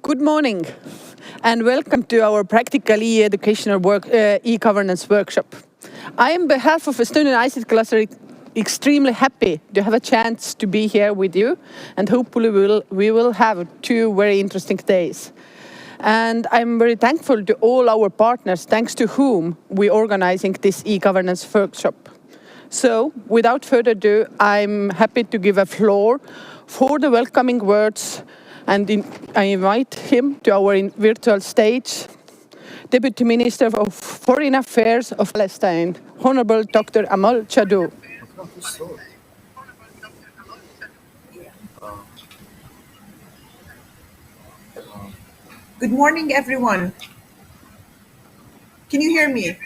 Good morning, and welcome to our practical e-educational e-governance workshop. I, on behalf of Estonian ICT cluster, extremely happy to have a chance to be here with you, and hopefully we will have 2 very interesting days. And I'm very thankful to all our partners, thanks to whom we're organizing this e-governance workshop. So, without further ado, I'm happy to give a floor for the welcoming words, and I invite him to our virtual stage, Deputy Minister of Foreign Affairs of Palestine, Honorable Dr. Amal Chadou. Good morning, everyone. Can you hear me?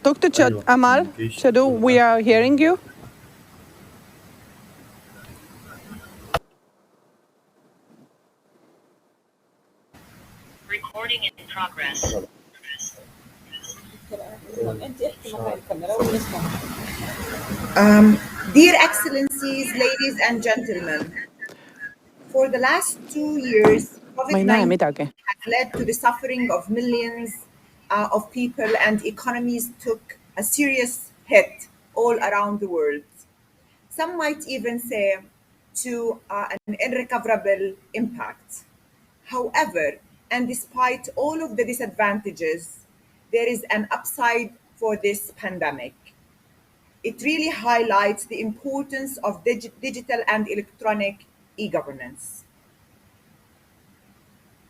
Dr. Amal Chadou, we are hearing you. Recording in progress. Dear Excellencies, ladies and gentlemen, for the last 2 years, COVID-19 has led to the suffering of millions of people, and economies took a serious hit all around the world. Some might even say to an irrecoverable impact. However, and despite all of the disadvantages, there is an upside for this pandemic. It really highlights the importance of digital and electronic e-governance.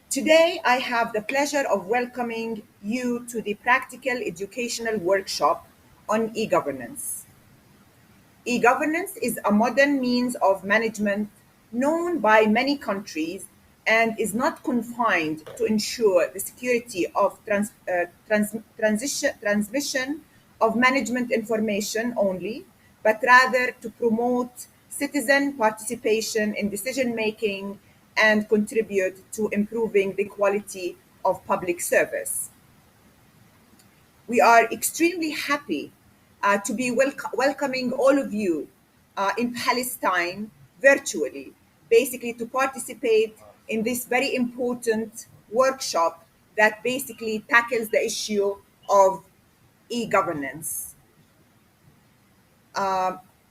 Today, I have the pleasure of welcoming you to the practical educational workshop on e-governance. E-governance is a modern means of management known by many countries and is not confined to ensure the security of transmission of management information only, but rather to promote citizen participation in decision-making and contribute to improving the quality of public service. We are extremely happy to be welcoming all of you in Palestine virtually, basically to participate in this very important workshop that basically tackles the issue of e-governance.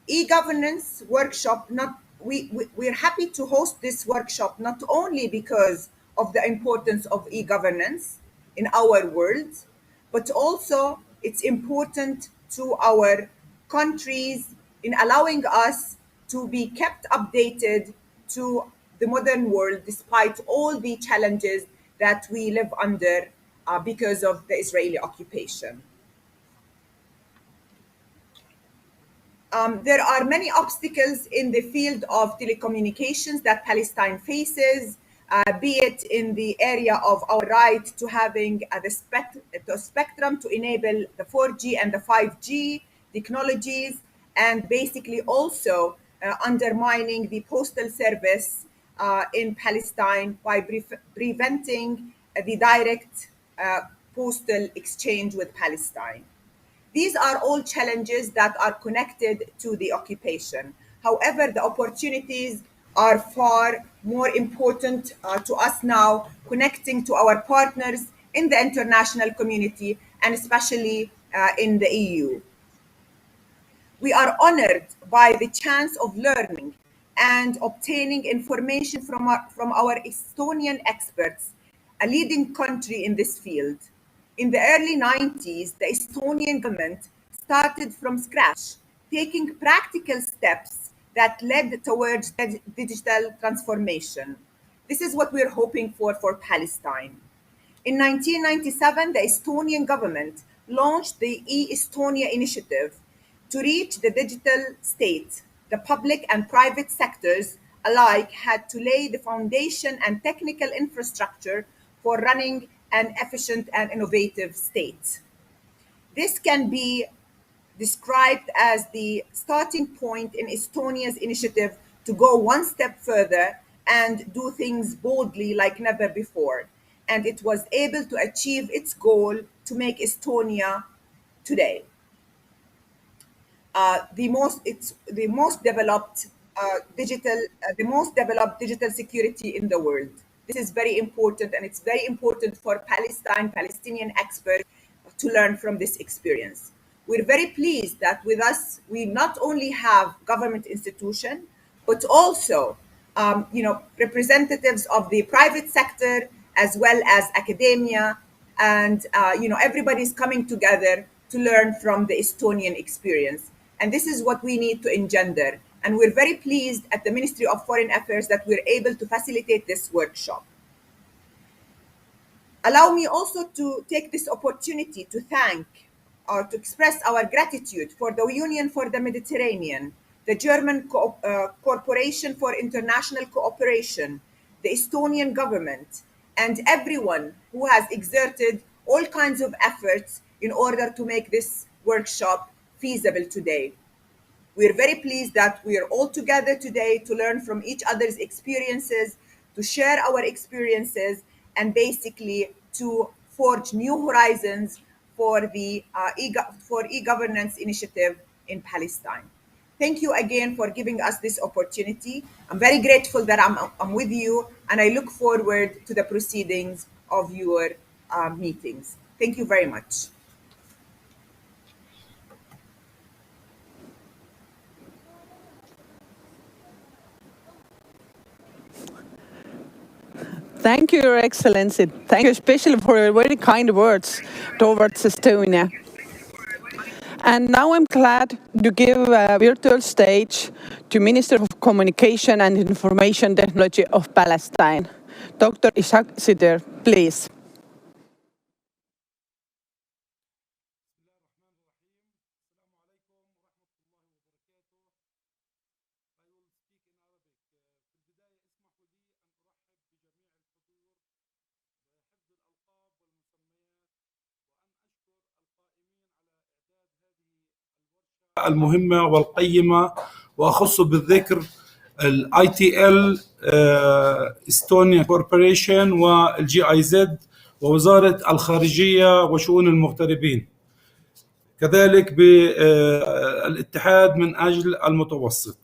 E-governance workshop, we're happy to host this workshop not only because of the importance of e-governance in our world, but also it's important to our countries in allowing us to be kept updated to the modern world despite all the challenges that we live under because of the Israeli occupation. There are many obstacles in the field of telecommunications that Palestine faces, be it in the area of our right to having the spectrum to enable the 4G and the 5G technologies, and basically also undermining the postal service in Palestine by preventing the direct postal exchange with Palestine. These are all challenges that are connected to the occupation. However, the opportunities are far more important to us now, connecting to our partners in the international community and especially in the EU. We are honored by the chance of learning and obtaining information from our Estonian experts, a leading country in this field. In the early 90s, the Estonian government started from scratch, taking practical steps that led towards digital transformation. This is what we're hoping for Palestine. In 1997, the Estonian government launched the E-Estonia initiative to reach the digital state, the public and private sectors alike had to lay the foundation and technical infrastructure for running an efficient and innovative state. This can be described as the starting point in Estonia's initiative to go one step further and do things boldly like never before. And it was able to achieve its goal to make Estonia today the most developed digital security in the world. This is very important, and it's very important for Palestinian experts to learn from this experience. We're very pleased that with us we not only have government institution, but also representatives of the private sector as well as academia, and everybody's coming together to learn from the Estonian experience. And this is what we need to engender. And we're very pleased at the Ministry of Foreign Affairs that we're able to facilitate this workshop. Allow me also to take this opportunity to thank or to express our gratitude for the Union for the Mediterranean, the German Corporation for International Cooperation, the Estonian government, and everyone who has exerted all kinds of efforts in order to make this workshop feasible today. We're very pleased that we are all together today to learn from each other's experiences, to share our experiences, and basically to forge new horizons for the e-governance initiative in Palestine. Thank you again for giving us this opportunity. I'm very grateful that I'm with you, and I look forward to the proceedings of your meetings. Thank you very much. Thank you, Your Excellency. Thank you especially for your very kind words towards Estonia. And now I'm glad to give a virtual stage to Minister of Communication and Information Technology of Palestine, Dr. Ishaq Sider, please. المهمة والقيمة، وأخص بالذكر ITL Estonia Corporation والGIZ ووزارة الخارجية وشؤون المغتربين، كذلك بالاتحاد من أجل المتوسط.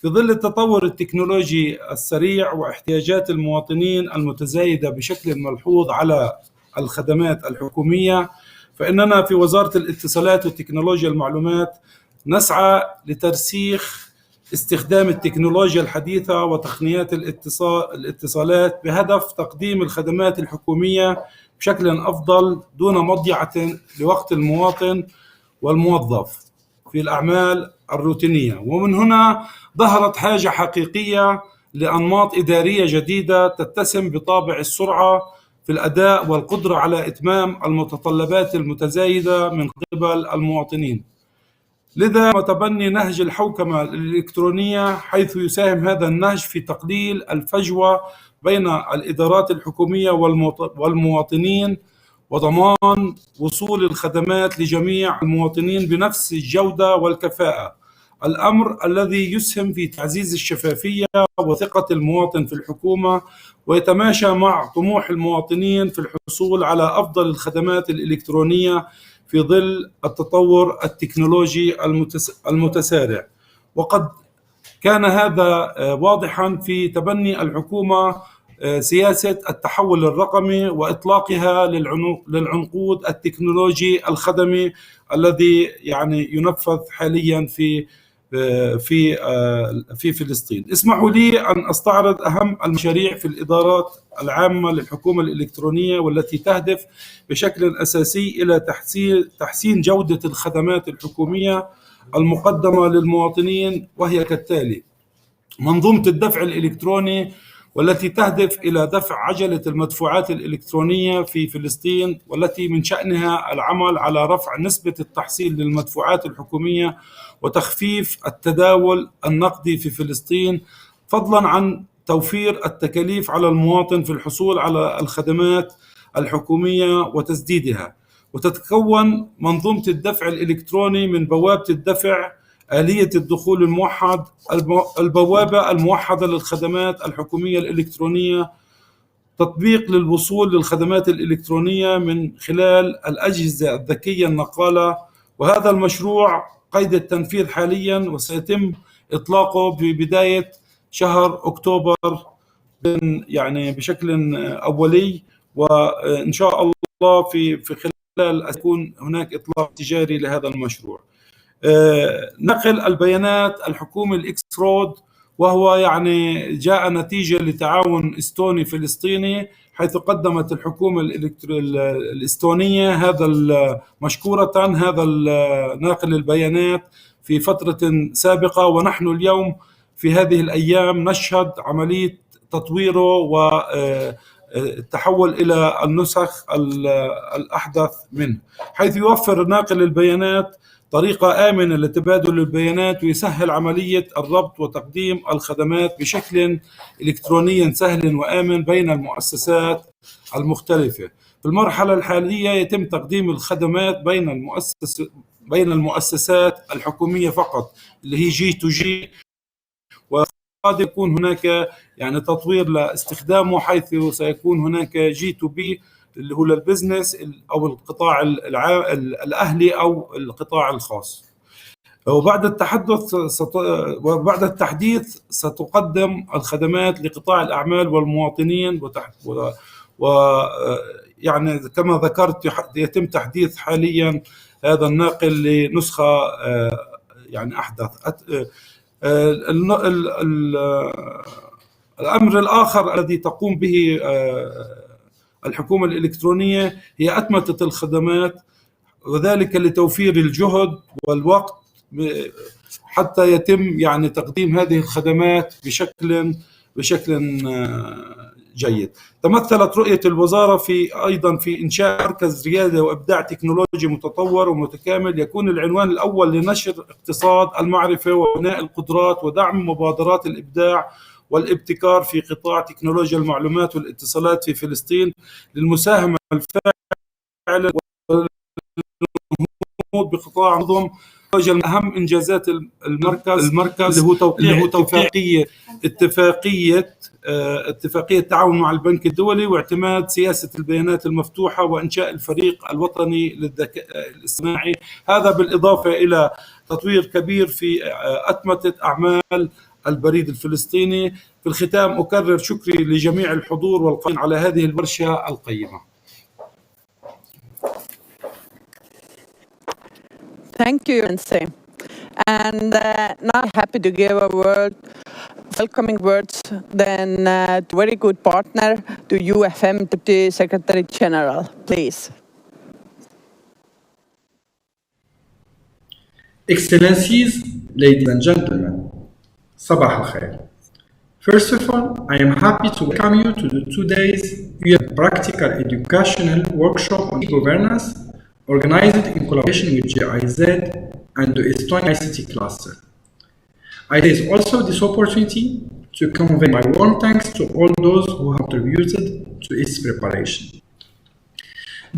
في ظل التطور التكنولوجي السريع واحتياجات المواطنين المتزايدة بشكل ملحوظ على الخدمات الحكومية، فإننا في وزارة الاتصالات وتكنولوجيا المعلومات نسعى لترسيخ استخدام التكنولوجيا الحديثة وتقنيات الاتصالات بهدف تقديم الخدمات الحكومية بشكل أفضل دون مضيعة لوقت المواطن والموظف في الأعمال الروتينية. ومن هنا ظهرت حاجة حقيقية لأنماط إدارية جديدة تتسم بطابع السرعة في الأداء والقدرة على إتمام المتطلبات المتزايدة من قبل المواطنين. لذا تبني نهج الحوكمة الإلكترونية، حيث يساهم هذا النهج في تقليل الفجوة بين الإدارات الحكومية والمواطنين وضمان وصول الخدمات لجميع المواطنين بنفس الجودة والكفاءة، الأمر الذي يسهم في تعزيز الشفافية وثقة المواطن في الحكومة، ويتماشى مع طموح المواطنين في الحصول على أفضل الخدمات الإلكترونية في ظل التطور التكنولوجي المتسارع. وقد كان هذا واضحا في تبني الحكومة سياسة التحول الرقمي وإطلاقها للعنقود التكنولوجي الخدمي الذي ينفذ حاليا في فلسطين. اسمحوا لي أن أستعرض أهم المشاريع في الإدارات العامة للحكومة الإلكترونية، والتي تهدف بشكل أساسي إلى تحسين جودة الخدمات الحكومية المقدمة للمواطنين، وهي كالتالي: منظومة الدفع الإلكتروني والتي تهدف إلى دفع عجلة المدفوعات الإلكترونية في فلسطين، والتي من شأنها العمل على رفع نسبة التحصيل للمدفوعات الحكومية وتخفيف التداول النقدي في فلسطين، فضلا عن توفير التكاليف على المواطن في الحصول على الخدمات الحكومية وتسديدها. وتتكون منظومة الدفع الإلكتروني من بوابة الدفع، آلية الدخول الموحد، البوابة الموحدة للخدمات الحكومية الإلكترونية، تطبيق للوصول للخدمات الإلكترونية من خلال الأجهزة الذكية النقالة. وهذا المشروع قيد التنفيذ حاليا، وسيتم إطلاقه ببداية شهر أكتوبر يعني بشكل أولي، وإن شاء الله في خلال يكون هناك إطلاق تجاري لهذا المشروع. نقل البيانات الحكومي الإكس رود، وهو يعني جاء نتيجة لتعاون إستوني فلسطيني، حيث قدمت الحكومة الإستونية مشكورة هذا ناقل البيانات في فترة سابقة، ونحن اليوم في هذه الأيام نشهد عملية تطويره والتحول إلى النسخ الأحدث منه، حيث يوفر ناقل البيانات طريقة آمنة لتبادل البيانات، ويسهل عملية الربط وتقديم الخدمات بشكل إلكتروني سهل وآمن بين المؤسسات المختلفة. في المرحلة الحالية يتم تقديم الخدمات بين المؤسسات الحكومية فقط، اللي هي جي تو جي، وقد يكون هناك يعني تطوير لاستخدامه، حيث سيكون هناك جي تو بي اللي هو للبزنس أو القطاع الأهلي أو القطاع الخاص. وبعد التحديث ستقدم الخدمات لقطاع الأعمال والمواطنين، يعني كما ذكرت يتم تحديث حاليا هذا الناقل لنسخة يعني أحدث. الأمر الآخر الذي تقوم به الحكومة الإلكترونية هي أتمتة الخدمات، وذلك لتوفير الجهد والوقت حتى يتم يعني تقديم هذه الخدمات بشكل جيد. تمثلت رؤية الوزارة أيضا في إنشاء مركز ريادة وإبداع تكنولوجي متطور ومتكامل، يكون العنوان الأول لنشر اقتصاد المعرفة وبناء القدرات ودعم مبادرات الإبداع والابتكار في قطاع تكنولوجيا المعلومات والاتصالات في فلسطين، للمساهمة الفاعلة والنهوض بقطاع نظم أهم إنجازات المركز اللي هو توقيع اتفاقية تعاون مع البنك الدولي، واعتماد سياسة البيانات المفتوحة، وإنشاء الفريق الوطني للذكاء الاصطناعي. هذا بالإضافة إلى تطوير كبير في أتمتة أعمال البريد الفلسطيني. في الختام أكرر شكري لجميع الحضور والقائمين على هذه الورشة القيمة. Thank you, Nancy. And now I'm happy to give a welcoming words then to very good partner to UFM Deputy Secretary General, please. Excellencies, ladies and gentlemen, Sabah al-Khair. First of all, I am happy to welcome you to the 2 days practical educational workshop on e-governance organized in collaboration with GIZ and the Estonia ICT cluster. I take also this opportunity to convey my warm thanks to all those who have contributed to its preparation.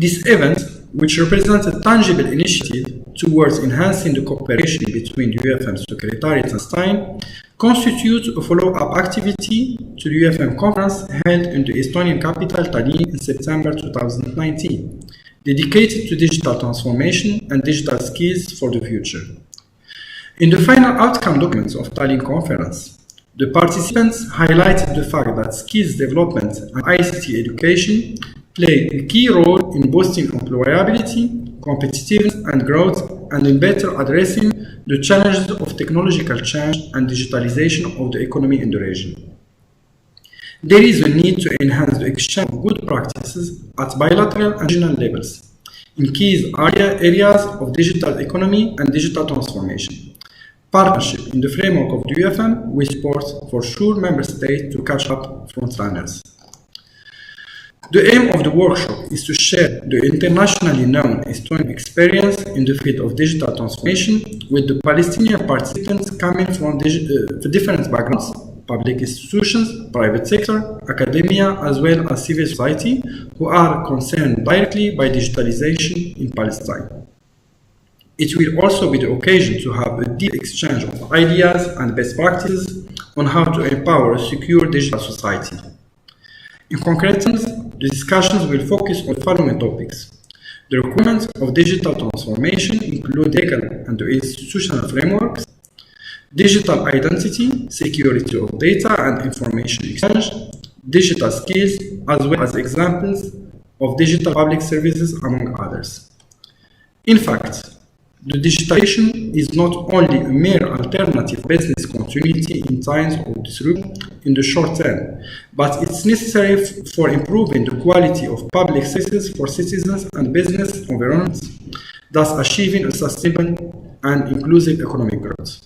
This event, which represents a tangible initiative towards enhancing the cooperation between the UFM Secretariat and Palestine, constitutes a follow-up activity to the UFM conference held in the Estonian capital Tallinn in September 2019, dedicated to digital transformation and digital skills for the future. In the final outcome documents of Tallinn conference, the participants highlighted the fact that skills development and ICT education play a key role in boosting employability, competitiveness and growth, and in better addressing the challenges of technological change and digitalization of the economy in the region. There is a need to enhance the exchange of good practices at bilateral and regional levels in key areas of digital economy and digital transformation, partnership in the framework of the UFN, we support for sure member states to catch up frontrunners. The aim of the workshop is to share the internationally known Estonian experience in the field of digital transformation with the Palestinian participants coming from different backgrounds, public institutions, private sector, academia, as well as civil society, who are concerned directly by digitalization in Palestine. It will also be the occasion to have a deep exchange of ideas and best practices on how to empower a secure digital society. In concrete terms, the discussions will focus on the following topics. The requirements of digital transformation include legal and institutional frameworks, digital identity, security of data and information exchange, digital skills, as well as examples of digital public services, among others. In fact, the digitalization is not only a mere alternative business continuity in times of disruption in the short term, but it's necessary for improving the quality of public services for citizens and business environments, thus achieving a sustainable and inclusive economic growth.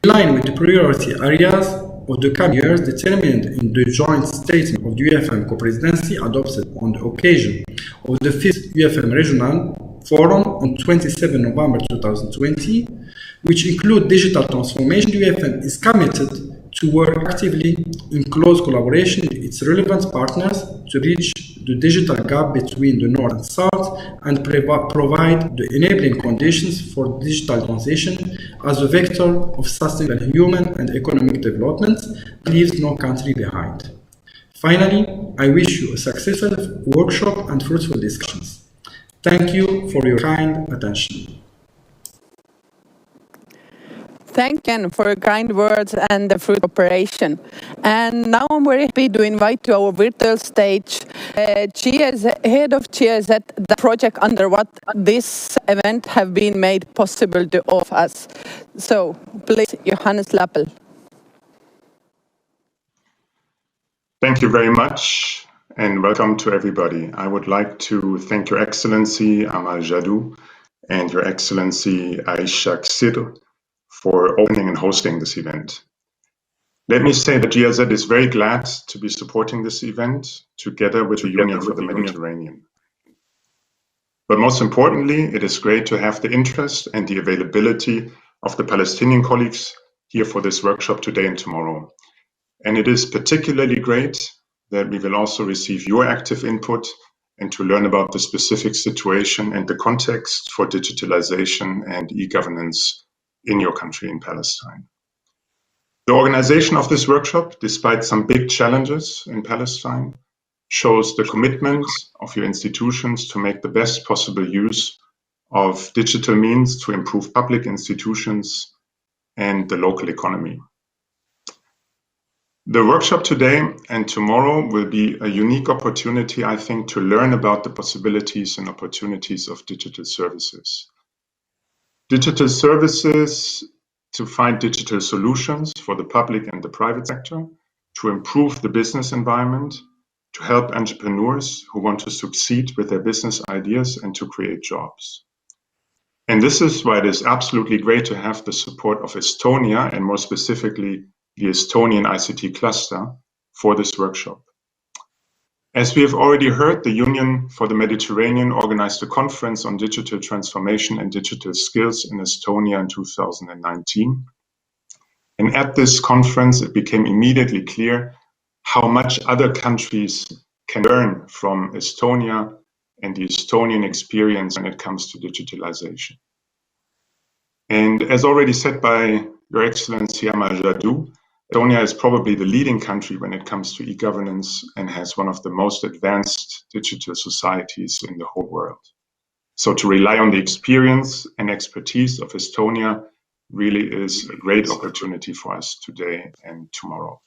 In line with the priority areas of the coming years determined in the joint statement of the UFM co-presidency adopted on the occasion of the 5th UFM Regional Forum on 27 November 2020, which include digital transformation, the UFM is committed to work actively in close collaboration with its relevant partners to bridge the digital gap between the North and South and provide the enabling conditions for digital transition as a vector of sustainable human and economic development that leaves no country behind. Finally, I wish you a successful workshop and fruitful discussions. Thank you for your kind attention. Thank you for your kind words and the fruit operation. And now I'm very happy to invite to our virtual stage head of GIZ, the project under what this event have been made possible to all of us. So please, Johannes Lappel. Thank you very much and welcome to everybody. I would like to thank Your Excellency Amal Jadou and Your Excellency Aisha Ksir for opening and hosting this event. Let me say that GIZ is very glad to be supporting this event together with the Union for the Mediterranean. But most importantly, it is great to have the interest and the availability of the Palestinian colleagues here for this workshop today and tomorrow. And it is particularly great that we will also receive your active input and to learn about the specific situation and the context for digitalization and e-governance in your country, in Palestine. The organization of this workshop, despite some big challenges in Palestine, shows the commitment of your institutions to make the best possible use of digital means to improve public institutions and the local economy. The workshop today and tomorrow will be a unique opportunity, I think, to learn about the possibilities and opportunities of digital services. Digital services to find digital solutions for the public and the private sector, to improve the business environment, to help entrepreneurs who want to succeed with their business ideas and to create jobs. And this is why it is absolutely great to have the support of Estonia and more specifically the Estonian ICT cluster for this workshop. As we have already heard, the Union for the Mediterranean organized a conference on digital transformation and digital skills in Estonia in 2019. And at this conference, it became immediately clear how much other countries can learn from Estonia and the Estonian experience when it comes to digitalization. And as already said by Your Excellency Amal Jadou, Estonia is probably the leading country when it comes to e-governance and has one of the most advanced digital societies in the whole world. So to rely on the experience and expertise of Estonia really is a great opportunity for us today and tomorrow.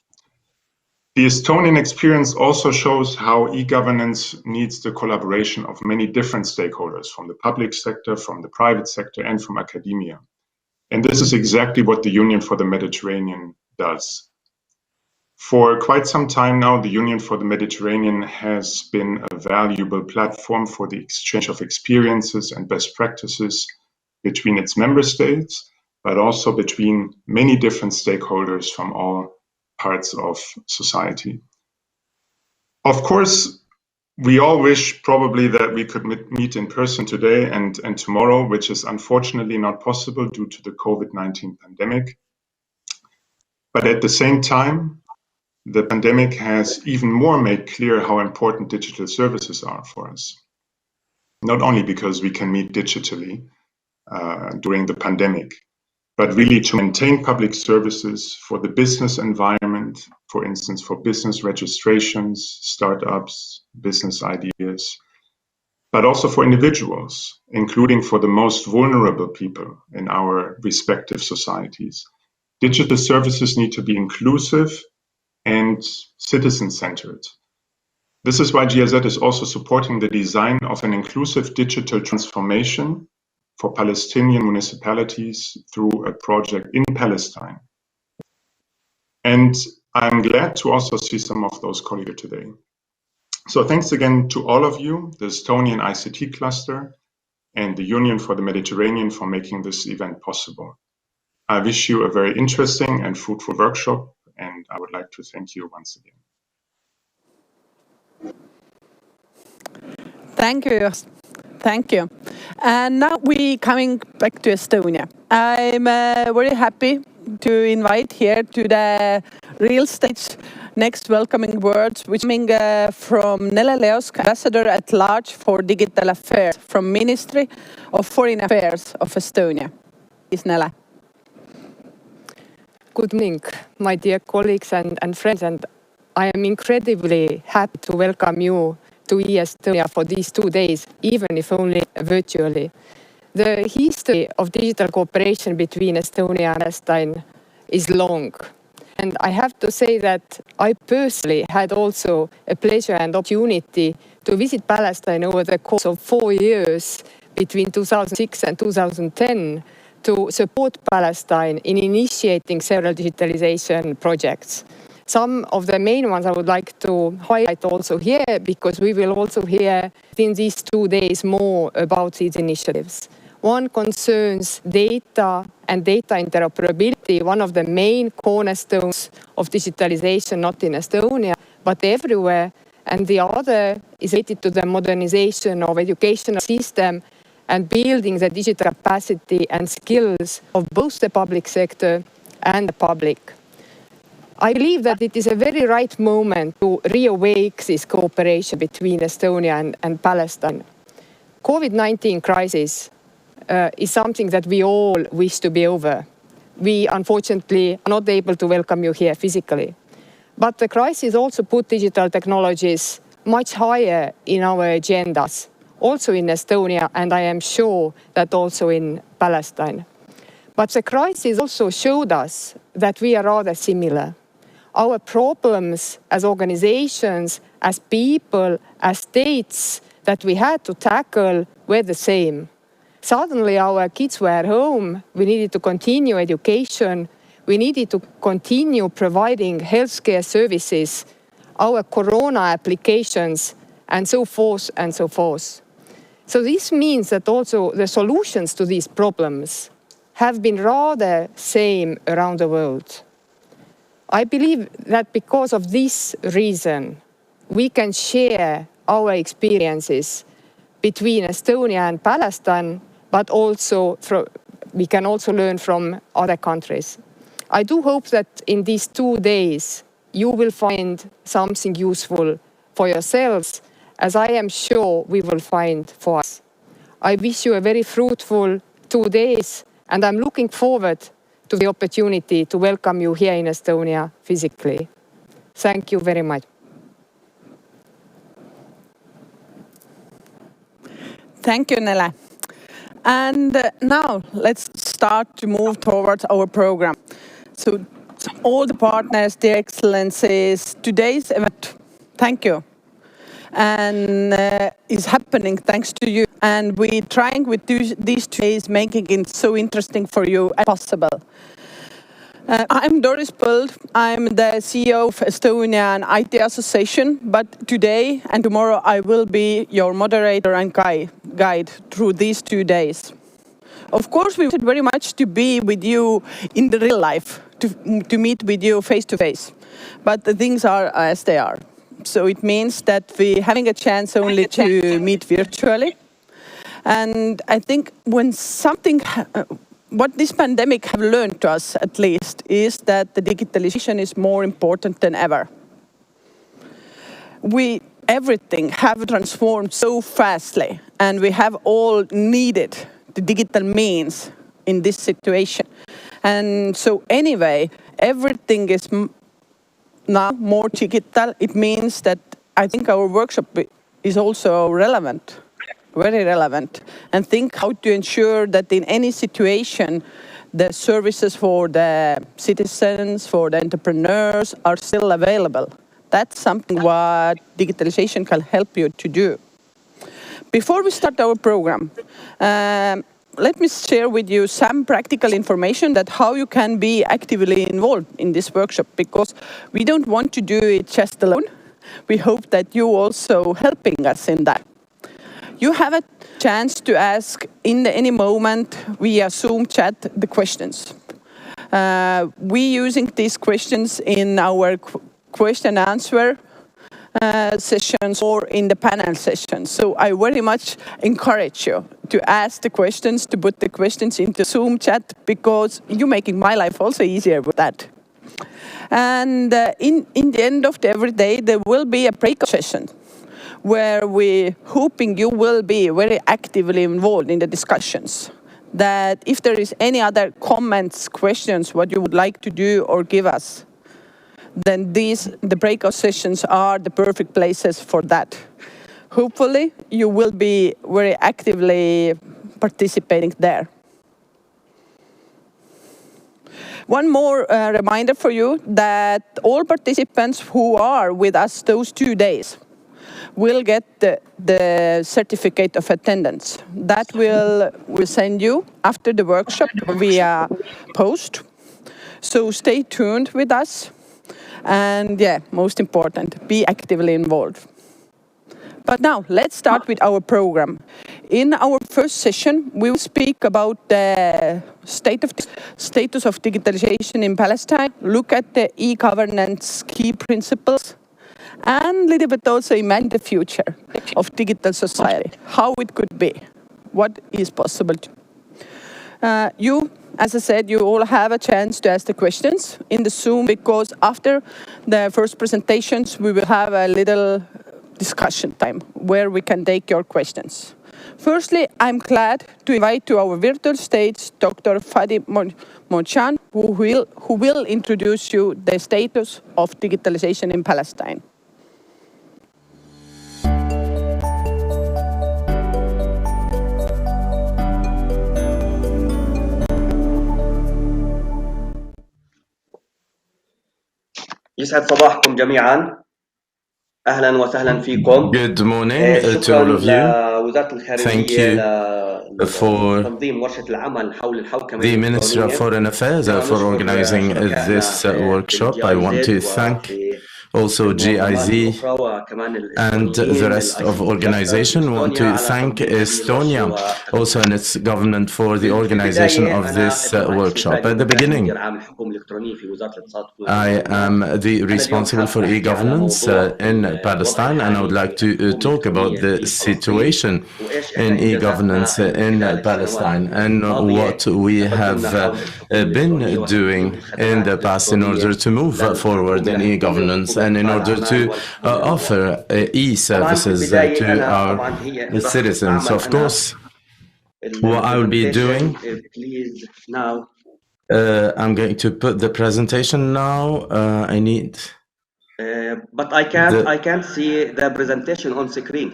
The Estonian experience also shows how e-governance needs the collaboration of many different stakeholders from the public sector, from the private sector, and from academia. And this is exactly what the Union for the Mediterranean does. For quite some time now, the Union for the Mediterranean has been a valuable platform for the exchange of experiences and best practices between its member states, but also between many different stakeholders from all parts of society. Of course, we all wish probably that we could meet in person today and tomorrow, which is unfortunately not possible due to the COVID-19 pandemic. But at the same time, the pandemic has even more made clear how important digital services are for us. Not only because we can meet digitally during the pandemic, but really to maintain public services for the business environment, for instance, for business registrations, startups, business ideas, but also for individuals, including for the most vulnerable people in our respective societies. Digital services need to be inclusive and citizen-centered. This is why GIZ is also supporting the design of an inclusive digital transformation for Palestinian municipalities through a project in Palestine. And I'm glad to also see some of those colleagues today. So thanks again to all of you, the Estonian ICT cluster and the Union for the Mediterranean for making this event possible. I wish you a very interesting and fruitful workshop, and I would like to thank you once again. Thank you. Thank you. And now we coming back to Estonia. I'm very happy to invite here to the real stage next welcoming words, which coming from Nele Leosk, Ambassador at Large for Digital Affairs from Ministry of Foreign Affairs of Estonia. Please, Nele. Good morning, my dear colleagues and friends, and I am incredibly happy to welcome you to E-Estonia for these 2 days, even if only virtually. The history of digital cooperation between Estonia and Palestine is long. And I have to say that I personally had also a pleasure and opportunity to visit Palestine over the course of 4 years between 2006 and 2010 to support Palestine in initiating several digitalization projects. Some of the main ones I would like to highlight also here, because we will also hear in these 2 days more about these initiatives. One concerns data and data interoperability, one of the main cornerstones of digitalization, not in Estonia, but everywhere. And the other is related to the modernization of educational system and building the digital capacity and skills of both the public sector and the public. I believe that it is a very right moment to reawake this cooperation between Estonia and Palestine. COVID-19 crisis is something that we all wish to be over. We unfortunately are not able to welcome you here physically. But the crisis also put digital technologies much higher in our agendas, also in Estonia, and I am sure that also in Palestine. But the crisis also showed us that we are rather similar. Our problems as organizations, as people, as states that we had to tackle were the same. Suddenly our kids were at home, we needed to continue education, we needed to continue providing healthcare services, our corona applications, and so forth and so forth. So this means that also the solutions to these problems have been rather same around the world. I believe that because of this reason, we can share our experiences between Estonia and Palestine, but also we can also learn from other countries. I do hope that in these 2 days, you will find something useful for yourselves, as I am sure we will find for us. I wish you a very fruitful 2 days, and I'm looking forward to the opportunity to welcome you here in Estonia physically. Thank you very much. Thank you, Nele. And now let's start to move towards our program. So all the partners, dear excellencies, today's event, thank you. And is happening thanks to you. And we're trying with these 2 days, making it so interesting for you as possible. I'm Doris Põld. I'm the CEO of Estonian IT Association, but today and tomorrow I will be your moderator and guide through these 2 days. Of course, we wanted very much to be with you in the real life, to meet with you face to face. But the things are as they are. So it means that we're having a chance only to meet virtually. And I think when what this pandemic have learned to us at least is that the digitalization is more important than ever. Everything have transformed so fastly, and we have all needed the digital means in this situation. And so anyway, everything is now more digital. It means that I think our workshop is also relevant, very relevant, and think how to ensure that in any situation, the services for the citizens, for the entrepreneurs are still available. That's something what digitalization can help you to do. Before we start our program, let me share with you some practical information that how you can be actively involved in this workshop, because we don't want to do it just alone. We hope that you also helping us in that. You have a chance to ask in any moment via Zoom chat the questions. We using these questions in our question and answer sessions or in the panel sessions. So I very much encourage you to ask the questions, to put the questions into Zoom chat, because you're making my life also easier with that. And in the end of every day, there will be a breakout session where we're hoping you will be very actively involved in the discussions. That if there is any other comments, questions, what you would like to do or give us, then the breakout sessions are the perfect places for that. Hopefully, you will be very actively participating there. One more reminder for you that all participants who are with us those 2 days will get the certificate of attendance. That will send you after the workshop via post. So stay tuned with us. And yeah, most important, be actively involved. But now, let's start with our program. In our first session, we will speak about the status of digitalization in Palestine, look at the e-governance key principles, and a little bit also imagine the future of digital society, how it could be, what is possible. As I said, you all have a chance to ask the questions in the Zoom, because after the first presentations, we will have a little discussion time where we can take your questions. Firstly, I'm glad to invite to our virtual stage Dr. Fadi Monchan, who will introduce you the status of digitalization in Palestine. يسعد صباحكم جميعا. أهلا وسهلا فيكم. Good morning to all of you. Thank you for تنظيم ورشة العمل حول الحوكمة the Ministry of Foreign Affairs for organizing this workshop. I want to thank also GIZ and the rest of organization. I want to thank Estonia also and its government for the organization of this workshop. At the beginning, I am the responsible for e-governance in Palestine, and I would like to talk about the situation in e-governance in Palestine and what we have been doing in the past in order to move forward in e-governance and in order to offer e-services to our citizens. Of course, what I will be doing, I'm going to put the presentation now. I need... but I can't see the presentation on screen.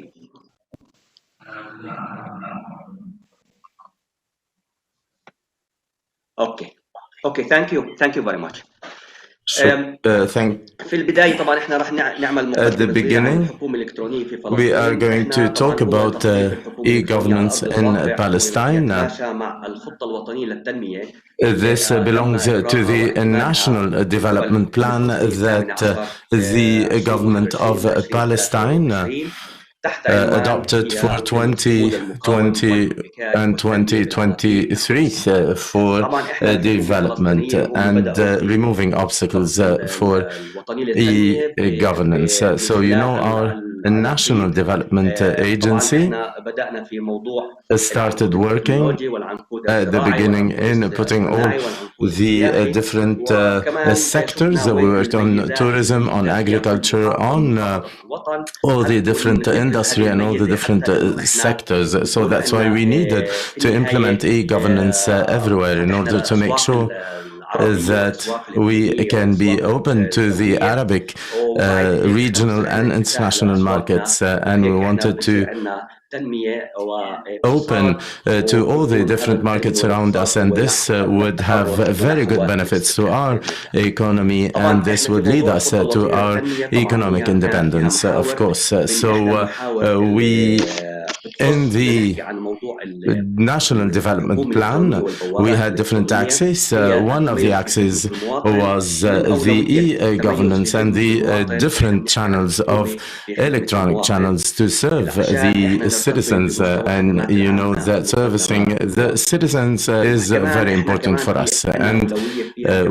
Okay, thank you very much. في البداية طبعا احنا راح نعمل مقدمة عن الحكومة الإلكترونية في فلسطين. We are going to talk about e-governance in Palestine. مع الخطة الوطنية للتنمية. This belongs to the national development plan that the government of Palestine adopted for 2020 and 2023 for development and removing obstacles for e-governance. So, you know, our National Development Agency started working at the beginning in putting all the different sectors. We worked on tourism, on agriculture, on all the different industry and all the different sectors. So that's why we needed to implement e-governance everywhere in order to make sure that we can be open to the Arabic regional and international markets, and we wanted to open to all the different markets around us, and this would have very good benefits to our economy, and this would lead us to our economic independence, of course. We in the National Development Plan, we had different axes. One of the axes was the e-governance and the different channels of electronic channels to serve the citizens. And you know that servicing the citizens is very important for us. And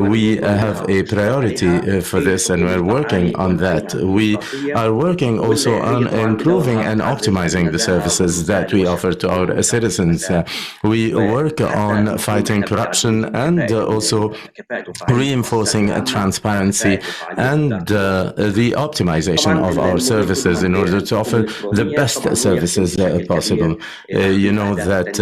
we have a priority for this, and we're working on that. We are working also on improving and optimizing the services that we offer to our citizens. We work on fighting corruption and also reinforcing transparency and the optimization of our services in order to offer the best services possible. You know that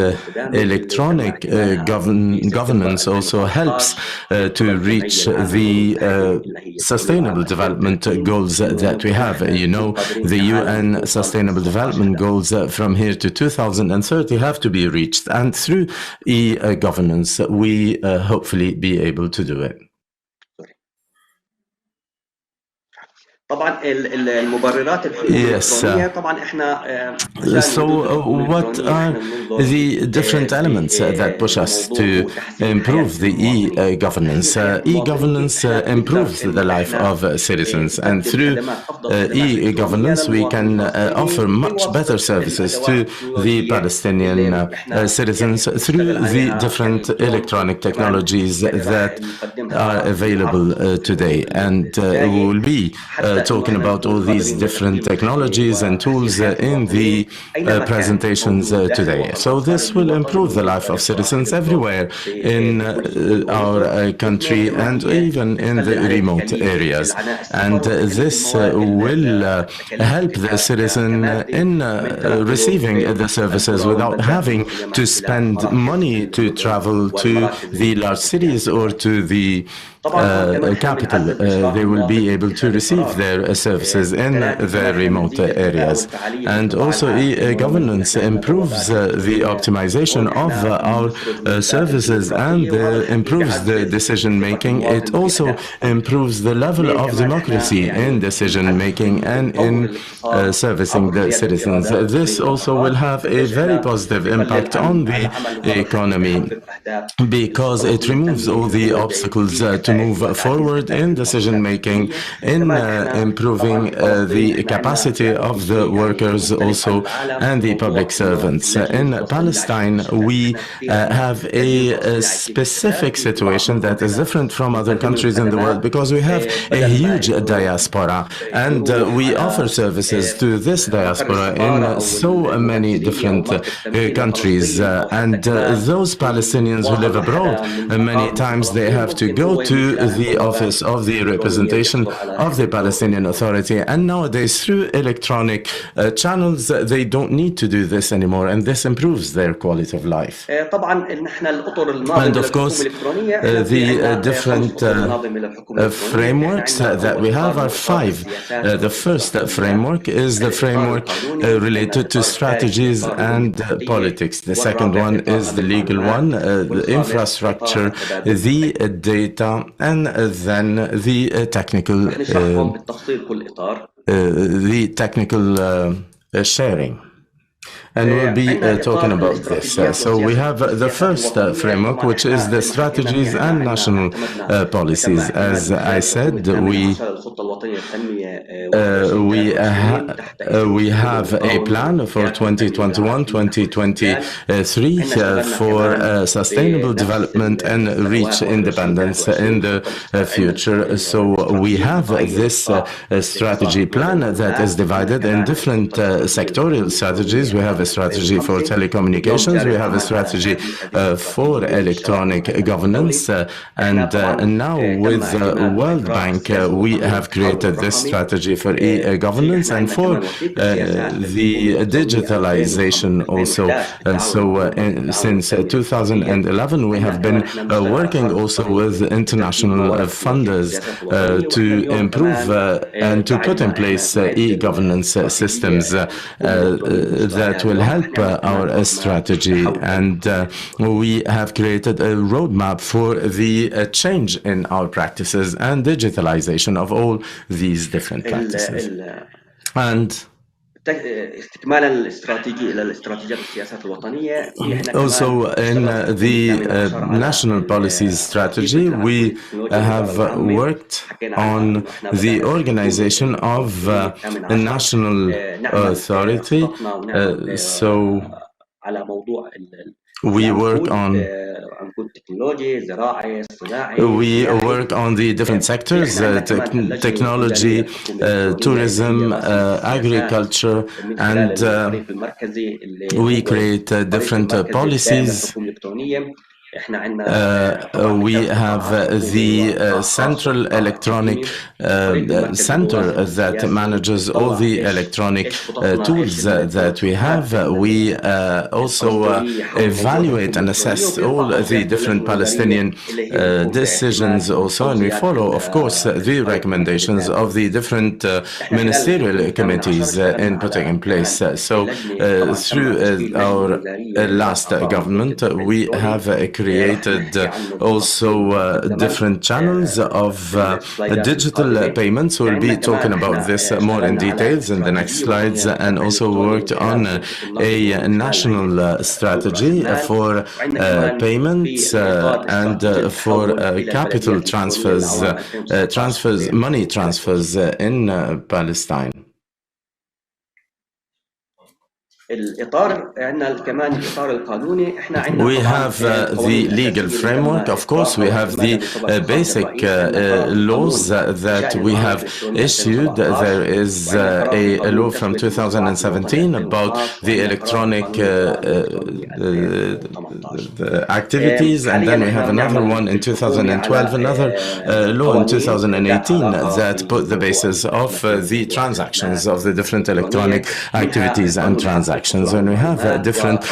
electronic governance also helps to reach the sustainable development goals that we have. You know, the UN Sustainable Development Goals from here to 2030 have to be reached, and through e-governance we hopefully be able to do it. Yes. So what are the different elements that push us to improve the e-governance? E-governance improves the life of citizens, and through e-governance we can offer much better services to the Palestinian citizens through the different electronic technologies that are available today. And we will be talking about all these different technologies and tools in the presentations today. So this will improve the life of citizens everywhere in our country and even in the remote areas. And this will help the citizen in receiving the services without having to spend money to travel to the large cities or to the capital. They will be able to receive their services in their remote areas. And also e-governance improves the optimization of our services and improves the decision making. It also improves the level of democracy in decision making and in servicing the citizens. This also will have a very positive impact on the economy because it removes all the obstacles to move forward in decision making, in improving the capacity of the workers also and the public servants. In Palestine, we have a specific situation that is different from other countries in the world because we have a huge diaspora, and we offer services to this diaspora in so many different countries. And those Palestinians who live abroad, many times they have to go to the office of the representation of the Palestinian Authority, and nowadays through electronic channels they don't need to do this anymore, and this improves their quality of life. And of course the different frameworks that we have are five. The first framework is the framework related to strategies and politics. The second one is the legal one, the infrastructure, the data, and then the technical sharing. and we'll be talking about this. So we have the first framework, which is the strategies and national policies. As I said, we have a plan for 2021-2023 for sustainable development and reach independence in the future. So we have this strategy plan that is divided in different sectorial strategies. We have a strategy for telecommunications, we have a strategy for electronic governance, and now with World Bank we have created this strategy for e-governance and for the digitalization also. Since 2011 we have been working also with international funders to improve and to put in place e-governance systems that will help our strategy, and we have created a roadmap for the change in our practices and digitalization of all these different practices. And also in the national policies strategy, we have worked on the organization of a national authority. So we work on the different sectors, technology, tourism, agriculture, and we create different policies. We have the central electronic center that manages all the electronic tools that we have. We also evaluate and assess all the different Palestinian decisions also, and we follow, of course, the recommendations of the different ministerial committees in putting in place. So through our last government, we have created also different channels of digital payments. We'll be talking about this more in details in the next slides, and also worked on a national strategy for payments and for capital transfers, money transfers in Palestine. We have the legal framework, of course. We have the basic laws that we have issued. There is a law from 2017 about the electronic activities, and then we have another one in 2012, another law in 2018 that put the basis of the transactions of the different electronic activities and transactions. And we have different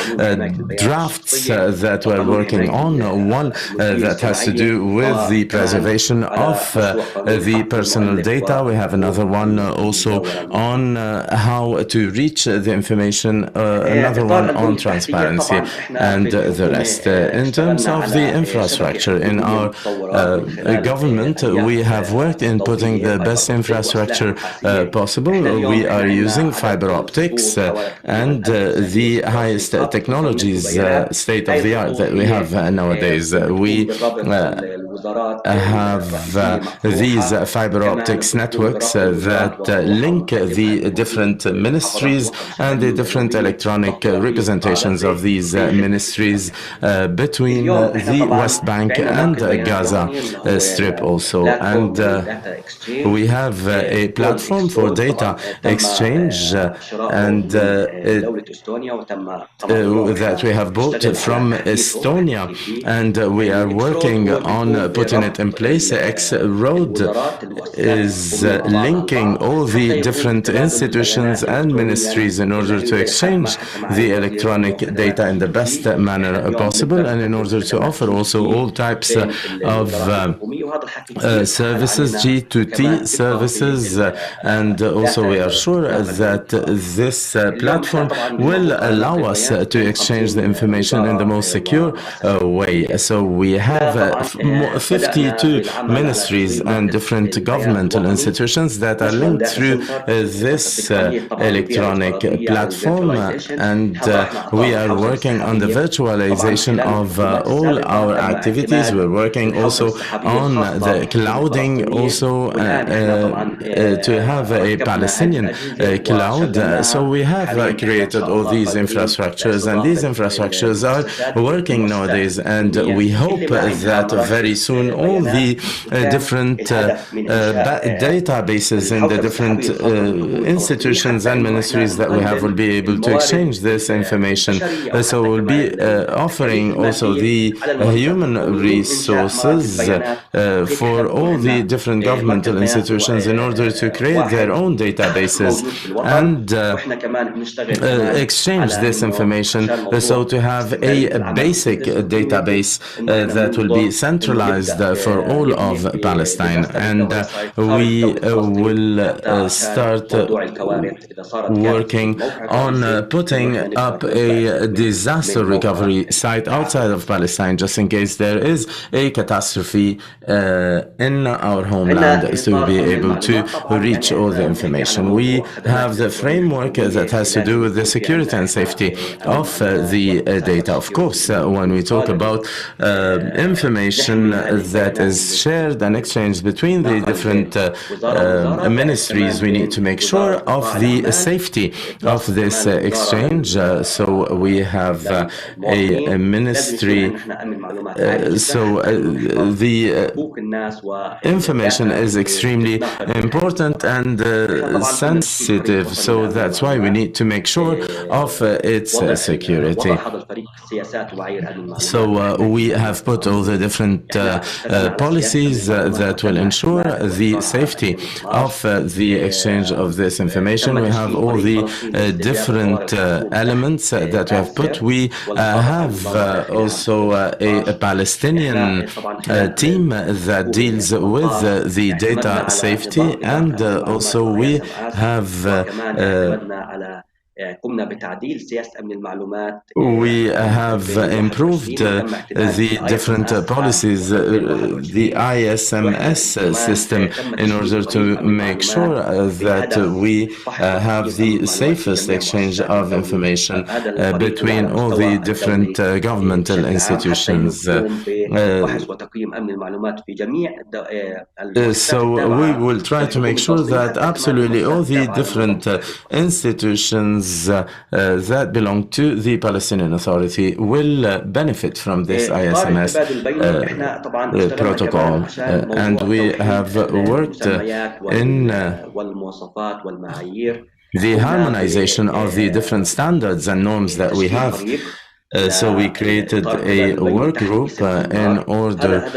drafts that we're working on. One that has to do with the preservation of the personal data. We have another one also on how to reach the information, another one on transparency, and the rest. In terms of the infrastructure in our government, we have worked in putting the best infrastructure possible. We are using fiber optics and the highest technologies, state of the art that we have nowadays. We have these fiber optics networks that link the different ministries and the different electronic representations of these ministries between the West Bank and Gaza Strip also. And we have a platform for data exchange and that we have bought from Estonia, and we are working on putting it in place. X-Road is linking all the different institutions and ministries in order to exchange the electronic data in the best manner possible, and in order to offer also all types of services, G2T services, and also we are sure that this platform will allow us to exchange the information in the most secure way. So we have 52 ministries and different governmental institutions that are linked through this electronic platform, and we are working on the virtualization of all our activities. We're working also on the clouding, also to have a Palestinian cloud. So we have created all these infrastructures, and these infrastructures are working nowadays, and we hope that very soon all the different databases in the different institutions and ministries that we have will be able to exchange this information. So we'll be offering also the human resources for all the different governmental institutions in order to create their own databases and exchange this information, so to have a basic database that will be centralized for all of Palestine. And we will start working on putting up a disaster recovery site outside of Palestine, just in case there is a catastrophe in our homeland, so we'll be able to reach all the information. We have the framework that has to do with the security and safety of the data. Of course, when we talk about information that is shared and exchanged between the different ministries, we need to make sure of the safety of this exchange. So we have a ministry, so the information is extremely important and sensitive, so that's why we need to make sure of its security. So we have put all the different policies that will ensure the safety of the exchange of this information. We have all the different elements that we have put. We have also a Palestinian team that deals with the data safety, and also we have improved the different policies, the ISMS system, in order to make sure that we have the safest exchange of information between all the different governmental institutions. So we will try to make sure that absolutely all the different institutions that belong to the Palestinian Authority will benefit from this ISMS protocol. And we have worked in the harmonization of the different standards and norms that we have. So we created a work group in order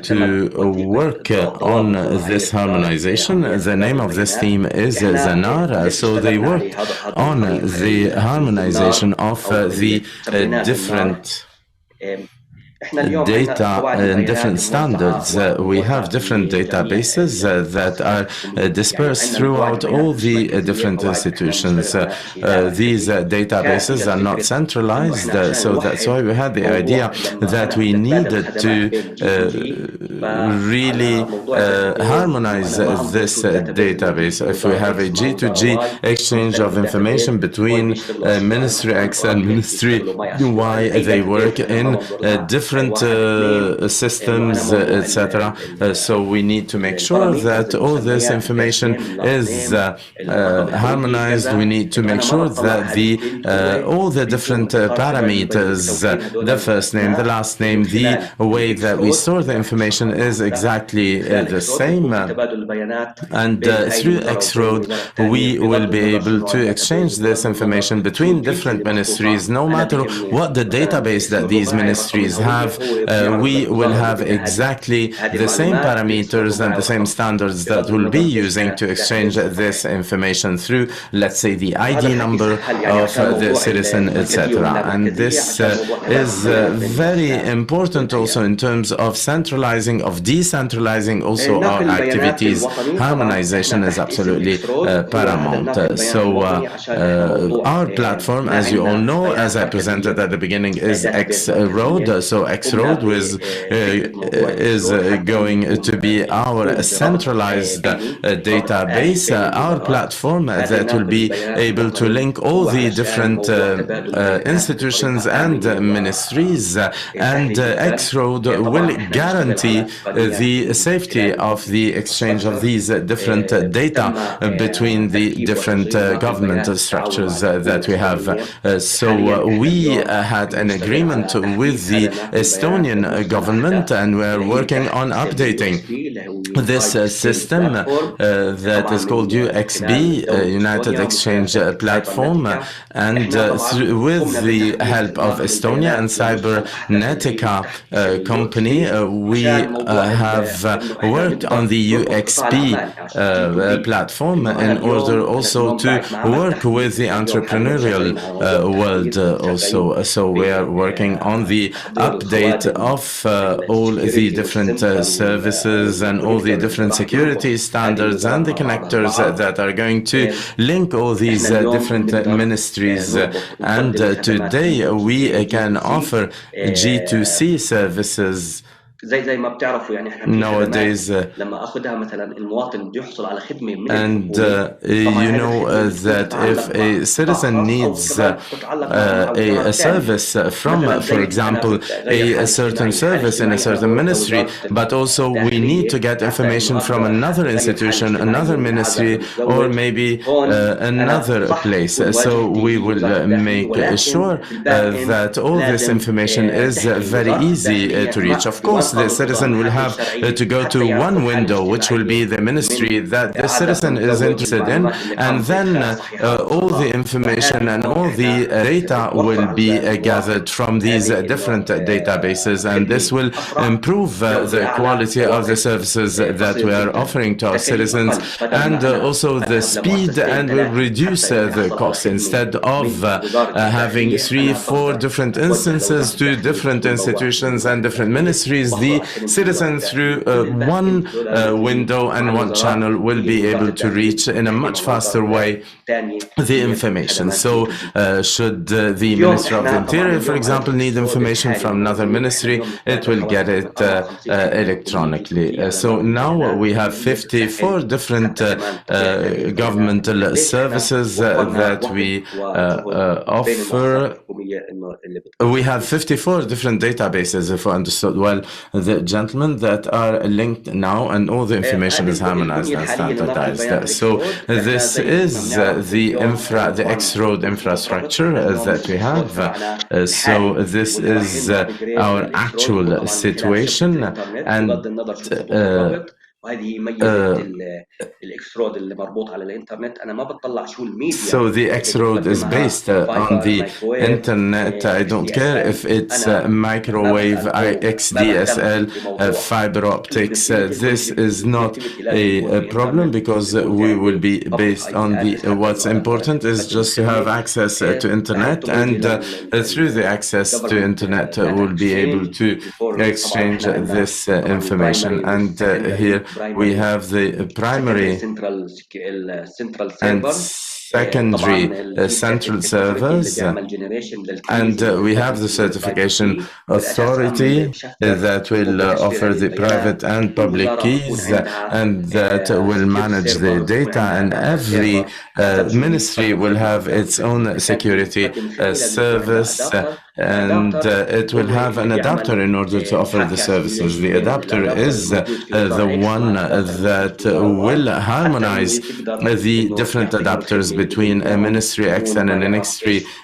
to work on this harmonization. The name of this team is Zanar. So they worked on the harmonization of the different data and different standards. We have different databases that are dispersed throughout all the different institutions. These databases are not centralized, so that's why we had the idea that we needed to really harmonize this database. If we have a G2G exchange of information between Ministry X and Ministry Y, they work in different systems, etc. So we need to make sure that all this information is harmonized. We need to make sure that all the different parameters, the first name, the last name, the way that we store the information is exactly the same. And through X-Road, we will be able to exchange this information between different ministries, no matter what the database that these ministries have. We will have exactly the same parameters and the same standards that we'll be using to exchange this information through, let's say, the ID number of the citizen, etc. And this is very important also in terms of centralizing, of decentralizing also our activities. Harmonization is absolutely paramount. So our platform, as you all know, as I presented at the beginning, is X-Road. So X-Road is going to be our centralized database, our platform that will be able to link all the different institutions and ministries, and X-Road will guarantee the safety of the exchange of these different data between the different government structures that we have. So we had an agreement with the Estonian government, and we're working on updating this system that is called UXB, United Exchange Platform, and with the help of Estonia and Cybernetica company, we have worked on the UXP platform in order also to work with the entrepreneurial world also. So we are working on the update of all the different services and all the different security standards and the connectors that are going to link all these different ministries. And today we can offer G2C services. Nowadays, and you know that if a citizen needs a service from, for example, a certain service in a certain ministry, but also we need to get information from another institution, another ministry, or maybe another place. So we will make sure that all this information is very easy to reach. Of course, the citizen will have to go to one window, which will be the ministry that the citizen is interested in, and then all the information and all the data will be gathered from these different databases, and this will improve the quality of the services that we are offering to our citizens, and also the speed, and will reduce the cost. Instead of having 3-4 different instances to different institutions and different ministries, the citizen through one window and one channel will be able to reach in a much faster way the information. So should the Minister of the Interior, for example, need information from another ministry, it will get it electronically. So now we have 54 different governmental services that we offer. We have 54 different databases, if I understood well, the gentlemen, that are linked now, and all the information is harmonized and standardized. So this is the X-Road infrastructure that we have. So this is our actual situation, and so the X-Road is based on the internet. I don't care if it's microwave, XDSL, fiber optics. This is not a problem, because we will be based on the what's important is just to have access to internet, and through the access to internet we'll be able to exchange this information. And here we have the primary and secondary central servers, and we have the certification authority that will offer the private and public keys, and that will manage the data, and every ministry will have its own security service, and it will have an adapter in order to offer the services. The adapter is the one that will harmonize the different adapters between a Ministry X and an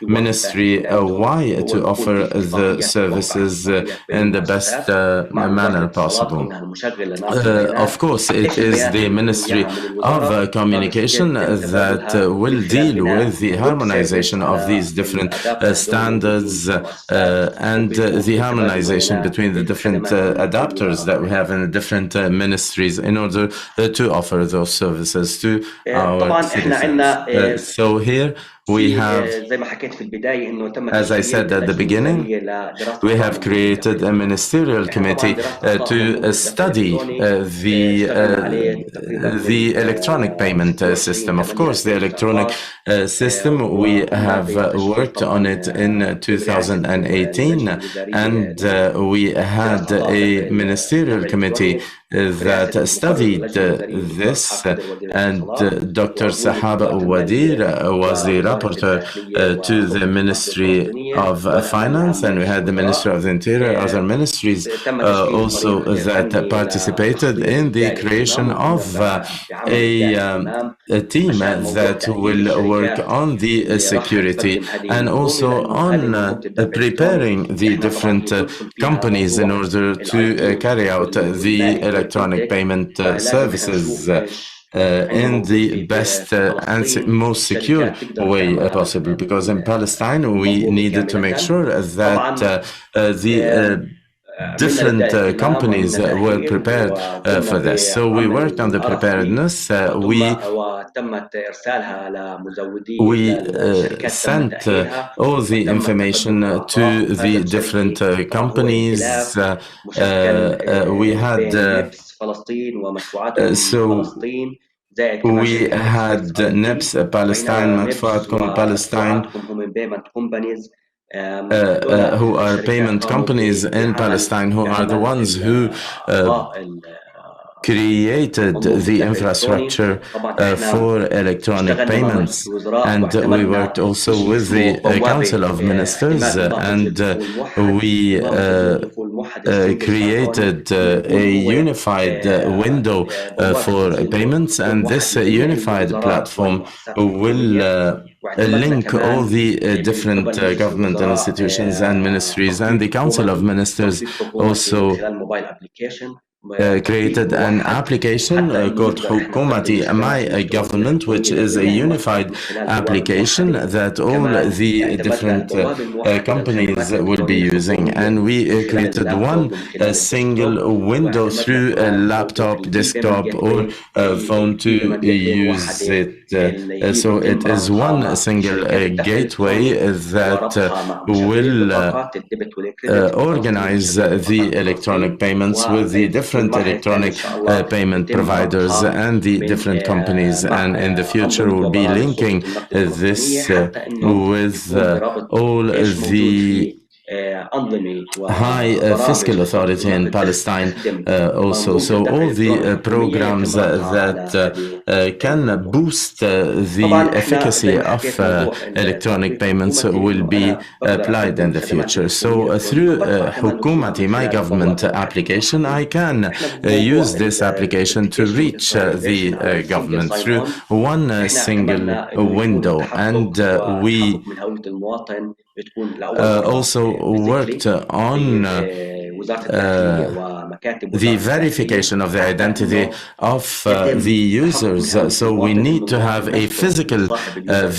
Ministry Y to offer the services in the best manner possible. Of course, it is the Ministry of Communication that will deal with the harmonization of these different standards and the harmonization between the different adapters that we have in the different ministries in order to offer those services to our citizens. So here We have, زي ما حكيت في البداية إنه تم as I said at the beginning, we have created a ministerial committee to study the electronic payment system. Of course, the electronic system, we have worked on it in 2018, and we had a ministerial committee that studied this, and Dr. Sahab Wadir was the rapporteur to the Ministry of Finance, and we had the Ministry of the Interior, other ministries also that participated in the creation of a team that will work on the security and also on preparing the different companies in order to carry out the electronic payment services in the best and most secure way possible, because in Palestine we needed to make sure that the different companies were prepared for this. So we worked on the preparedness. We sent all the information to the different companies. We had we had NEPS Palestine, Madfa'atkum Palestine, who are payment companies in Palestine, who are the ones who created the infrastructure for electronic payments. And we worked also with the Council of Ministers, and we created a unified window for payments, and this unified platform will link all the different government institutions and ministries, and the Council of Ministers also created an application called Hukumati, My Government, which is a unified application that all the different companies will be using. And we created one single window through a laptop, desktop, or phone to use it. So it is one single gateway that will organize the electronic payments with the different electronic payment providers and the different companies, and in the future we'll be linking this with all the high fiscal authority in Palestine also. So all the programs that can boost the efficacy of electronic payments will be applied in the future. So through Hukumati, My Government application, I can use this application to reach the government through one single window. And we also worked on the verification of the identity of the users. So we need to have a physical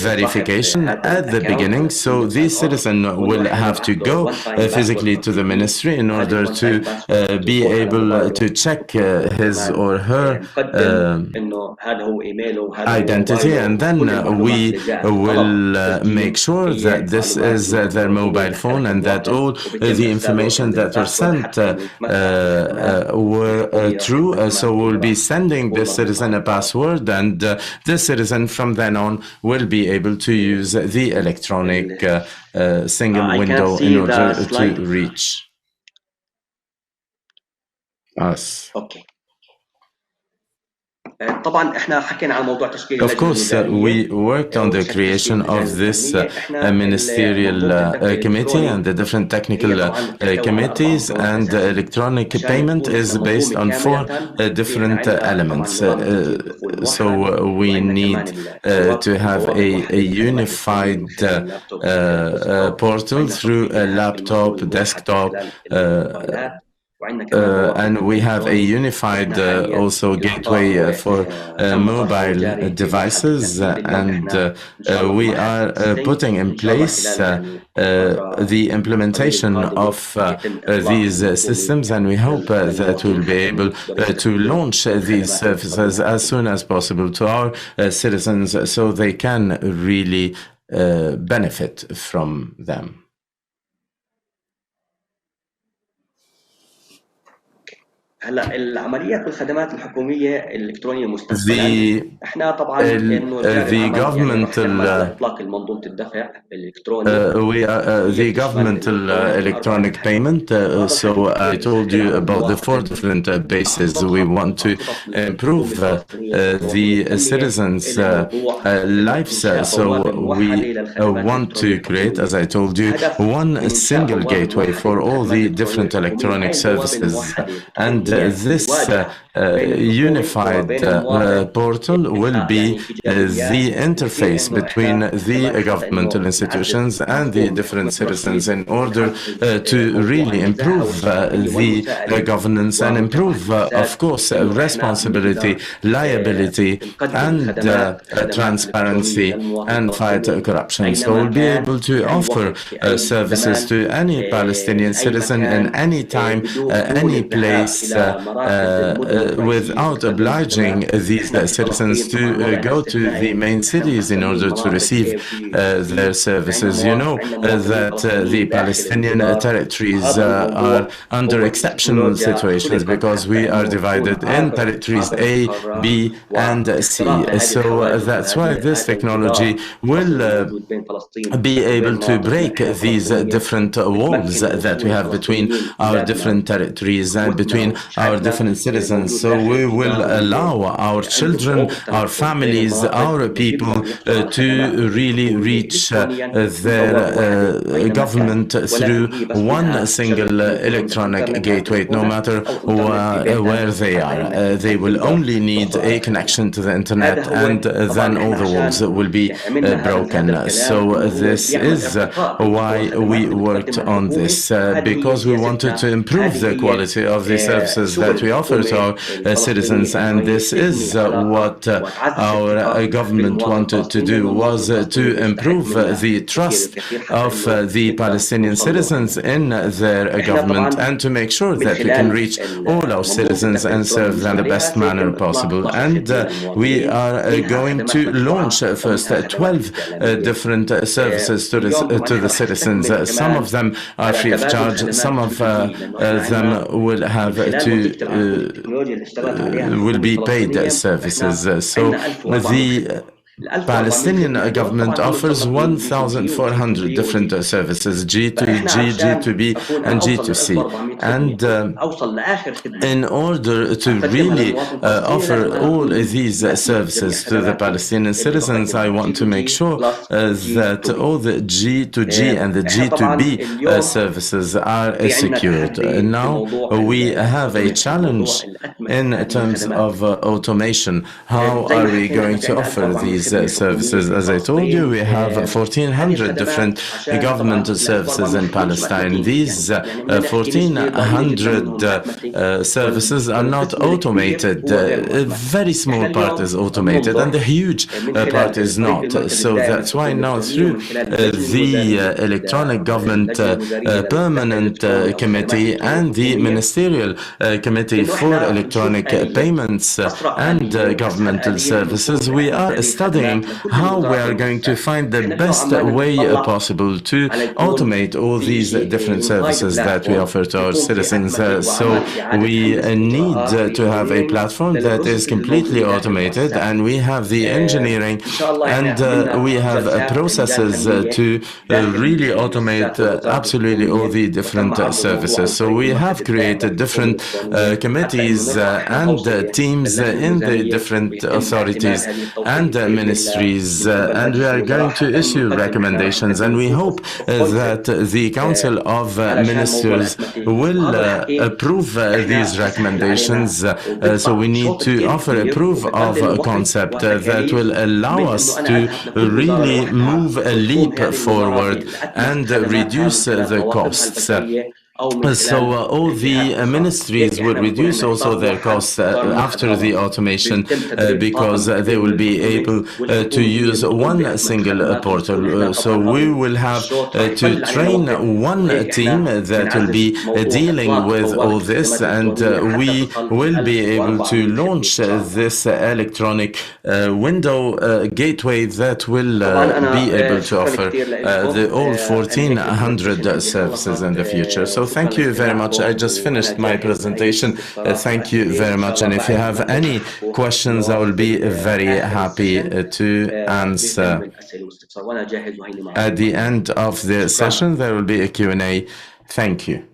verification at the beginning. So the citizen will have to go physically to the ministry in order to be able to check his or her identity, and then we will make sure that this is their mobile phone and that all the information that were sent were true. So we'll be sending this citizen a password, and this citizen from then on will be able to use the electronic single window in order to reach us. Okay. Of course, we worked on the creation of this ministerial committee and the different technical committees, and electronic payment is based on 4 different elements. So we need to have a unified portal through a laptop, desktop, and we have a unified also gateway for mobile devices, and we are putting in place the implementation of these systems, and we hope that we'll be able to launch these services as soon as possible to our citizens, so they can really benefit from them. هلا العمليات والخدمات الحكوميه الالكترونيه مستقبلا احنا طبعا انه جاري the العمل يعني رح governmental نعمل على اطلاق منظومه الدفع الالكتروني the governmental electronic payment. So I told you about the 4 different bases. We want to improve the citizens' lives. So we want to create, as I told you, one single gateway for all the different electronic services. And this unified portal will be the interface between the governmental institutions and the different citizens in order to really improve the governance and improve, of course, responsibility, liability, and transparency, and fight corruption. So we'll be able to offer services to any Palestinian citizen in any time, any place, without obliging these citizens to go to the main cities in order to receive their services. You know that the Palestinian territories are under exceptional situations because we are divided in territories A, B, and C. So that's why this technology will be able to break these different walls that we have between our different territories and between our different citizens. So we will allow our children, our families, our people to really reach their government through one single electronic gateway, no matter where they are. They will only need a connection to the internet, and then all the walls will be broken. So this is why we worked on this, because we wanted to improve the quality of the services that we offer to our citizens, and this is what our government wanted to do, was to improve the trust of the Palestinian citizens in their government and to make sure that we can reach all our citizens and serve them in the best manner possible. And we are going to launch first 12 different services to the citizens. Some of them are free of charge, some of them will have to will be paid services. So the Palestinian government offers 1,400 different services, G2G, G2B, and G2C. And in order to really offer all these services to the Palestinian citizens, I want to make sure that all the G2G and the G2B services are secured. Now we have a challenge in terms of automation. How are we going to offer these services? As I told you, we have 1,400 different governmental services in Palestine. These 1,400 services are not automated. A very small part is automated and a huge part is not. So that's why now through the electronic government permanent committee and the ministerial committee for electronic payments and governmental services, we are studying how we are going to find the best way possible to automate all these different services that we offer to our citizens. So we need to have a platform that is completely automated, and we have the engineering and we have processes to really automate absolutely all the different services. So we have created different committees and teams in the different authorities and ministries, and we are going to issue recommendations, and we hope that the Council of Ministers will approve these recommendations. So we need to offer a proof of concept that will allow us to really move a leap forward and reduce the costs So all the ministries will reduce also their costs after the automation because they will be able to use one single portal. So we will have to train one team that will be dealing with all this, and we will be able to launch this electronic window gateway that will be able to offer the all 1400 services in the future. So thank you very much. I just finished my presentation. Thank you very much. And if you have any questions, I will be very happy to answer. At the end of the session, there will be a Q&A. Thank you.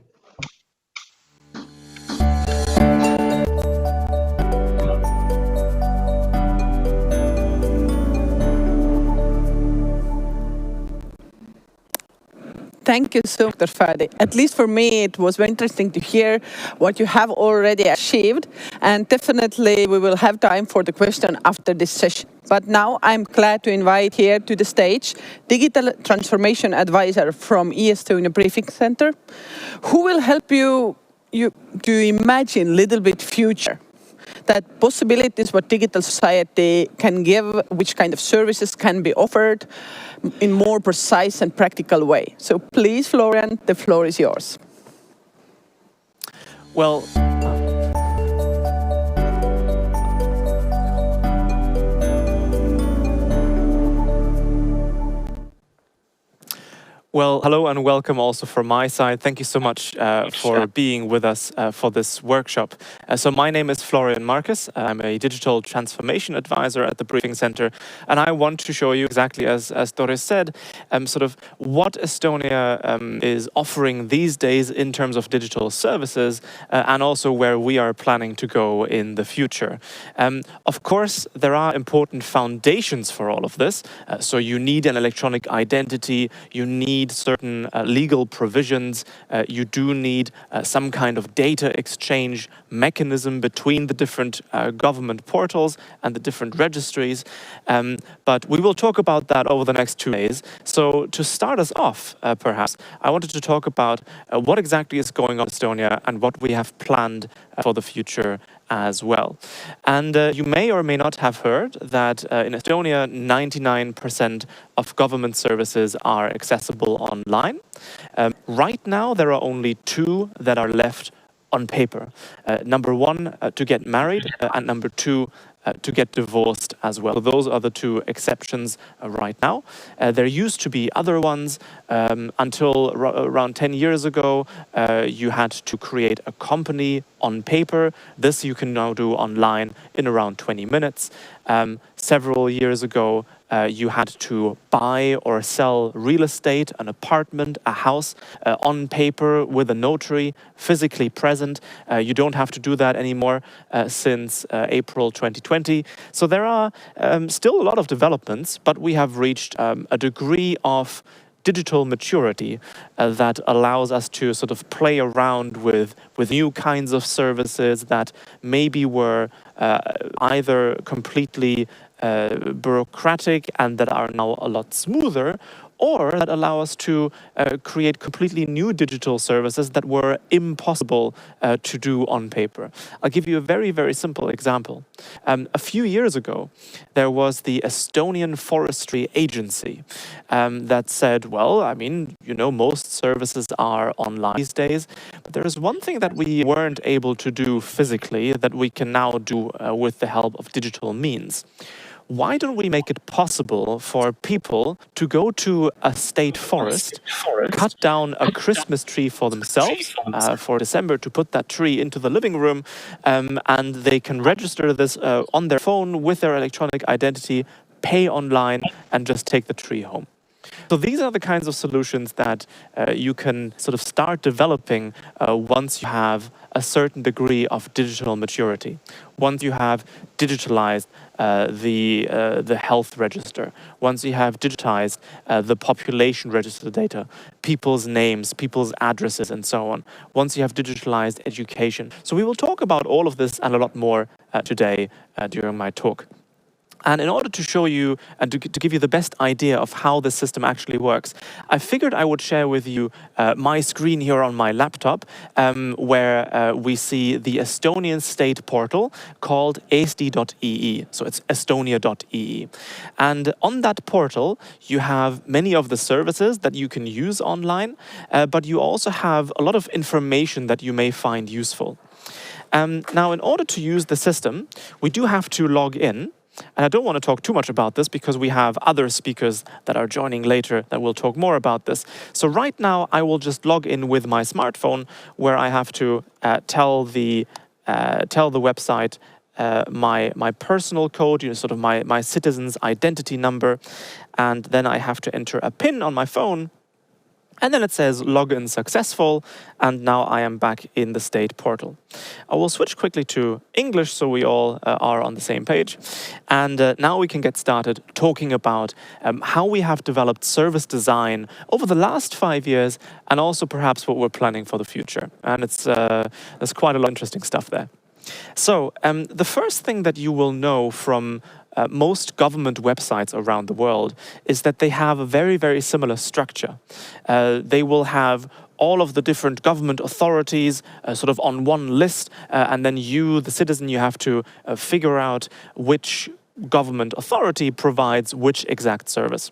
Thank you so much, Dr. Fadi. At least for me, it was very interesting to hear what you have already achieved. And definitely, we will have time for the question after this session. But now I'm glad to invite here to the stage Digital Transformation Advisor from E-Estonia Briefing Center, who will help you to imagine a little bit future. That possibilities what digital society can give, which kind of services can be offered in more precise and practical way. So please, Florian, the floor is yours. Well, hello and welcome also from my side. Thank you so much for being with us for this workshop. So my name is Florian Marcus. I'm a digital transformation advisor at the Briefing Center, and I want to show you exactly as Doris said, sort of what Estonia is offering these days in terms of digital services, and also where we are planning to go in the future. Of course, there are important foundations for all of this. So you need an electronic identity, you need certain legal provisions, you do need some kind of data exchange mechanism between the different government portals and the different registries. But we will talk about that over the next 2 days. So to start us off, perhaps, I wanted to talk about what exactly is going on in Estonia and what we have planned for the future as well. And you may or may not have heard that in Estonia, 99% of government services are accessible online. Right now, there are only 2 that are left on paper. Number 1, to get married, and number 2, to get divorced as well. Those are the 2 exceptions right now. There used to be other ones. Until around 10 years ago, you had to create a company on paper. This you can now do online in around 20 minutes. Several years ago, you had to buy or sell real estate, an apartment, a house, on paper with a notary physically present. You don't have to do that anymore since April 2020. So there are still a lot of developments, but we have reached a degree of digital maturity that allows us to sort of play around with new kinds of services that maybe were either completely bureaucratic and that are now a lot smoother, or that allow us to create completely new digital services that were impossible to do on paper. I'll give you a very, very simple example. A few years ago, there was the Estonian Forestry Agency that said, well, I mean, you know, most services are online these days, but there is one thing that we weren't able to do physically that we can now do with the help of digital means. Why don't we make it possible for people to go to a state forest, cut down a Christmas tree for themselves for December, to put that tree into the living room, and they can register this on their phone with their electronic identity, pay online, and just take the tree home. So these are the kinds of solutions that you can sort of start developing once you have a certain degree of digital maturity. Once you have digitalized the health register, once you have digitized the population register data, people's names, people's addresses, and so on. Once you have digitalized education. So we will talk about all of this and a lot more today during my talk. And in order to show you and to give you the best idea of how this system actually works, I figured I would share with you my screen here on my laptop, where we see the Estonian state portal called eesti.ee. So it's estonia.ee. And on that portal, you have many of the services that you can use online, but you also have a lot of information that you may find useful. Now, in order to use the system, we do have to log in. And I don't want to talk too much about this because we have other speakers that are joining later that will talk more about this. So right now, I will just log in with my smartphone, where I have to tell the website my personal code, sort of my citizen's identity number, and then I have to enter a PIN on my phone. And then it says login successful, and now I am back in the state portal. I will switch quickly to English so we all are on the same page. And now we can get started talking about how we have developed service design over the last 5 years, and also perhaps what we're planning for the future. And there's quite a lot of interesting stuff there. So the first thing that you will know from most government websites around the world is that they have a very, very similar structure. They will have all of the different government authorities sort of on one list, and then you, the citizen, you have to figure out which government authority provides which exact service.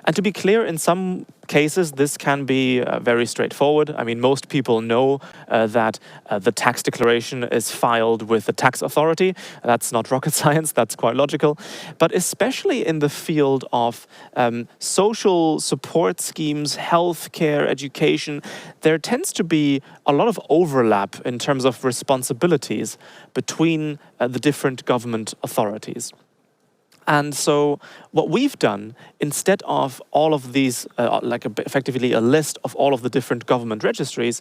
And to be clear, in some cases, this can be very straightforward. I mean, most people know that the tax declaration is filed with the tax authority. That's not rocket science, that's quite logical. But especially in the field of social support schemes, healthcare, education, there tends to be a lot of overlap in terms of responsibilities between the different government authorities. And so what we've done, instead of all of these, effectively a list of all of the different government registries,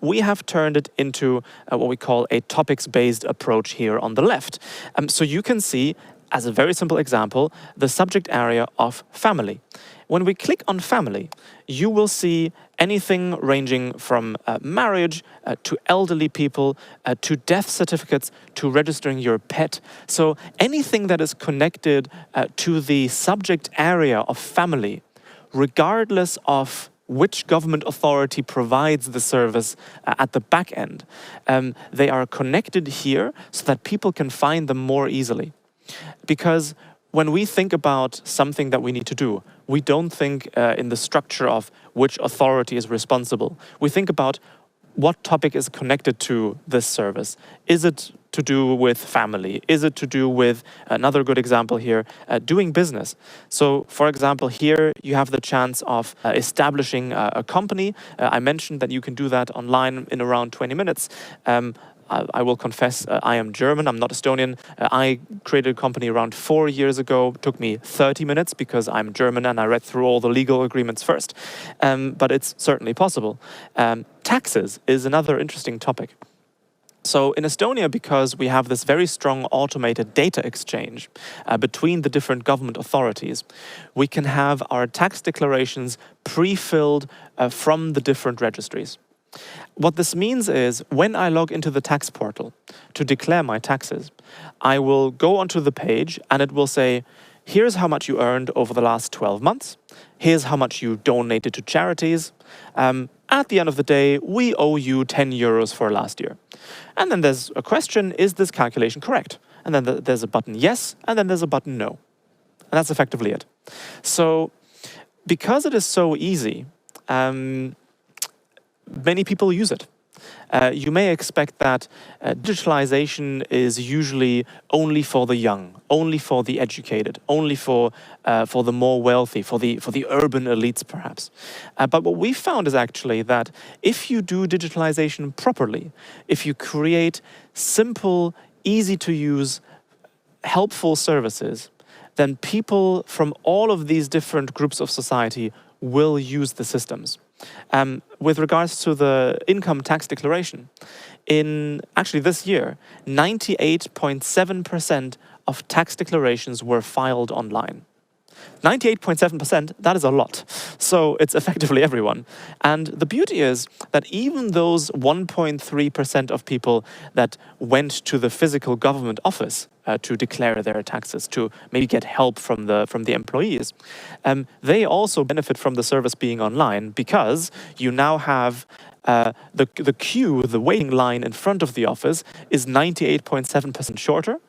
we have turned it into what we call a topics-based approach here on the left. So you can see, as a very simple example, the subject area of family. When we click on family, you will see anything ranging from marriage to elderly people, to death certificates, to registering your pet. So anything that is connected to the subject area of family, regardless of which government authority provides the service at the back end, they are connected here so that people can find them more easily. Because when we think about something that we need to do, we don't think in the structure of which authority is responsible. We think about what topic is connected to this service. Is it to do with family? Is it to do with, another good example here, doing business? So, for example, here you have the chance of establishing a company. I mentioned that you can do that online in around 20 minutes. I will confess, I am German, I'm not Estonian. I created a company around 4 years ago. It took me 30 minutes because I'm German and I read through all the legal agreements first. But it's certainly possible. Taxes is another interesting topic. So in Estonia, because we have this very strong automated data exchange between the different government authorities, we can have our tax declarations pre-filled from the different registries. What this means is, when I log into the tax portal to declare my taxes, I will go onto the page and it will say, here's how much you earned over the last 12 months. Here's how much you donated to charities. At the end of the day, we owe you 10 euros for last year. And then there's a question, is this calculation correct? And then there's a button yes, and then there's a button no. And that's effectively it. So because it is so easy, many people use it. You may expect that digitalization is usually only for the young, only for the educated, only for the more wealthy, for the urban elites perhaps. But what we found is actually that if you do digitalization properly, if you create simple, easy to use, helpful services, then people from all of these different groups of society will use the systems. With regards to the income tax declaration, in actually this year, 98.7% of tax declarations were filed online. 98.7%, that is a lot. So it's effectively everyone. And the beauty is that even those 1.3% of people that went to the physical government office to declare their taxes, to maybe get help from the employees, they also benefit from the service being online, because you now have the queue, the waiting line in front of the office is 98.7% shorter.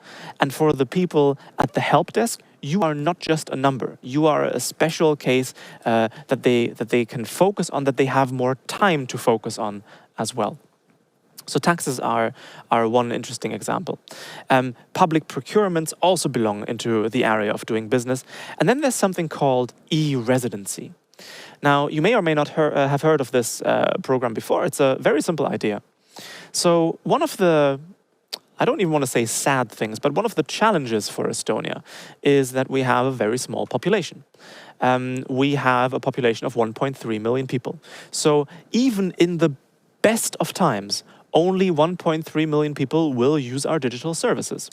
And for the people at the help desk, you are not just a number. You are a special case that they can focus on, that they have more time to focus on as well. So taxes are one interesting example. Public procurements also belong into the area of doing business. And then there's something called e-residency. Now, you may or may not have heard of this program before. It's a very simple idea. So one of the, I don't even want to say sad things, but one of the challenges for Estonia is that we have a very small population. We have a population of 1.3 million people. So even in the best of times, only 1.3 million people will use our digital services.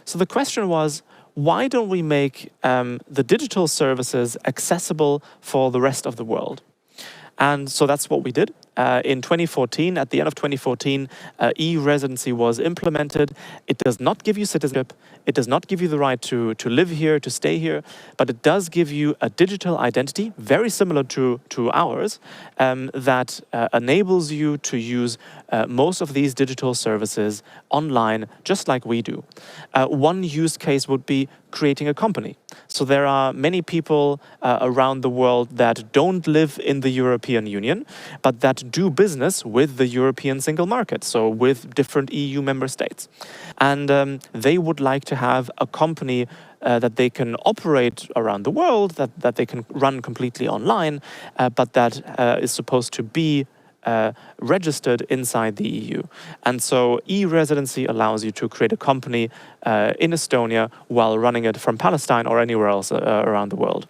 So the question was, why don't we make the digital services accessible for the rest of the world? And so that's what we did. In 2014, at the end of 2014, e-residency was implemented. It does not give you citizenship. It does not give you the right to live here, to stay here, but it does give you a digital identity, very similar to ours, that enables you to use most of these digital services online, just like we do. One use case would be creating a company. So there are many people around the world that don't live in the European Union, but that do business with the European single market, so with different EU member states. And they would like to have a company that they can operate around the world, that they can run completely online, but that is supposed to be registered inside the EU. And so e-residency allows you to create a company in Estonia while running it from Palestine or anywhere else around the world.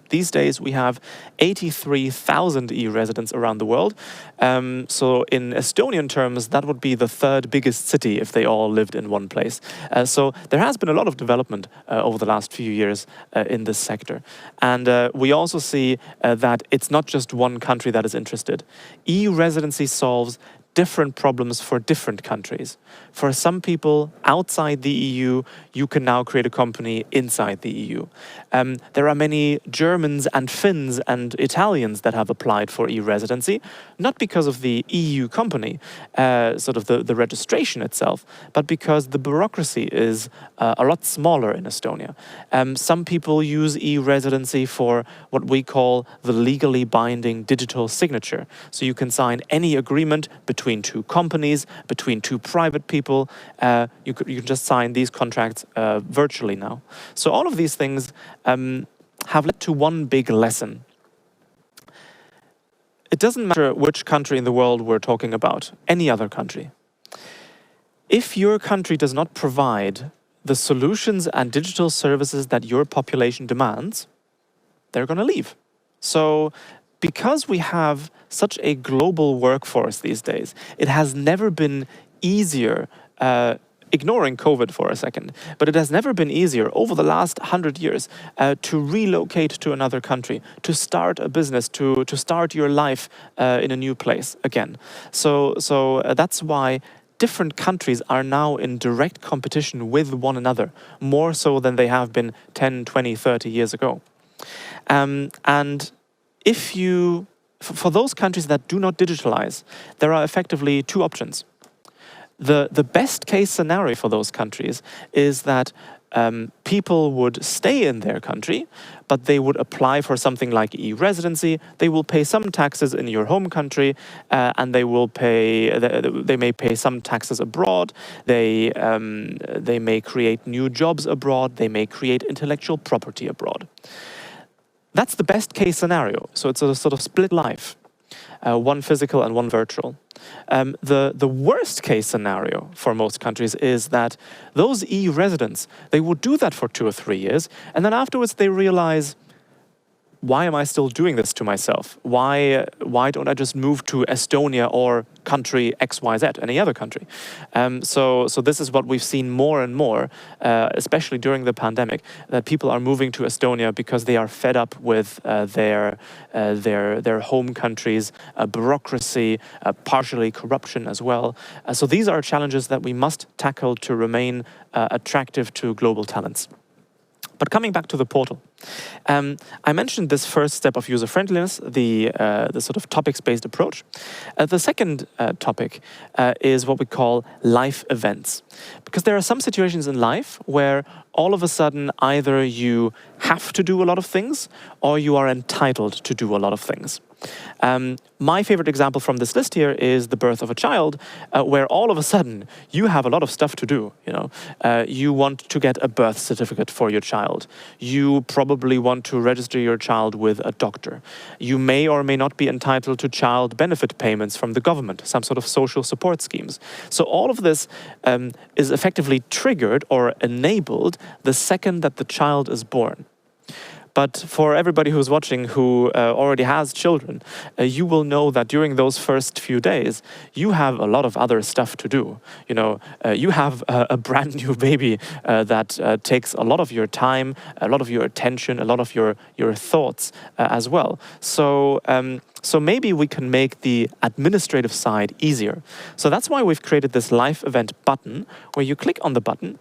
These days, we have 83,000 e-residents around the world. So in Estonian terms, that would be the third biggest city if they all lived in one place. So there has been a lot of development over the last few years in this sector. And we also see that it's not just one country that is interested. E-residency solves different problems for different countries. For some people outside the EU, you can now create a company inside the EU. There are many Germans and Finns and Italians that have applied for e-residency, not because of the EU company, sort of the registration itself, but because the bureaucracy is a lot smaller in Estonia. Some people use e-residency for what we call the legally binding digital signature. So you can sign any agreement between two companies, between two private people. You can just sign these contracts virtually now. So all of these things have led to one big lesson. It doesn't matter which country in the world we're talking about, any other country. If your country does not provide the solutions and digital services that your population demands, they're going to leave. So because we have such a global workforce these days, it has never been easier, ignoring COVID for a second, but it has never been easier over the last 100 years to relocate to another country, to start a business, to start your life in a new place again. So that's why different countries are now in direct competition with one another, more so than they have been 10, 20, 30 years ago. And for those countries that do not digitalize, there are effectively two options. The best case scenario for those countries is that people would stay in their country, but they would apply for something like e-residency. They will pay some taxes in your home country, and they may pay some taxes abroad. They may create new jobs abroad. They may create intellectual property abroad. That's the best case scenario. So it's a sort of split life, one physical and one virtual. The worst case scenario for most countries is that those e-residents, they would do that for 2 or 3 years, and then afterwards they realize why am I still doing this to myself? Why don't I just move to Estonia or country XYZ, any other country? So this is what we've seen more and more, especially during the pandemic, that people are moving to Estonia because they are fed up with their home countries, bureaucracy, partially corruption as well. So these are challenges that we must tackle to remain attractive to global talents. But coming back to the portal, I mentioned this first step of user-friendliness, the sort of topics-based approach. The second topic is what we call life events. Because there are some situations in life where all of a sudden either you have to do a lot of things or you are entitled to do a lot of things. My favorite example from this list here is the birth of a child, where all of a sudden you have a lot of stuff to do. You want to get a birth certificate for your child. You probably want to register your child with a doctor. You may or may not be entitled to child benefit payments from the government, some sort of social support schemes. So all of this is effectively triggered or enabled the second that the child is born. But for everybody who's watching who already has children, you will know that during those first few days, you have a lot of other stuff to do. You have a brand new baby that takes a lot of your time, a lot of your attention, a lot of your thoughts as well. So maybe we can make the administrative side easier. So that's why we've created this live event button, where you click on the button,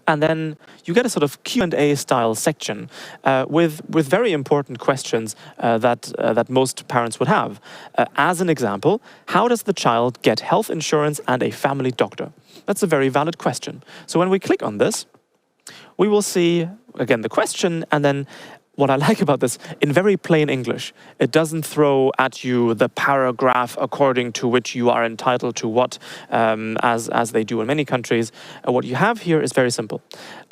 and then you get a sort of Q&A style section with very important questions that most parents would have. As an example, how does the child get health insurance and a family doctor? That's a very valid question. So when we click on this, we will see, again, the question, and then what I like about this, in very plain English, it doesn't throw at you the paragraph according to which you are entitled to what, as they do in many countries. What you have here is very simple.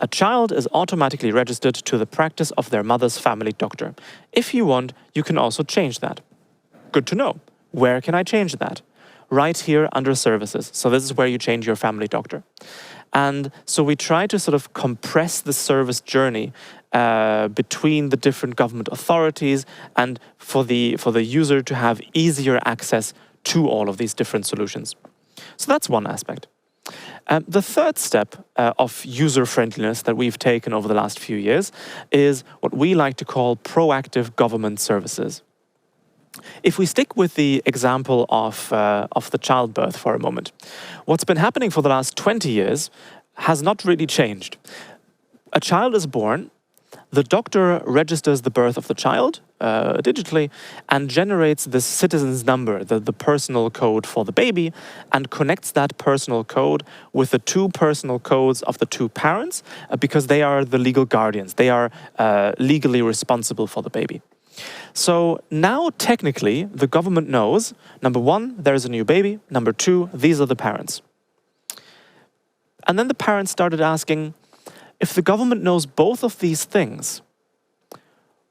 A child is automatically registered to the practice of their mother's family doctor. If you want, you can also change that. Good to know. Where can I change that? Right here under services. So this is where you change your family doctor. And so we try to sort of compress the service journey between the different government authorities, and for the user to have easier access to all of these different solutions. So that's one aspect. The third step of user-friendliness that we've taken over the last few years is what we like to call proactive government services. If we stick with the example of the childbirth for a moment, what's been happening for the last 20 years has not really changed. A child is born, the doctor registers the birth of the child digitally and generates the citizen's number, the personal code for the baby, and connects that personal code with the two personal codes of the two parents because they are the legal guardians. They are legally responsible for the baby. So now technically the government knows, number one, there's a new baby. Number two, these are the parents. And then the parents started asking, if the government knows both of these things,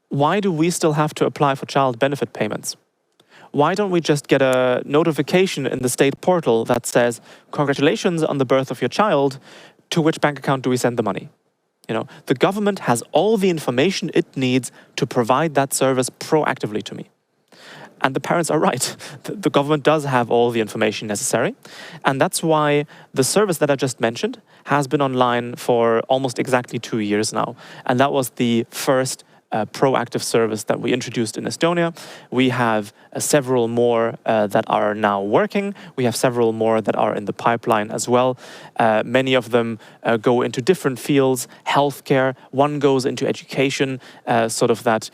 why do we still have to apply for child benefit payments? Why don't we just get a notification in the state portal that says, congratulations on the birth of your child, to which bank account do we send the money? The government has all the information it needs to provide that service proactively to me. And the parents are right. The government does have all the information necessary. And that's why the service that I just mentioned has been online for almost exactly 2 years now. And that was the first proactive service that we introduced in Estonia. We have several more that are now working. We have several more that are in the pipeline as well. Many of them go into different fields, healthcare. One goes into education, sort of that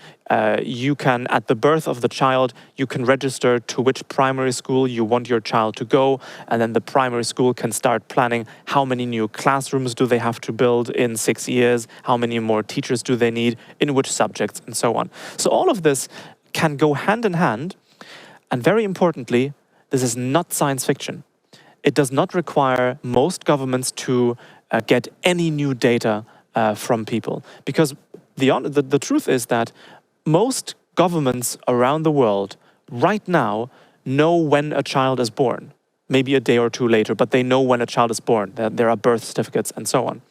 you can, at the birth of the child, you can register to which primary school you want your child to go, and then the primary school can start planning how many new classrooms do they have to build in 6 years, how many more teachers do they need, in which subjects, and so on. So all of this can go hand in hand, and very importantly, this is not science fiction. It does not require most governments to get any new data from people, because the truth is that most governments around the world right now know when a child is born. Maybe a day or two later, but they know when a child is born. There are birth certificates and so on.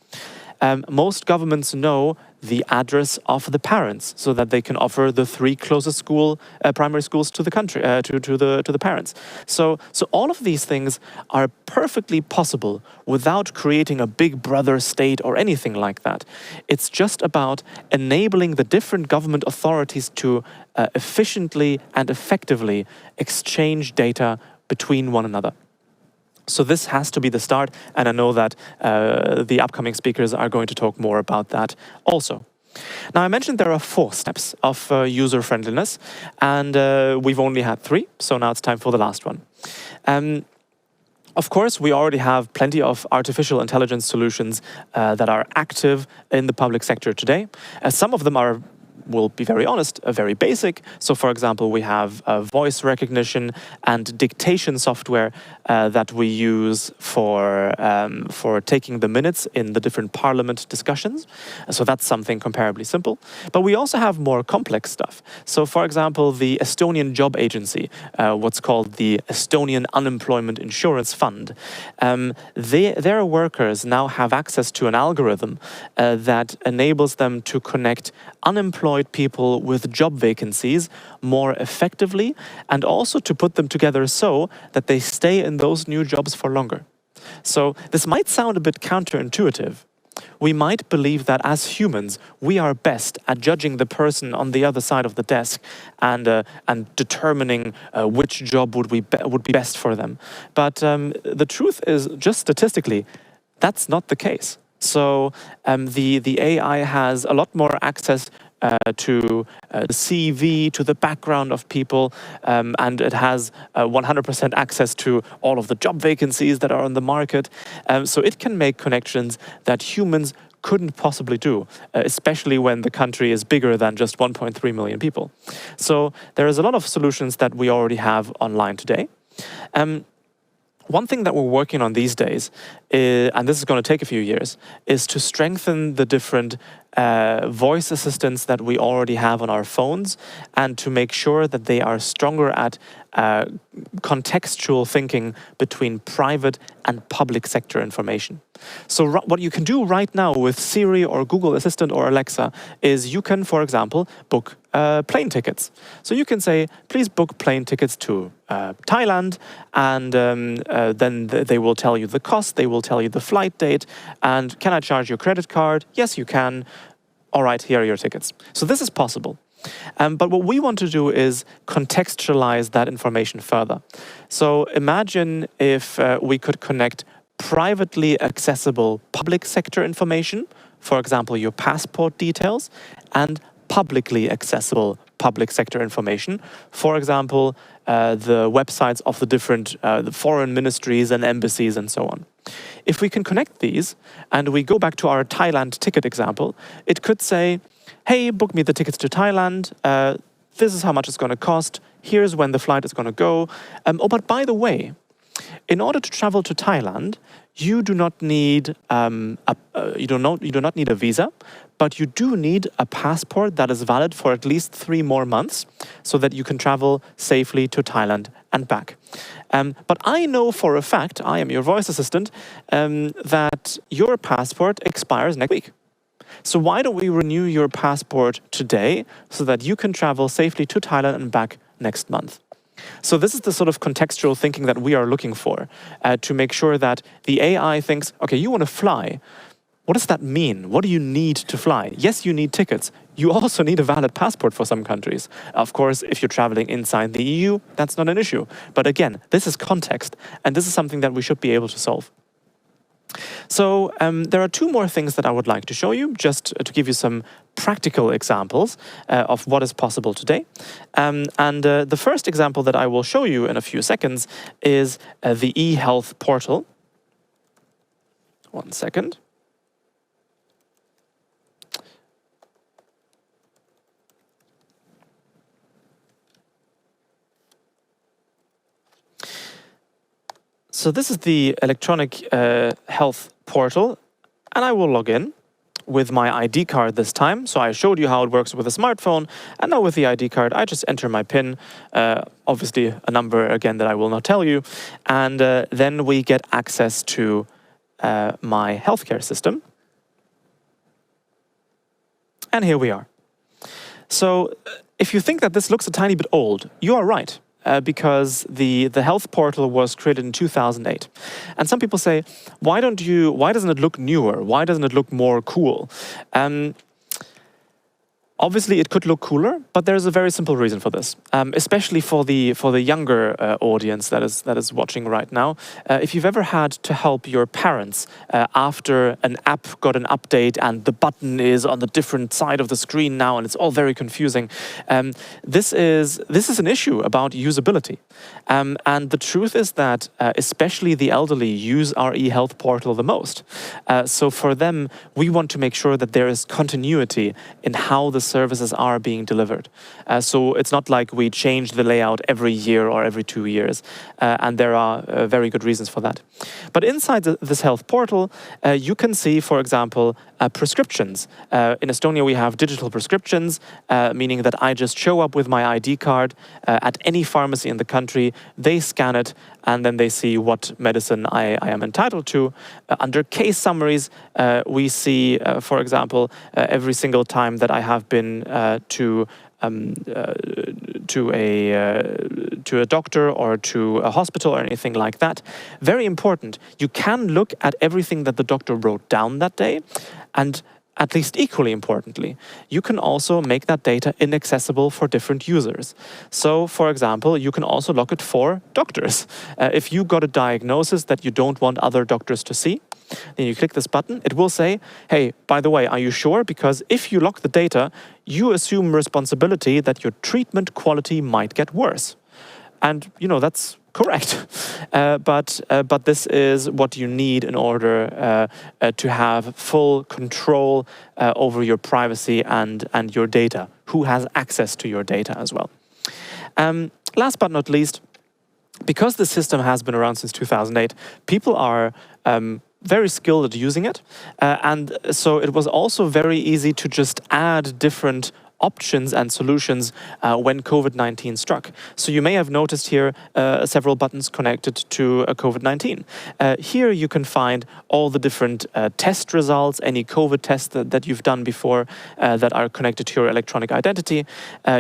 most governments know the address of the parents so that they can offer the 3 closest primary schools to the country, to the parents. So all of these things are perfectly possible without creating a big brother state or anything like that. It's just about enabling the different government authorities to efficiently and effectively exchange data between one another. So this has to be the start, and I know that the upcoming speakers are going to talk more about that also. Now, I mentioned there are 4 steps of user friendliness, and we've only had 3, so now it's time for the last one. Of course, we already have plenty of artificial intelligence solutions that are active in the public sector today. Some of them are, we'll be very honest, very basic. So, for example, we have voice recognition and dictation software that we use for taking the minutes in the different parliament discussions. So that's something comparably simple. But we also have more complex stuff. So, for example, the Estonian Job Agency, what's called the Estonian Unemployment Insurance Fund, their workers now have access to an algorithm that enables them to connect unemployed people with job vacancies more effectively, and also to put them together so that they stay in those new jobs for longer. So this might sound a bit counterintuitive. We might believe that as humans, we are best at judging the person on the other side of the desk and determining which job would be best for them. But the truth is, just statistically, that's not the case. So the AI has a lot more access to the CV, to the background of people, and it has 100% access to all of the job vacancies that are on the market. So it can make connections that humans couldn't possibly do, especially when the country is bigger than just 1.3 million people. So there is a lot of solutions that we already have online today. One thing that we're working on these days, and this is going to take a few years, is to strengthen the different voice assistants that we already have on our phones, and to make sure that they are stronger at contextual thinking between private and public sector information. So what you can do right now with Siri or Google Assistant or Alexa is you can, for example, book plane tickets. So you can say, please book plane tickets to Thailand, and then they will tell you the cost, they will tell you the flight date, and can I charge your credit card? Yes, you can. All right, here are your tickets. So this is possible. But what we want to do is contextualize that information further. So imagine if we could connect privately accessible public sector information, for example, your passport details, and publicly accessible public sector information, for example, the websites of the different the foreign ministries and embassies and so on. If we can connect these, and we go back to our Thailand ticket example, it could say, hey, book me the tickets to Thailand, this is how much it's going to cost, here's when the flight is going to go. Oh, but by the way, in order to travel to Thailand, you do not need a visa, but you do need a passport that is valid for at least 3 more months, so that you can travel safely to Thailand and back. But I know for a fact, I am your voice assistant, that your passport expires next week. So why don't we renew your passport today so that you can travel safely to Thailand and back next month? So this is the sort of contextual thinking that we are looking for, to make sure that the AI thinks, okay, you want to fly. What does that mean? What do you need to fly? Yes, you need tickets. You also need a valid passport for some countries. Of course, if you're traveling inside the EU, that's not an issue. But again, this is context, and this is something that we should be able to solve. So there are 2 more things that I would like to show you, just to give you some practical examples of what is possible today. The first example that I will show you in a few seconds is the Ehealth Portal. 1 second. So this is the electronic health portal, and I will log in with my ID card this time. So I showed you how it works with a smartphone, and now with the ID card, I just enter my PIN, obviously a number again that I will not tell you, and then we get access to my healthcare system. And here we are. So if you think that this looks a tiny bit old, you are right. Because the health portal was created in 2008. And some people say, why doesn't it look newer? Why doesn't it look more cool? Obviously, it could look cooler, but there's a very simple reason for this, especially for the younger audience that is watching right now. If you've ever had to help your parents after an app got an update and the button is on the different side of the screen now and it's all very confusing, this is an issue about usability. And the truth is that especially the elderly use our eHealth portal the most. So for them, we want to make sure that there is continuity in how the services are being delivered. So it's not like we change the layout every year or every 2 years, and there are very good reasons for that. But inside this health portal, you can see, for example, prescriptions. In Estonia, we have digital prescriptions, meaning that I just show up with my ID card at any pharmacy in the country, they scan it, and then they see what medicine I am entitled to. Under case summaries, we see, for example, every single time that I have been to a doctor or to a hospital or anything like that. Very important, you can look at everything that the doctor wrote down that day, and at least equally importantly, you can also make that data inaccessible for different users. So, for example, you can also lock it for doctors. If you got a diagnosis that you don't want other doctors to see, then you click this button, it will say, hey, by the way, are you sure? Because if you lock the data, you assume responsibility that your treatment quality might get worse. And, you know, that's correct. But this is what you need in order to have full control over your privacy and your data. Who has access to your data as well? Last but not least, because the system has been around since 2008, people are very skilled at using it. And so it was also very easy to just add different options and solutions when COVID-19 struck. So you may have noticed here several buttons connected to COVID-19. Here you can find all the different test results, any COVID tests that you've done before that are connected to your electronic identity.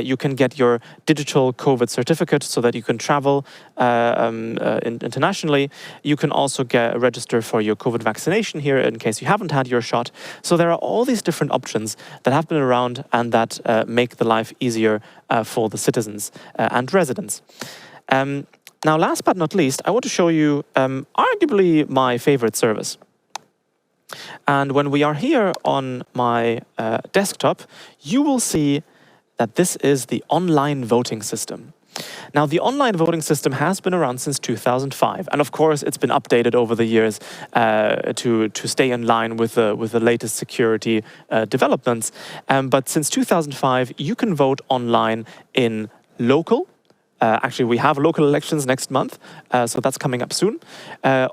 You can get your digital COVID certificate so that you can travel internationally. You can also register for your COVID vaccination here in case you haven't had your shot. So there are all these different options that have been around and that make the life easier for the citizens and residents. Now, last but not least, I want to show you arguably my favorite service. And when we are here on my desktop, you will see that this is the online voting system. Now, the online voting system has been around since 2005, and of course, it's been updated over the years to stay in line with the latest security developments. But since 2005, you can vote online in local. Actually, we have local elections next month, so that's coming up soon.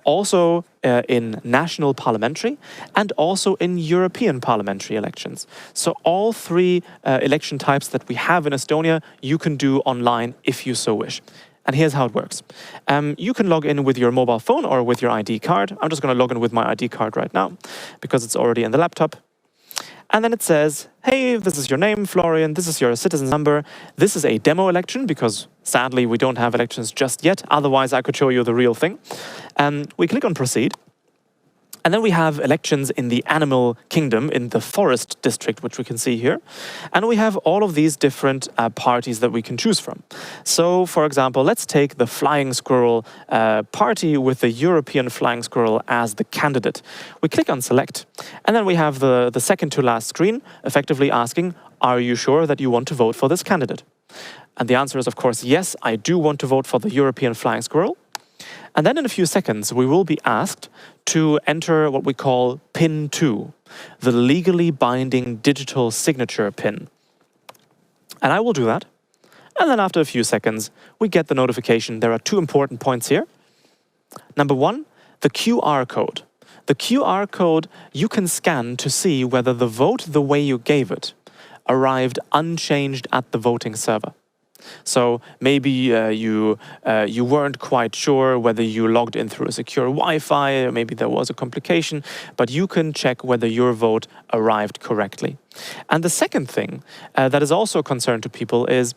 Also in national parliamentary and also in European parliamentary elections. So all three election types that we have in Estonia, you can do online if you so wish. And here's how it works. You can log in with your mobile phone or with your ID card. I'm just going to log in with my ID card right now because it's already in the laptop. And then it says, hey, this is your name, Florian, this is your citizen's number. This is a demo election because sadly we don't have elections just yet. Otherwise I could show you the real thing. We click on proceed. And then we have elections in the animal kingdom, in the forest district, which we can see here. And we have all of these different parties that we can choose from. So, for example, let's take the flying squirrel party with the European flying squirrel as the candidate. We click on select. And then we have the second to last screen, effectively asking, are you sure that you want to vote for this candidate? And the answer is, of course, yes, I do want to vote for the European flying squirrel. And then in a few seconds, we will be asked to enter what we call PIN 2, the legally binding digital signature PIN. And I will do that. And then after a few seconds, we get the notification. There are two important points here. Number one, the QR code. The QR code you can scan to see whether the vote the way you gave it arrived unchanged at the voting server. So maybe you weren't quite sure whether you logged in through a secure Wi-Fi, or maybe there was a complication, but you can check whether your vote arrived correctly. And the second thing that is also a concern to people is,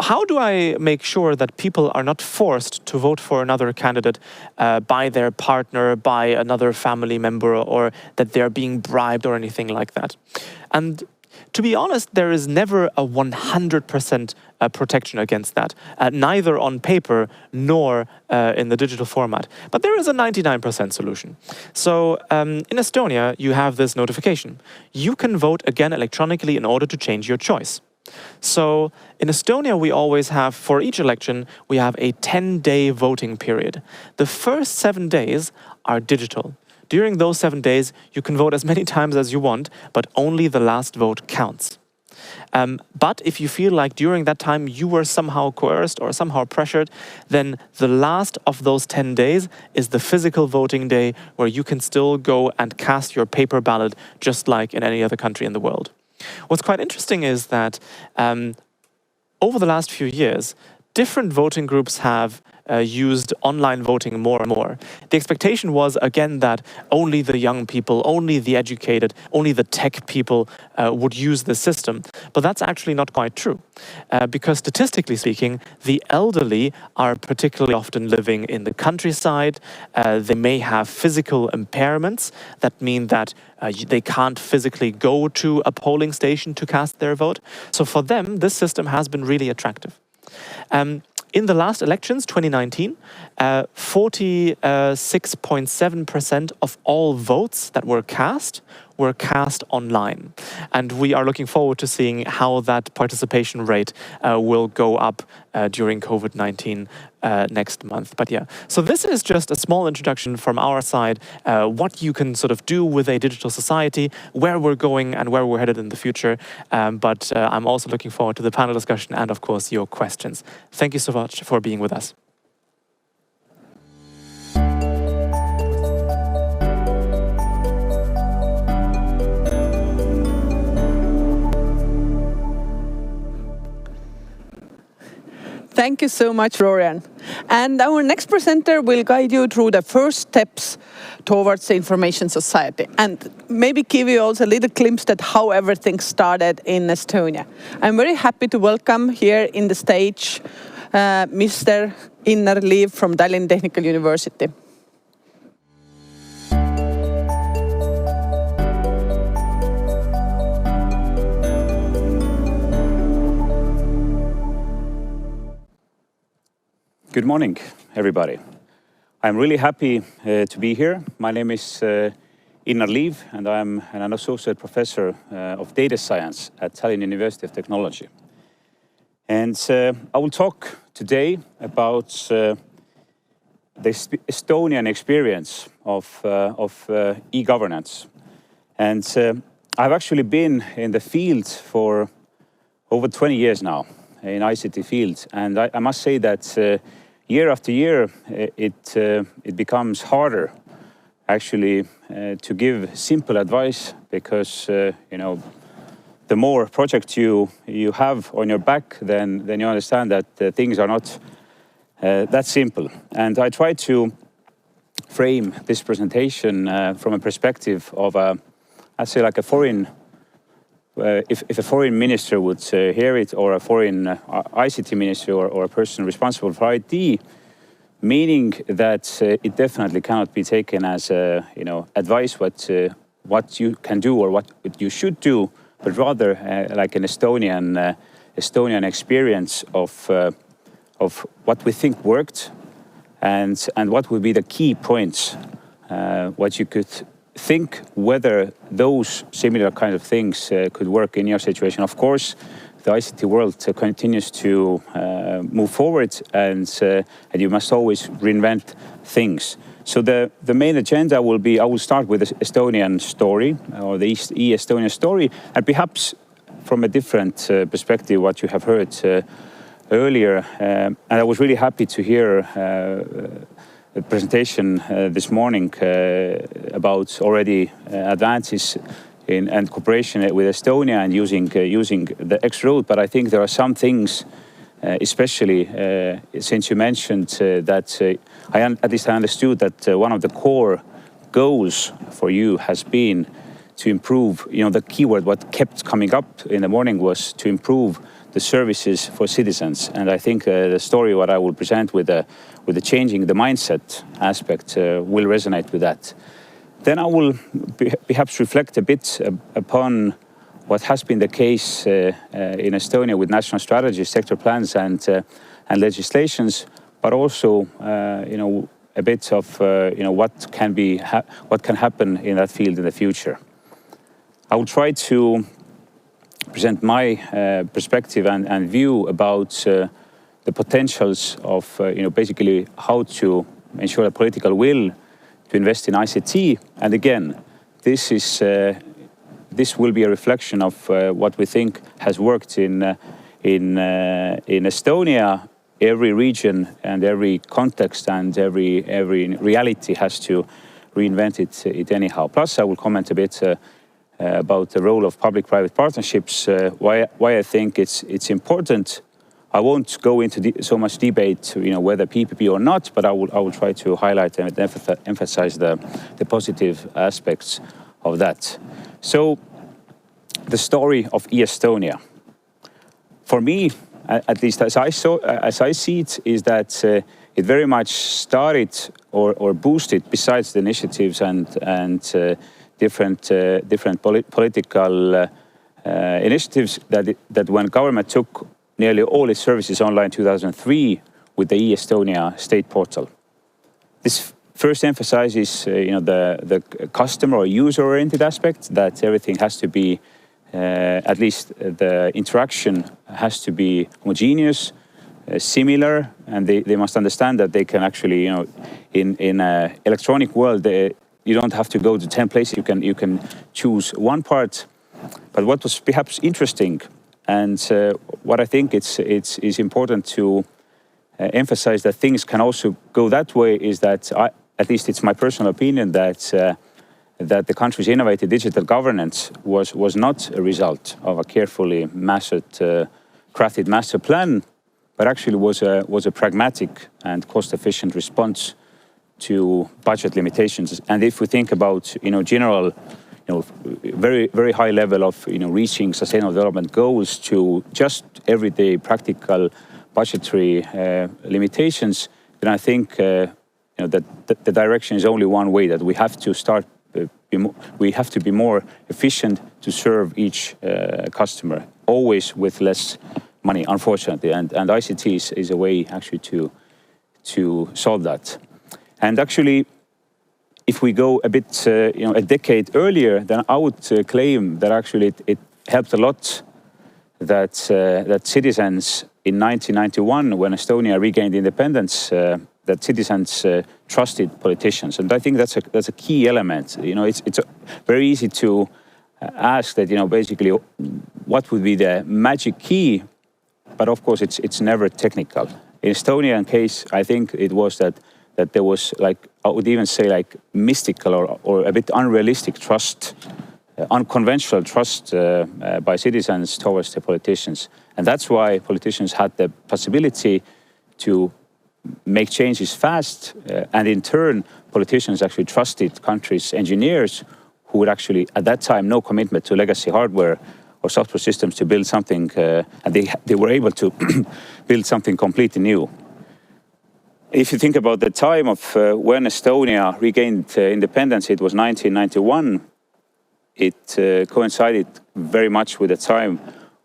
how do I make sure that people are not forced to vote for another candidate by their partner, by another family member, or that they're being bribed or anything like that? And to be honest, there is never a 100% protection against that, neither on paper nor in the digital format. But there is a 99% solution. So in Estonia, you have this notification. You can vote again electronically in order to change your choice. So in Estonia, we always have, for each election, we have a 10-day voting period. The first 7 days are digital. During those 7 days, you can vote as many times as you want, but only the last vote counts. But if you feel like during that time you were somehow coerced or somehow pressured, then the last of those 10 days is the physical voting day, where you can still go and cast your paper ballot just like in any other country in the world. What's quite interesting is that over the last few years, different voting groups have used online voting more and more. The expectation was, again, that only the young people, only the educated, only the tech people would use the system. But that's actually not quite true. Because statistically speaking, the elderly are particularly often living in the countryside. They may have physical impairments that mean that they can't physically go to a polling station to cast their vote. So for them, this system has been really attractive. In the last elections, 2019, 46.7% of all votes that were cast online. And we are looking forward to seeing how that participation rate will go up during COVID-19 next month. But yeah, so this is just a small introduction from our side, what you can sort of do with a digital society, where we're going and where we're headed in the future. But I'm also looking forward to the panel discussion and, of course, your questions. Thank you so much for being with us. Thank you so much, Florian. And our next presenter will guide you through the first steps towards the information society, and maybe give you also a little glimpse at how everything started in Estonia. I'm very happy to welcome here in the stage Mr. Innar Liiv from Tallinna Technical University. Good morning, everybody. I'm really happy to be here. My name is Innar Liiv, and I'm an associate professor of data science at Tallinna University of Technology. And I will talk today about the Estonian experience of e-governance. And I've actually been in the field for over 20 years now, in ICT field. And I must say that year after year, it becomes harder actually to give simple advice, because you know, the more projects you have on your back, then you understand that things are not that simple. And I try to frame this presentation from a perspective of I'd say like a foreign. If a foreign minister would hear it, or a foreign ICT minister, or a person responsible for IT, meaning that it definitely cannot be taken as advice what you can do or what you should do, but rather like an Estonian experience of what we think worked, and what would be the key points, what you could think whether those similar kind of things could work in your situation. Of course, the ICT world continues to move forward, and you must always reinvent things. So the main agenda will be, I will start with the Estonian story, or the E-Estonia story, and perhaps from a different perspective what you have heard earlier. And I was really happy to hear a presentation this morning about already advances and cooperation with Estonia and using the X road. But I think there are some things especially since you mentioned that at least I understood that one of the core goals for you has been to improve, the keyword what kept coming up in the morning was to improve the services for citizens. And I think the story what I will present with the changing the mindset aspect will resonate with that. Then I will perhaps reflect a bit upon what has been the case in Estonia with national strategies, sector plans, and legislations, but also, a bit of, what can happen in that field in the future. I will try to present my perspective and view about the potentials of, basically how to ensure a political will to invest in ICT. And again, this will be a reflection of what we think has worked in Estonia. Every region and every context and every reality has to reinvent it anyhow. Plus, I will comment a bit about the role of public-private partnerships, why I think it's important. I won't go into so much debate, whether PPP or not, but I will try to highlight and emphasize the positive aspects of that. So, the story of E-Estonia. For me, at least as I see it, is that it very much started or boosted, besides the initiatives and different political initiatives, that when government took nearly all its services online in 2003 with the E-Estonia state portal. This first emphasizes, the customer or user-oriented aspect, that everything has to be, at least the interaction has to be homogeneous, similar, and they must understand that they can actually, in an electronic world, you don't have to go to 10 places. You can choose one part. But what was perhaps interesting, and what I think it's important to emphasize that things can also go that way, is that at least it's my personal opinion that the country's innovative digital governance was not a result of a carefully crafted master plan, but actually was a pragmatic and cost-efficient response to budget limitations. And if we think about general, very very high level of reaching sustainable development goals to just everyday practical budgetary limitations, then I think that the direction is only one way, that we have to start. We have to be more efficient to serve each customer, always with less money, unfortunately. And ICT is a way actually to solve that. And actually, if we go a bit, a decade earlier, then I would claim that actually it helped a lot that citizens in 1991, when Estonia regained independence, that citizens trusted politicians, and I think that's a key element. It's very easy to ask that, basically, what would be the magic key, but of course it's never technical. In Estonian case, I think it was that there was, like, I would even say, like, mystical or a bit unrealistic trust, unconventional trust by citizens towards the politicians, and that's why politicians had the possibility to make changes fast, and in turn, politicians actually trusted countries' engineers, who would actually, at that time, no commitment to legacy hardware or software systems, to build something, and they were able to build something completely new. If you think about the time of when Estonia regained independence, it was 1991. It coincided very much with the time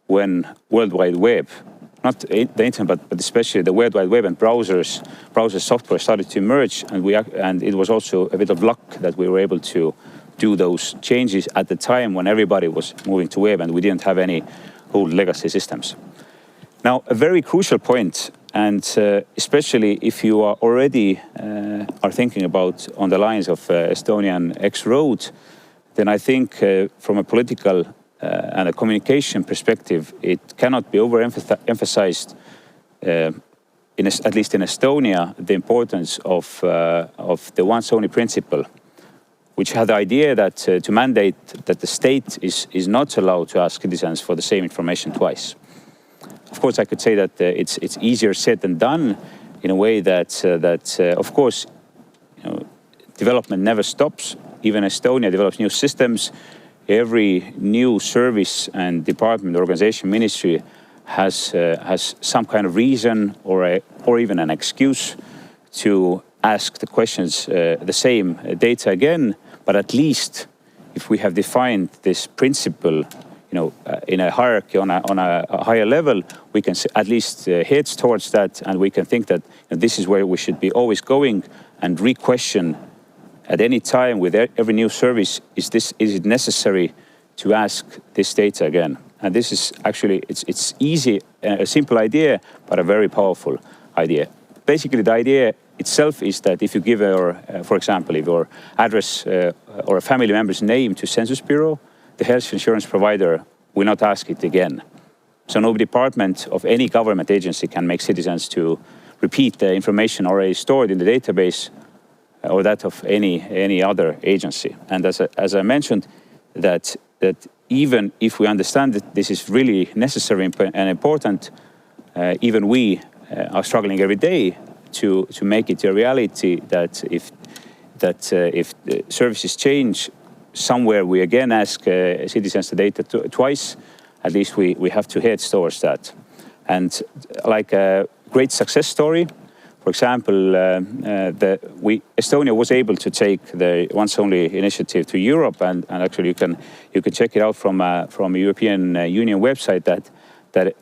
when World Wide Web, not the internet, but especially the World Wide Web and browser software started to emerge, and it was also a bit of luck that we were able to do those changes at the time when everybody was moving to web and we didn't have any old legacy systems. Now, a very crucial point, and especially if you are already are thinking about on the lines of Estonian X road, then I think from a political and a communication perspective, it cannot be overemphasized, at least in Estonia, the importance of the once only principle, which had the idea that to mandate that the state is not allowed to ask citizens for the same information twice. of course, I could say that it's easier said than done in a way that, of course, development never stops. Even Estonia develops new systems. Every new service and department, organization, ministry has some kind of reason or even an excuse to ask the questions, the same data again. But at least if we have defined this principle, in a hierarchy on a higher level, we can at least head towards that, and we can think that this is where we should be always going, and re-question at any time with every new service, is it necessary to ask this data again? And this is actually, it's easy, a simple idea, but a very powerful idea. Basically, the idea itself is that if you give for example, if your address or a family member's name to Census Bureau, the health insurance provider will not ask it again. So no department of any government agency can make citizens to repeat the information already stored in the database or that of any other agency. And as I mentioned, that even if we understand that this is really necessary and important, even we are struggling every day to make it a reality that if the services change, somewhere we again ask citizens the data twice, at least we have to head towards that. And like a great success story, for example, Estonia was able to take the once only initiative to Europe, and actually you can check it out from a European Union website that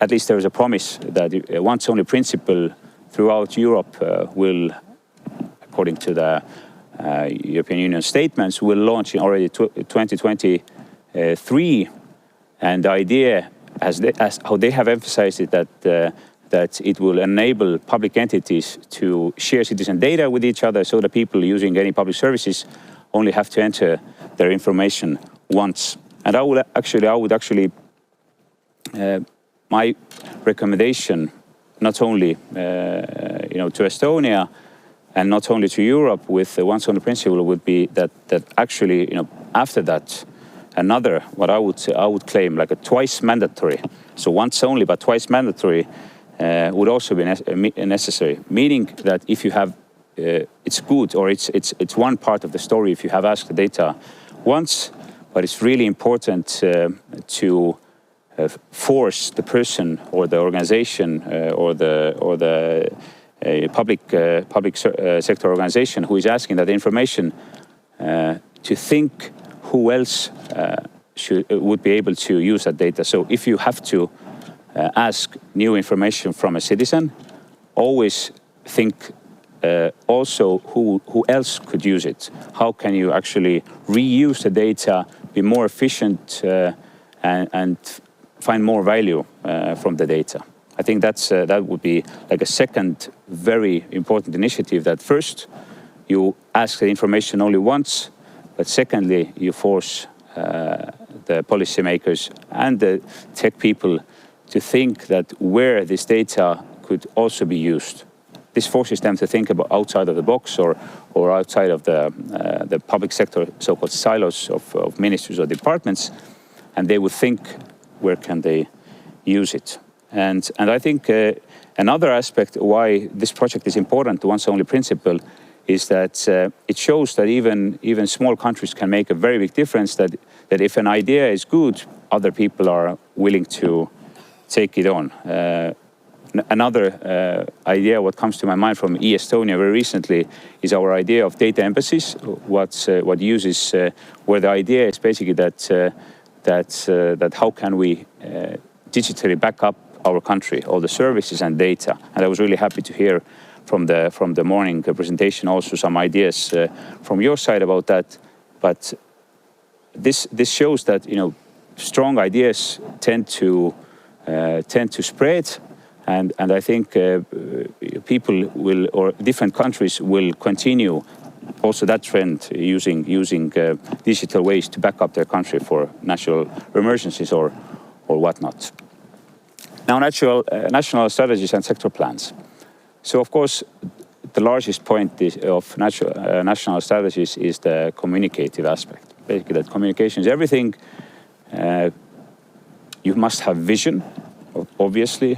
at least there is a promise that once only principle throughout Europe will, according to the European Union statements, will launch in already 2023, and the idea, as how they have emphasized it, that it will enable public entities to share citizen data with each other, so that people using any public services only have to enter their information once. And I would actually my recommendation, not only to Estonia and not only to Europe with the once only principle, would be that actually after that, another, what I would claim, like a twice mandatory, so once only but twice mandatory, would also be necessary. Meaning that if you have, it's good, or it's one part of the story if you have asked the data once, but it's really important to force the person or the organization or the public sector organization who is asking that information to think who else would be able to use that data. So if you have to ask new information from a citizen, always think also who else could use it. How can you actually reuse the data, be more efficient, and find more value from the data? I think that would be like a second very important initiative, that first you ask the information only once, but secondly you force the policymakers and the tech people to think that where this data could also be used. This forces them to think about outside of the box or outside of the public sector, so-called silos of ministries or departments, and they would think where can they use it. And I think another aspect why this project is important, the once only principle, is that it shows that even small countries can make a very big difference, that if an idea is good, other people are willing to take it on. Another idea what comes to my mind from E-Estonia very recently is our idea of data embassies, what uses where the idea is basically that how can we digitally back up our country, all the services and data. And I was really happy to hear from the morning presentation also some ideas from your side about that. But this shows that strong ideas tend to spread, and I think people will, or different countries will continue also that trend, using digital ways to back up their country for natural emergencies or whatnot. Now, national strategies and sector plans. So, of course, the largest point of national strategies is the communicative aspect. Basically, that communication is everything. You must have vision, obviously,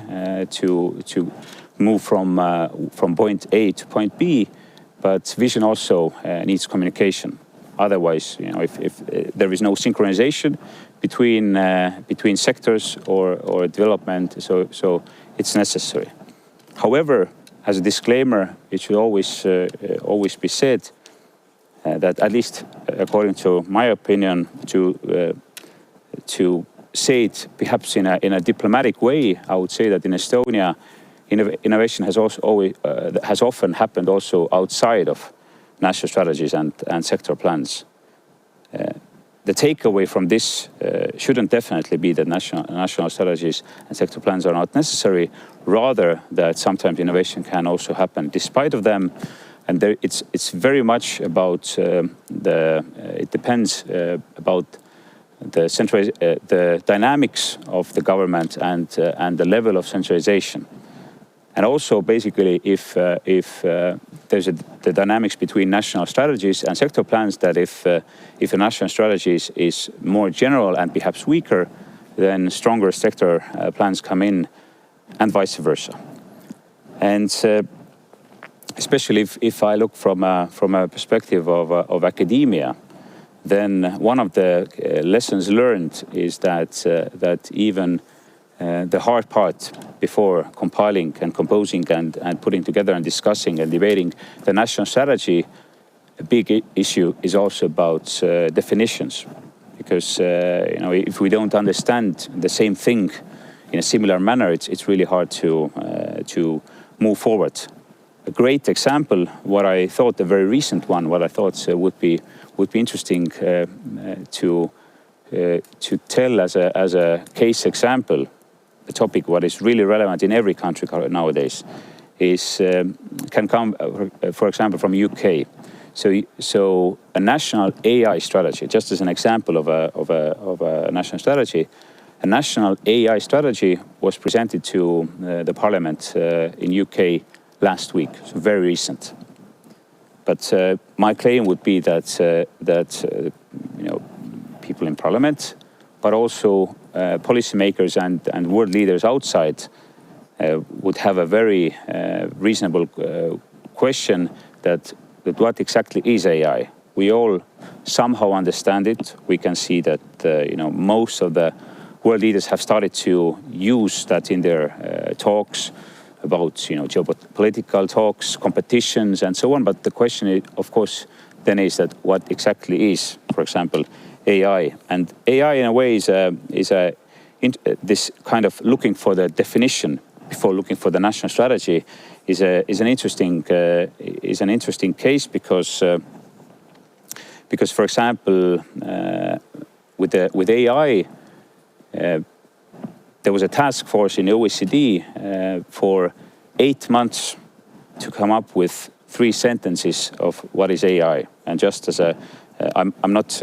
to move from point A to point B, but vision also needs communication. Otherwise, if there is no synchronization between sectors or development, so it's necessary. However, as a disclaimer, it should always be said that, at least according to my opinion, to say it perhaps in a diplomatic way, I would say that in Estonia, innovation has often happened also outside of national strategies and sector plans. The takeaway from this shouldn't definitely be that national strategies and sector plans are not necessary, rather that sometimes innovation can also happen despite of them. And it's very much about it depends about the dynamics of the government and the level of centralization. And also, basically, if there's the dynamics between national strategies and sector plans, that if a national strategy is more general and perhaps weaker, then stronger sector plans come in, and vice versa. And especially if I look from a perspective of academia, then one of the lessons learned is that even the hard part before compiling and composing and putting together and discussing and debating the national strategy, a big issue is also about definitions. Because if we don't understand the same thing in a similar manner, it's really hard to move forward. A great example, what I thought, a very recent one, what I thought would be interesting to tell as a case example, a topic what is really relevant in every country nowadays can come, for example, from UK. So a national AI strategy, just as an example of a national strategy, a national AI strategy was presented to the Parliament in UK last week, so very recent. But my claim would be that people in Parliament, but also policymakers and world leaders outside would have a very reasonable question that what exactly is AI. We all somehow understand it. We can see that most of the world leaders have started to use that in their talks about geopolitical talks, competitions, and so on. But the question, of course, then is that what exactly is, for example, AI? And AI, in a way, is this kind of looking for the definition before looking for the national strategy is an interesting case because for example, with AI. There was a task force in OECD for 8 months to come up with 3 sentences of what is AI. And just as I'm not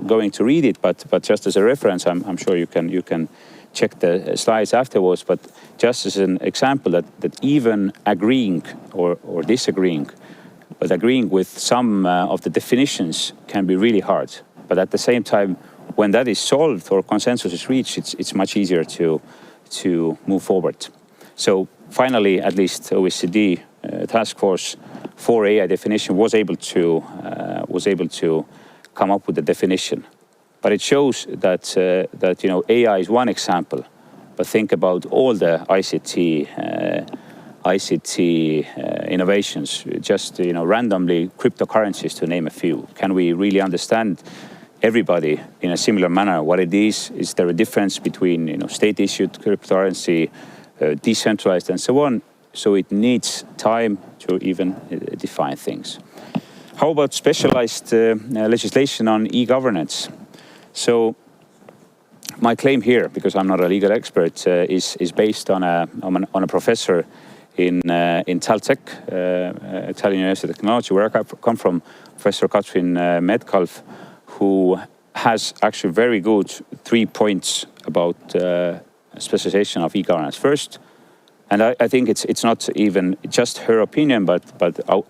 going to read it, but just as a reference, I'm sure you can check the slides afterwards. But just as an example that even agreeing or disagreeing, but agreeing with some of the definitions can be really hard. But at the same time, when that is solved or consensus is reached, it's much easier to move forward. So finally, at least OECD task force for AI definition was able to come up with the definition. But it shows that AI is one example. But think about all the ICT innovations, just randomly cryptocurrencies, to name a few. Can we really understand everybody in a similar manner what it is? Is there a difference between state-issued cryptocurrency, decentralized, and so on? So it needs time to even define things. How about specialized legislation on e-governance? So my claim here, because I'm not a legal expert, is based on a professor in Taltech, Italian University of Technology, where I come from, Professor Katrin Metcalf, who has actually very good 3 points about specialization of e-governance. First, and I think it's not even just her opinion, but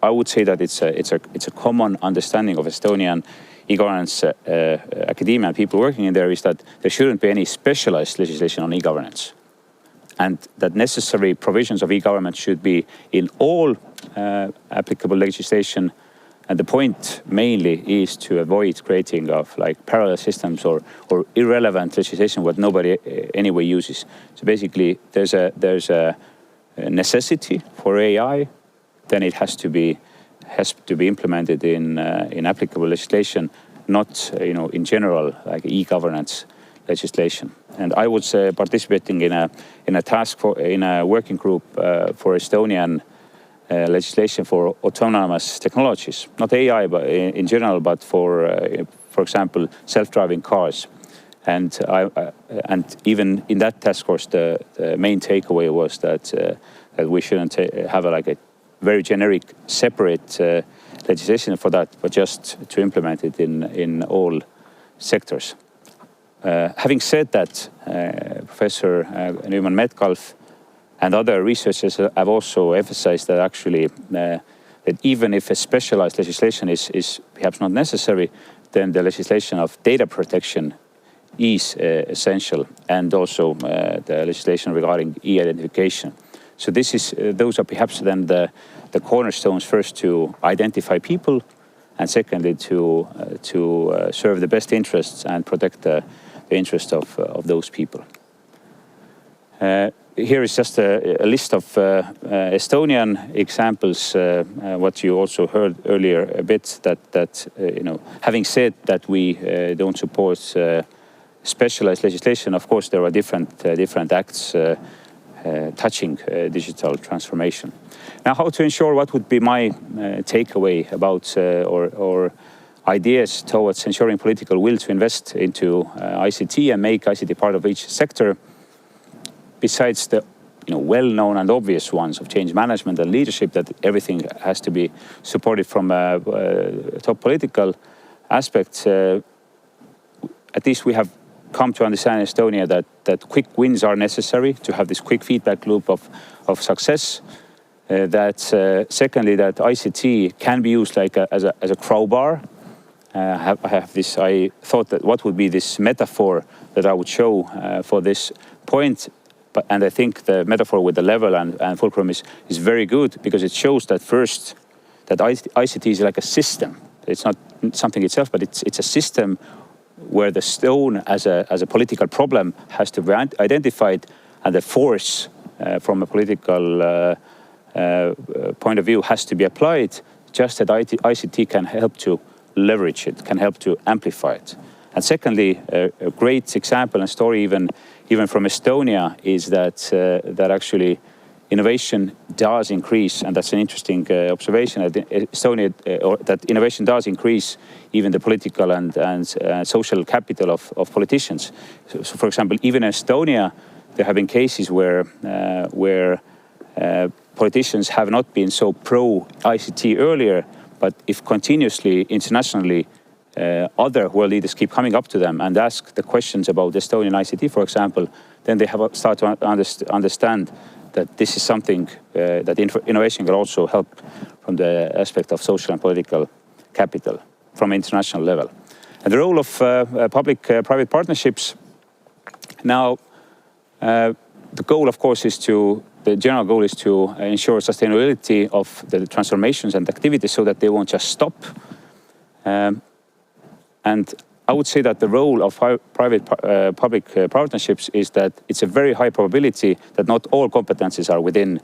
I would say that it's a common understanding of Estonian e-governance academia and people working in there, is that there shouldn't be any specialized legislation on e-governance. and that necessary provisions of e-government should be in all applicable legislation. And the point mainly is to avoid creating of like parallel systems or irrelevant legislation what nobody anyway uses. So basically, there's a necessity for AI, then it has to be implemented in applicable legislation, not in general like e-governance legislation. And I was participating in a working group for Estonian legislation for autonomous technologies, not AI, but in general, but for example, self-driving cars. And even in that task force, the main takeaway was that we shouldn't have a very generic, separate legislation for that, but just to implement it in all sectors. Having said that, Professor Newman-Metcalf and other researchers have also emphasized that actually that even if a specialized legislation is perhaps not necessary, then the legislation of data protection is essential, and also the legislation regarding e-identification. So those are perhaps then the cornerstones, first to identify people, and secondly to serve the best interests and protect the interests of those people. Here is just a list of Estonian examples. What you also heard earlier a bit, that having said that we don't support specialized legislation, of course there are different acts touching digital transformation. Now, how to ensure, what would be my takeaway about or ideas towards ensuring political will to invest into ICT and make ICT part of each sector, besides the well-known and obvious ones of change management and leadership, that everything has to be supported from a top political aspect. At least we have come to understand in Estonia that quick wins are necessary to have this quick feedback loop of success. Secondly, that ICT can be used like as a crowbar. I thought that what would be this metaphor that I would show for this point. And I think the metaphor with the level and fulcrum is very good, because it shows that first, that ICT is like a system. It's not something itself, but it's a system where the stone as a political problem has to be identified, and the force from a political point of view has to be applied, just that ICT can help to leverage it, can help to amplify it. And secondly, a great example and story even from Estonia is that actually innovation does increase, and that's an interesting observation that Estonia, that innovation does increase even the political and social capital of politicians. So for example, even in Estonia, there have been cases where politicians have not been so pro ICT earlier, but if continuously internationally other world leaders keep coming up to them and ask the questions about Estonian ICT, for example, then they have started to understand that this is something that innovation can also help from the aspect of social and political capital from international level. And the role of public-private partnerships. Now, the goal, of course, the general goal is to ensure sustainability of the transformations and activities so that they won't just stop. And I would say that the role of private-public partnerships is that it's a very high probability that not all competencies are within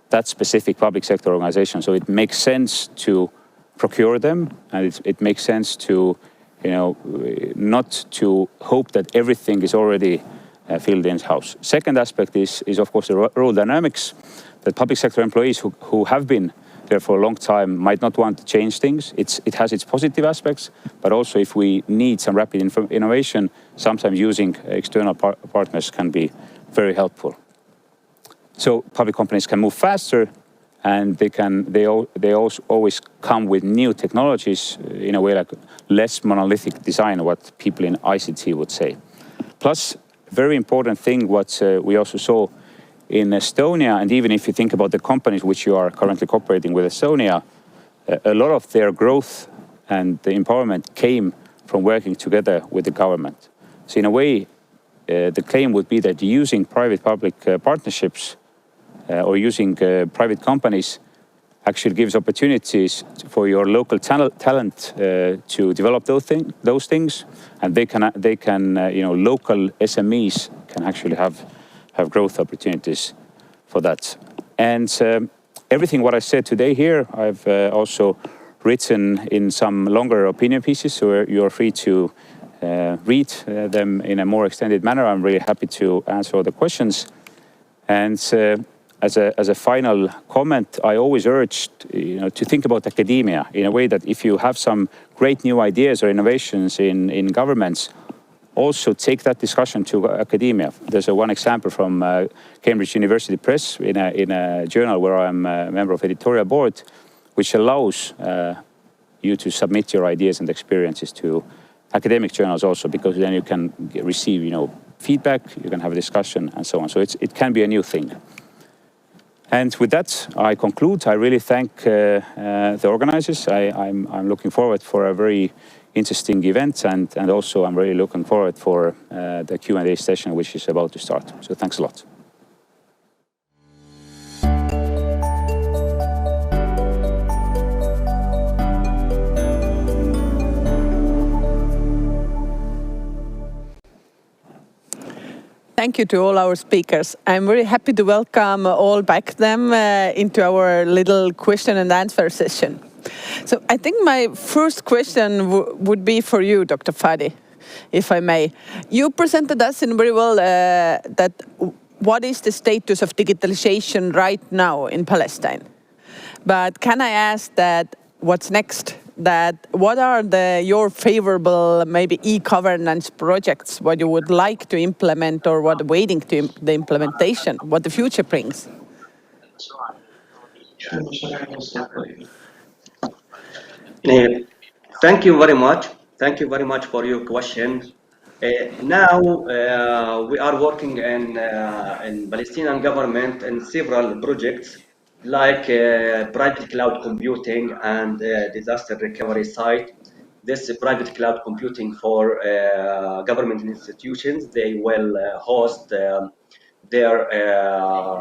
that specific public sector organization. So it makes sense to procure them, and it makes sense to, not to hope that everything is already filled in-house. Second aspect is of course the role dynamics, that public sector employees who have been there for a long time might not want to change things. It has its positive aspects, but also if we need some rapid innovation, sometimes using external partners can be very helpful. So public companies can move faster, and they always come with new technologies in a way like less monolithic design, what people in ICT would say. Plus, very important thing what we also saw in Estonia, and even if you think about the companies which you are currently cooperating with Estonia, a lot of their growth and the empowerment came from working together with the government. So in a way, the claim would be that using private-public partnerships or using private companies actually gives opportunities for your local talent to develop those things, and they can local SMEs can actually have growth opportunities for that. And everything what I said today here, I've also written in some longer opinion pieces, so you're free to read them in a more extended manner. I'm really happy to answer all the questions. And as a final comment, I always urge to think about academia in a way that if you have some great new ideas or innovations in governments, also take that discussion to academia. There's one example from Cambridge University Press in a journal where I'm a member of editorial board, which allows you to submit your ideas and experiences to academic journals also, because then you can receive feedback, you can have a discussion and so on. So it can be a new thing. And with that, I conclude. I really thank the organizers. I'm looking forward for a very interesting event, and also I'm really looking forward for the Q&A session, which is about to start. So thanks a lot. Thank you to all our speakers. I'm very happy to welcome all back them into our little question and answer session. So I think my first question would be for you, Dr. Fadi, if I may. You presented us in very well that what is the status of digitalization right now in Palestine? But can I ask that what's next? That what are your favorable maybe e-governance projects, what you would like to implement or what waiting to the implementation, what the future brings? Thank you very much. Thank you very much for your question. Now we are working in Palestinian government in several projects like private cloud computing and disaster recovery site. This private cloud computing for government institutions, they will host their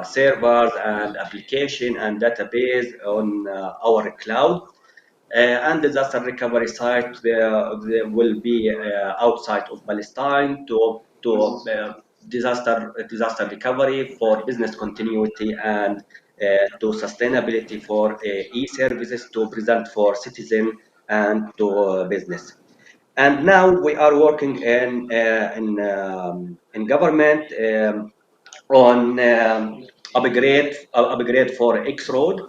servers and application and database on our cloud. And disaster recovery site there will be outside of Palestine to disaster recovery for business continuity and to sustainability for e-services to present for citizen and to business. And now we are working in government on upgrade for X-Road,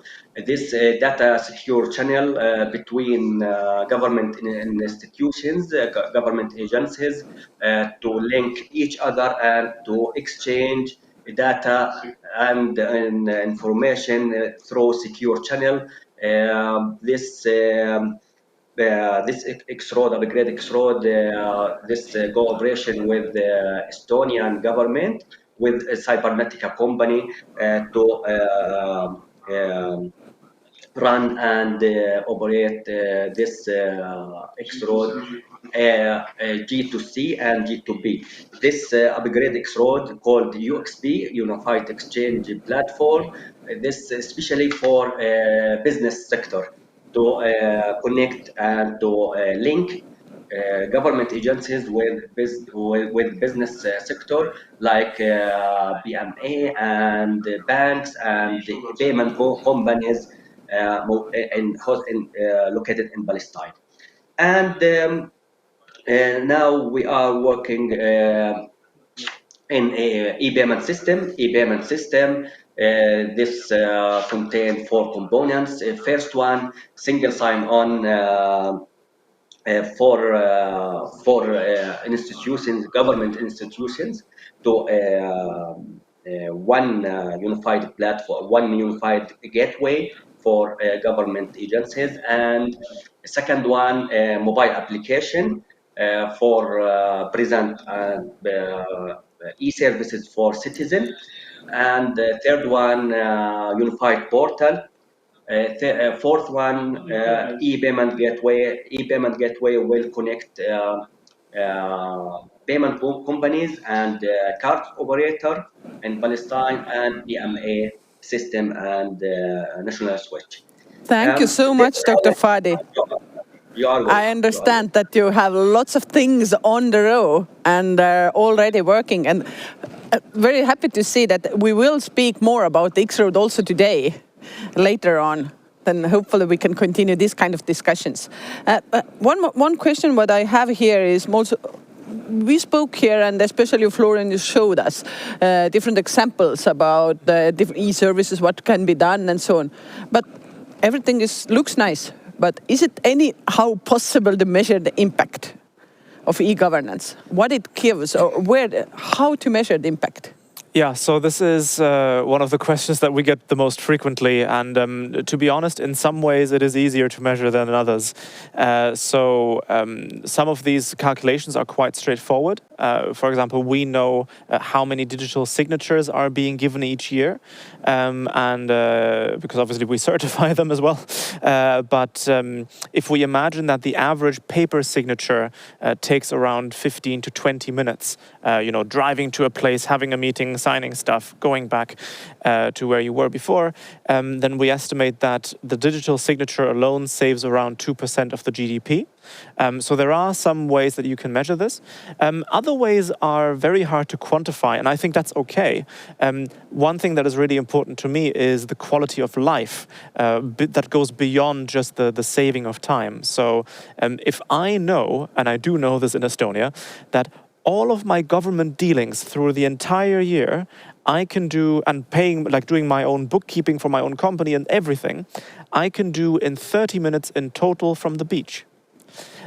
this data secure channel between government institutions, government agencies, to link each other and to exchange data and information through secure channel. This X-Road, upgrade X-Road, this cooperation with the Estonian government, with a cybernetica company to run and operate this X-Road G2C and G2B. This upgrade X-Road called UXP, Unified Exchange Platform, this especially for business sector to connect and to link government agencies with business sector like BMA and banks and payment companies located in Palestine. And now we are working in a e-payment system. This contains 4 components. First one, single sign-on for institutions, government institutions, to one unified platform, one unified gateway for government agencies. And the second one, mobile application for present e-services for citizens. And the third one, unified portal. Fourth one, e-payment gateway. E-payment gateway will connect payment companies and card operator in Palestine, and EMA system and national switch. Thank you so much, Dr. Fadi. You are welcome. I understand that you have lots of things on the row and are already working. And very happy to see that we will speak more about the X-Road also today, later on. Then hopefully we can continue this kind of discussions. One question what I have here is also, we spoke here, and especially Florian showed us different examples about the different e-services, what can be done and so on. But everything looks nice. But is it anyhow possible to measure the impact of e-governance? What it gives, or how to measure the impact? Yeah, so this is one of the questions that we get the most frequently, and to be honest, in some ways it is easier to measure than in others. Some of these calculations are quite straightforward. For example, we know how many digital signatures are being given each year, and because obviously we certify them as well. But if we imagine that the average paper signature takes around 15 to 20 minutes, driving to a place, having a meeting, signing stuff, going back to where you were before, then we estimate that the digital signature alone saves around 2% of the GDP. So there are some ways that you can measure this. Other ways are very hard to quantify, and I think that's okay. One thing that is really important to me is the quality of life that goes beyond just the saving of time. So if I know, and I do know this in Estonia, that all of my government dealings through the entire year, I can do, and paying, like doing my own bookkeeping for my own company and everything, I can do in 30 minutes in total from the beach.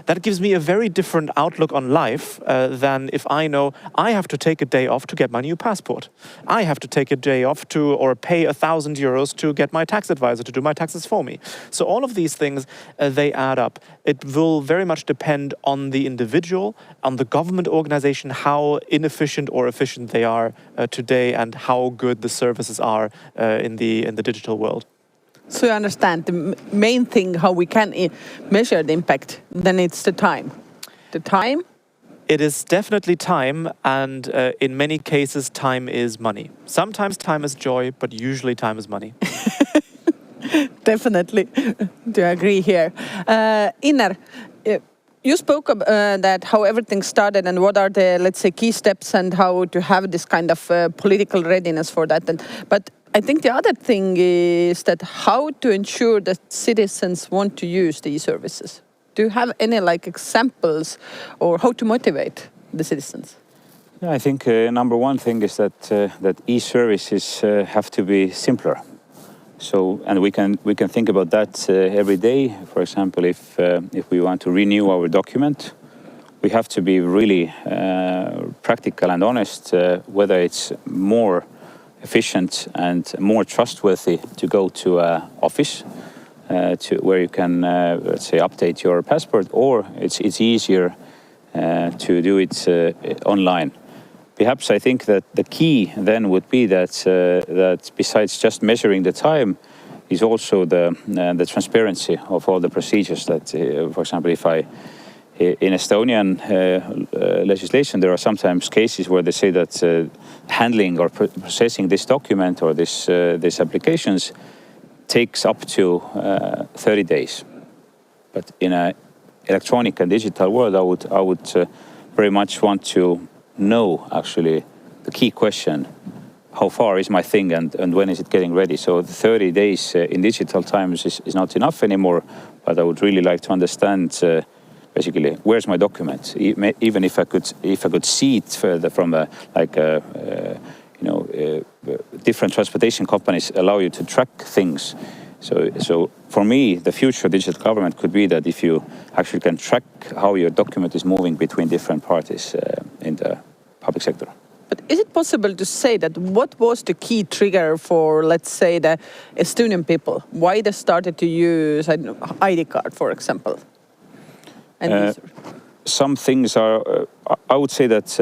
That gives me a very different outlook on life than if I know I have to take a day off to get my new passport. I have to take a day off or pay €1,000 to get my tax advisor to do my taxes for me. So all of these things, they add up. It will very much depend on the individual, on the government organization, how inefficient or efficient they are today, and how good the services are in the digital world. So you understand the main thing how we can measure the impact, then it's the time. The time? It is definitely time, and in many cases time is money. Sometimes time is joy, but usually time is money. Definitely, do I agree here. Inner, you spoke that how everything started and what are the, let's say, key steps and how to have this kind of political readiness for that. But I think the other thing is that how to ensure that citizens want to use these services. Do you have any examples, or how to motivate the citizens? Yeah, I think number one thing is that e-services have to be simpler. So, and we can think about that every day. For example, if we want to renew our document, we have to be really practical and honest whether it's more efficient and more trustworthy to go to an office where you can, let's say, update your passport, or it's easier to do it online. Perhaps I think that the key then would be that besides just measuring the time, is also the transparency of all the procedures. That, for example, in Estonian legislation, there are sometimes cases where they say that handling or processing this document or this applications takes up to 30 days. But in an electronic and digital world, I would very much want to know actually the key question: how far is my thing and when is it getting ready? So the 30 days in digital times is not enough anymore. But I would really like to understand. Basically, where's my document? Even if I could see it further from different transportation companies allow you to track things. So for me, the future digital government could be that if you actually can track how your document is moving between different parties in the public sector. But is it possible to say that what was the key trigger for, let's say, the Estonian people? Why they started to use ID card, for example? Some things are, I would say that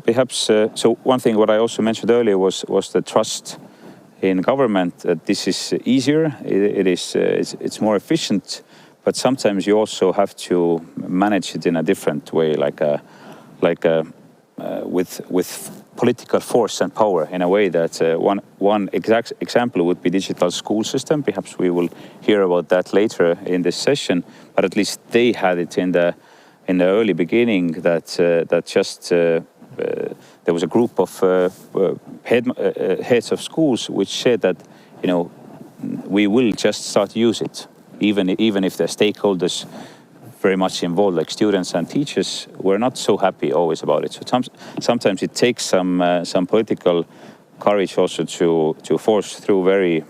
perhaps, so one thing what I also mentioned earlier was the trust in government, that this is easier, it's more efficient, but sometimes you also have to manage it in a different way, like with political force and power in a way that one exact example would be digital school system. Perhaps we will hear about that later in this session, but at least they had it in the early beginning that there was a group of heads of schools which said that, we will just start to use it, even if the stakeholders very much involved, like students and teachers, were not so happy always about it. So sometimes it takes some political courage also to force through very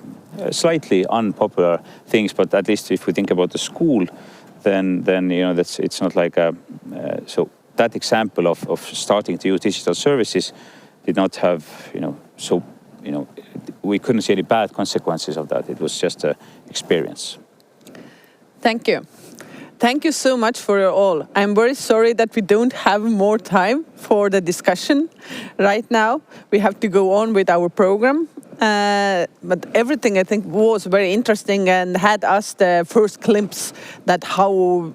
slightly unpopular things. But at least if we think about the school, then it's not like so that example of starting to use digital services did not have we couldn't see any bad consequences of that. It was just an experience. Thank you. Thank you so much for your all. I'm very sorry that we don't have more time for the discussion right now. We have to go on with our program. But everything, I think, was very interesting and had us the first glimpse that how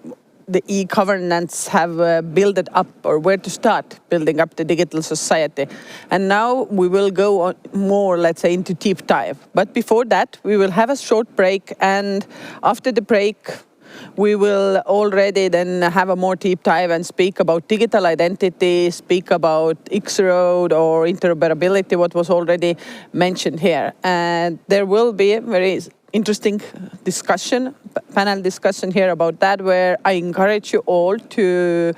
the e-governance have built it up, or where to start building up the digital society. And now we will go on more, let's say, into deep dive. But before that, we will have a short break, and after the break, we will already then have a more deep dive and speak about digital identity, speak about X-Road or interoperability, what was already mentioned here. And there will be a very interesting discussion, panel discussion here about that, where I encourage you all to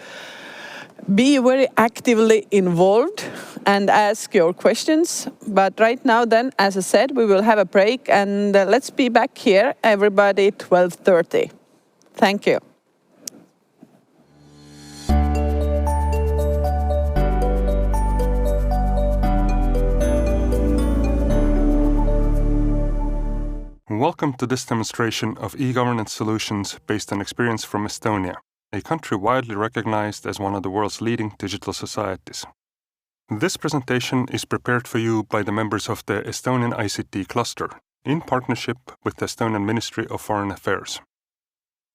be very actively involved and ask your questions. But right now then, as I said, we will have a break, and let's be back here, everybody, 12:30. Thank you. Welcome to this demonstration of e-governance solutions based on experience from Estonia, a country widely recognized as one of the world's leading digital societies. This presentation is prepared for you by the members of the Estonian ICT cluster, in partnership with the Estonian Ministry of Foreign Affairs.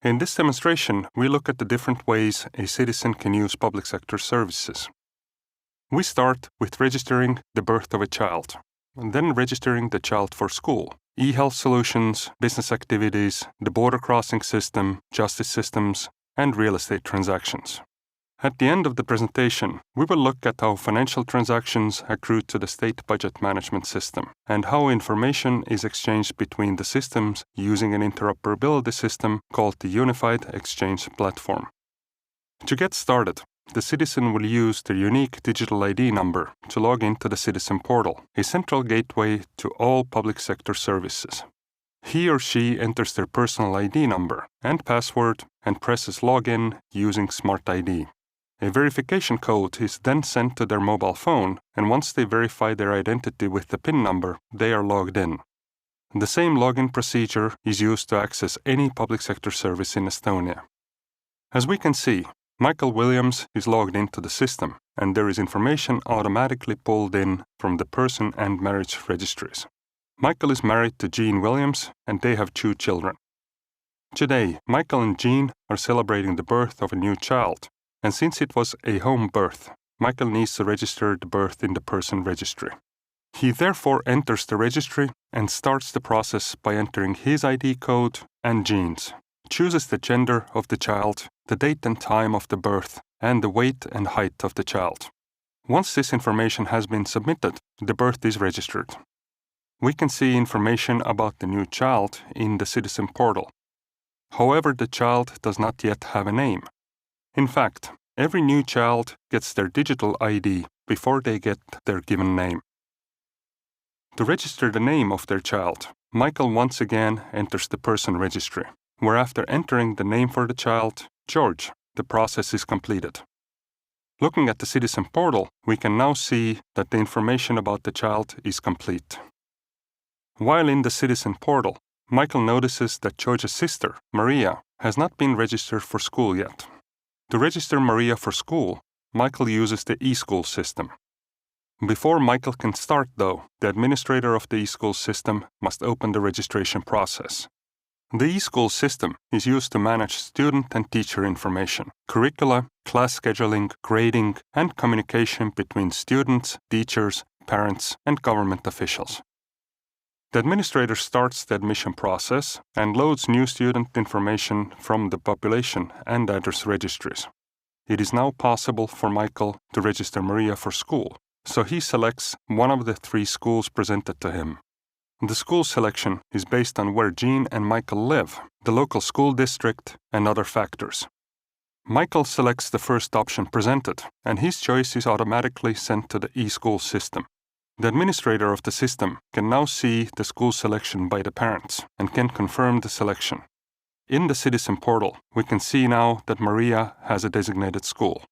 In this demonstration, we look at the different ways a citizen can use public sector services. We start with registering the birth of a child, and then registering the child for school, e-health solutions, business activities, the border crossing system, justice systems, and real estate transactions. At the end of the presentation, we will look at how financial transactions accrue to the state budget management system, and how information is exchanged between the systems using an interoperability system called the Unified Exchange Platform. To get started, the citizen will use their unique digital ID number to log into the Citizen Portal, a central gateway to all public sector services. He or she enters their personal ID number and password and presses Login using Smart ID. A verification code is then sent to their mobile phone, and once they verify their identity with the PIN number, they are logged in. The same login procedure is used to access any public sector service in Estonia. As we can see, Michael Williams is logged into the system, and there is information automatically pulled in from the person and marriage registries. Michael is married to Jean Williams, and they have 2 children. Today, Michael and Jean are celebrating the birth of a new child, and since it was a home birth, Michael needs to register the birth in the person registry. He therefore enters the registry and starts the process by entering his ID code and Jean's, chooses the gender of the child, the date and time of the birth, and the weight and height of the child. Once this information has been submitted, the birth is registered. We can see information about the new child in the Citizen Portal. However, the child does not yet have a name. In fact, every new child gets their digital ID before they get their given name. To register the name of their child, Michael once again enters the person registry, where after entering the name for the child, George, the process is completed. Looking at the Citizen Portal, we can now see that the information about the child is complete. While in the Citizen Portal, Michael notices that George's sister, Maria, has not been registered for school yet. To register Maria for school, Michael uses the e-school system. Before Michael can start, though, the administrator of the e-school system must open the registration process. The e-school system is used to manage student and teacher information, curricula, class scheduling, grading, and communication between students, teachers, parents, and government officials. The administrator starts the admission process and loads new student information from the population and address registries. It is now possible for Michael to register Maria for school, so he selects one of the 3 schools presented to him. The school selection is based on where Jean and Michael live, the local school district, and other factors. Michael selects the first option presented, and his choice is automatically sent to the e-school system. The administrator of the system can now see the school selection by the parents and can confirm the selection. In the Citizen Portal, we can see now that Maria has a designated school.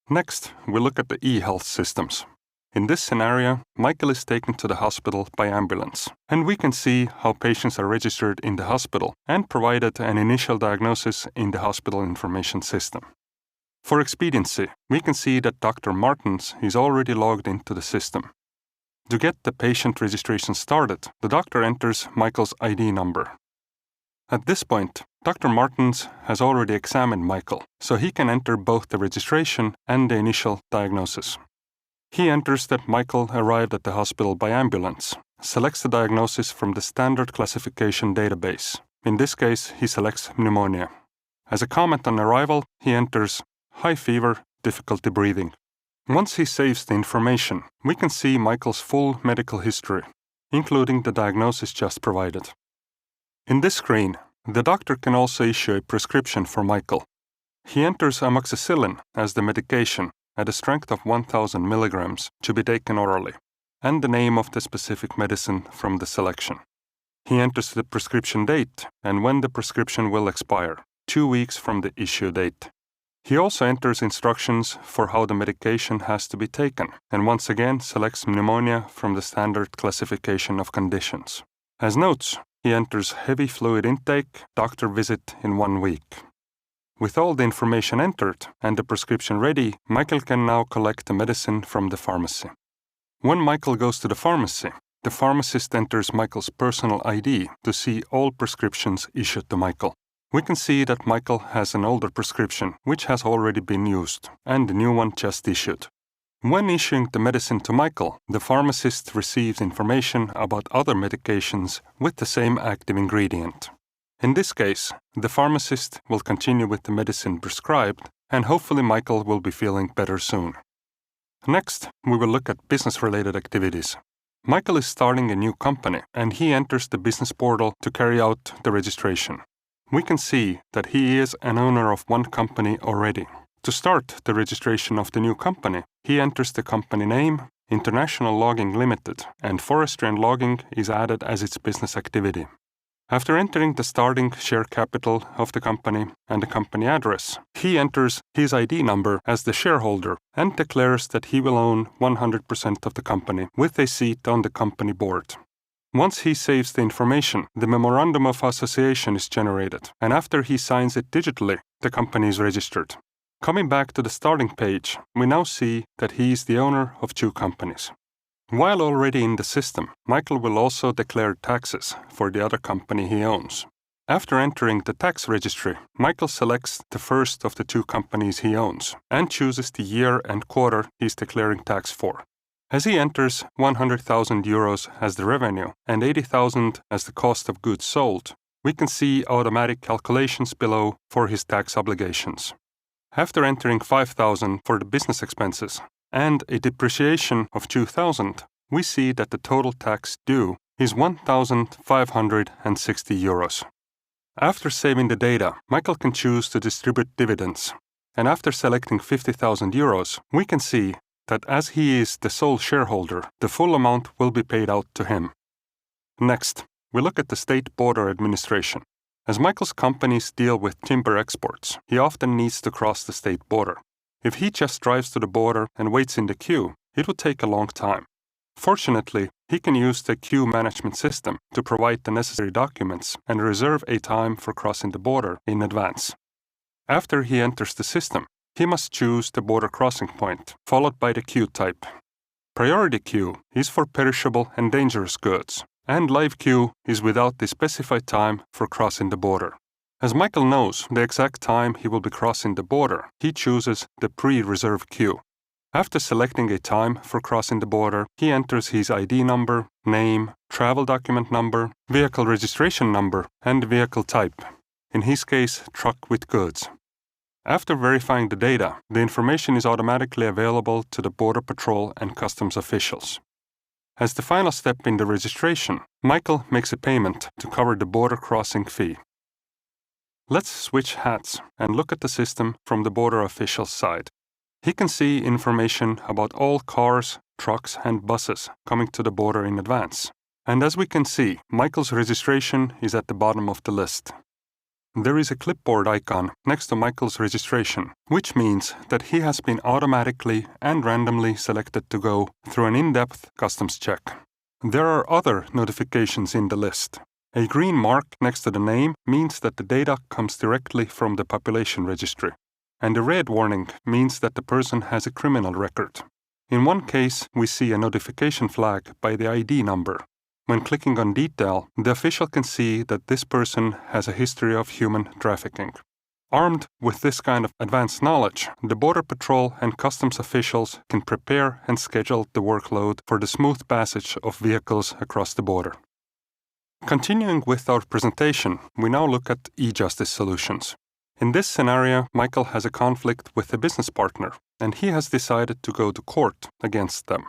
Next, we look at the Ehealth Systems. In this scenario, Michael is taken to the hospital by ambulance, and we can see how patients are registered in the hospital and provided an initial diagnosis in the hospital information system. For expediency, we can see that Dr. Martens is already logged into the system. To get the patient registration started, the doctor enters Michael's ID number. At this point, Dr. Martens has already examined Michael, so he can enter both the registration and the initial diagnosis. He enters that Michael arrived at the hospital by ambulance, selects the diagnosis from the standard classification database. In this case, he selects pneumonia. As a comment on arrival, he enters high fever, difficulty breathing. Once he saves the information, we can see Michael's full medical history, including the diagnosis just provided. In this screen, the doctor can also issue a prescription for Michael. He enters amoxicillin as the medication at a strength of 1,000 milligrams to be taken orally, and the name of the specific medicine from the selection. He enters the prescription date and when the prescription will expire, 2 weeks from the issue date. He also enters instructions for how the medication has to be taken, and once again selects pneumonia from the standard classification of conditions. As notes, he enters heavy fluid intake, doctor visit in 1 week. With all the information entered and the prescription ready, Michael can now collect the medicine from the pharmacy. When Michael goes to the pharmacy, the pharmacist enters Michael's personal ID to see all prescriptions issued to Michael. We can see that Michael has an older prescription which has already been used and a new one just issued. When issuing the medicine to Michael, the pharmacist receives information about other medications with the same active ingredient. In this case, the pharmacist will continue with the medicine prescribed, and hopefully Michael will be feeling better soon. Next, we will look at business-related activities. Michael is starting a new company, and he enters the business portal to carry out the registration. We can see that he is an owner of one company already. To start the registration of the new company, he enters the company name, International Logging Limited, and Forestry and Logging is added as its business activity. After entering the starting share capital of the company and the company address, he enters his ID number as the shareholder and declares that he will own 100% of the company with a seat on the company board. Once he saves the information, the Memorandum of Association is generated, and after he signs it digitally, the company is registered. Coming back to the starting page, we now see that he is the owner of 2 companies. While already in the system, Michael will also declare taxes for the other company he owns. After entering the tax registry, Michael selects the first of the 2 companies he owns and chooses the year and quarter he's declaring tax for. As he enters 100,000 euros as the revenue and 80,000 as the cost of goods sold, we can see automatic calculations below for his tax obligations. After entering 5,000 for the business expenses and a depreciation of 2,000, we see that the total tax due is 1,560 euros. After saving the data, Michael can choose to distribute dividends, and after selecting 50,000 euros, we can see that as he is the sole shareholder, the full amount will be paid out to him. Next, we look at the State Border Administration. As Michael's companies deal with timber exports, he often needs to cross the state border. If he just drives to the border and waits in the queue, it would take a long time. Fortunately, he can use the queue management system to provide the necessary documents and reserve a time for crossing the border in advance. After he enters the system, he must choose the border crossing point, followed by the queue type. Priority queue is for perishable and dangerous goods, and live queue is without the specified time for crossing the border. As Michael knows the exact time he will be crossing the border, he chooses the pre-reserved queue. After selecting a time for crossing the border, he enters his ID number, name, travel document number, vehicle registration number, and vehicle type. In his case, truck with goods. After verifying the data, the information is automatically available to the Border Patrol and Customs officials. As the final step in the registration, Michael makes a payment to cover the border crossing fee. Let's switch hats and look at the system from the border official's side. He can see information about all cars, trucks, and buses coming to the border in advance. And as we can see, Michael's registration is at the bottom of the list. There is a clipboard icon next to Michael's registration, which means that he has been automatically and randomly selected to go through an in-depth customs check. There are other notifications in the list. A green mark next to the name means that the data comes directly from the population registry, and a red warning means that the person has a criminal record. In one case, we see a notification flag by the ID number. When clicking on detail, the official can see that this person has a history of human trafficking. Armed with this kind of advanced knowledge, the Border Patrol and Customs officials can prepare and schedule the workload for the smooth passage of vehicles across the border. Continuing with our presentation, we now look at e-justice solutions. In this scenario, Michael has a conflict with a business partner, and he has decided to go to court against them.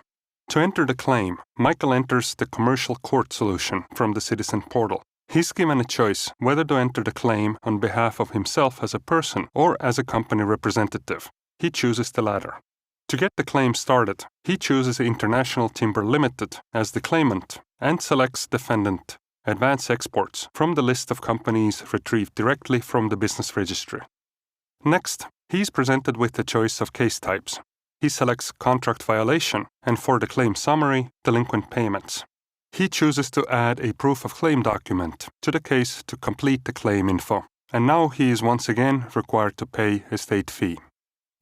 To enter the claim, Michael enters the commercial court solution from the Citizen Portal. He's given a choice whether to enter the claim on behalf of himself as a person or as a company representative. He chooses the latter. To get the claim started, he chooses International Timber Limited as the claimant and selects Defendant Advance Exports from the list of companies retrieved directly from the business registry. Next, he is presented with the choice of case types. He selects Contract Violation and for the claim summary, Delinquent Payments. He chooses to add a proof of claim document to the case to complete the claim info, and now he is once again required to pay a state fee.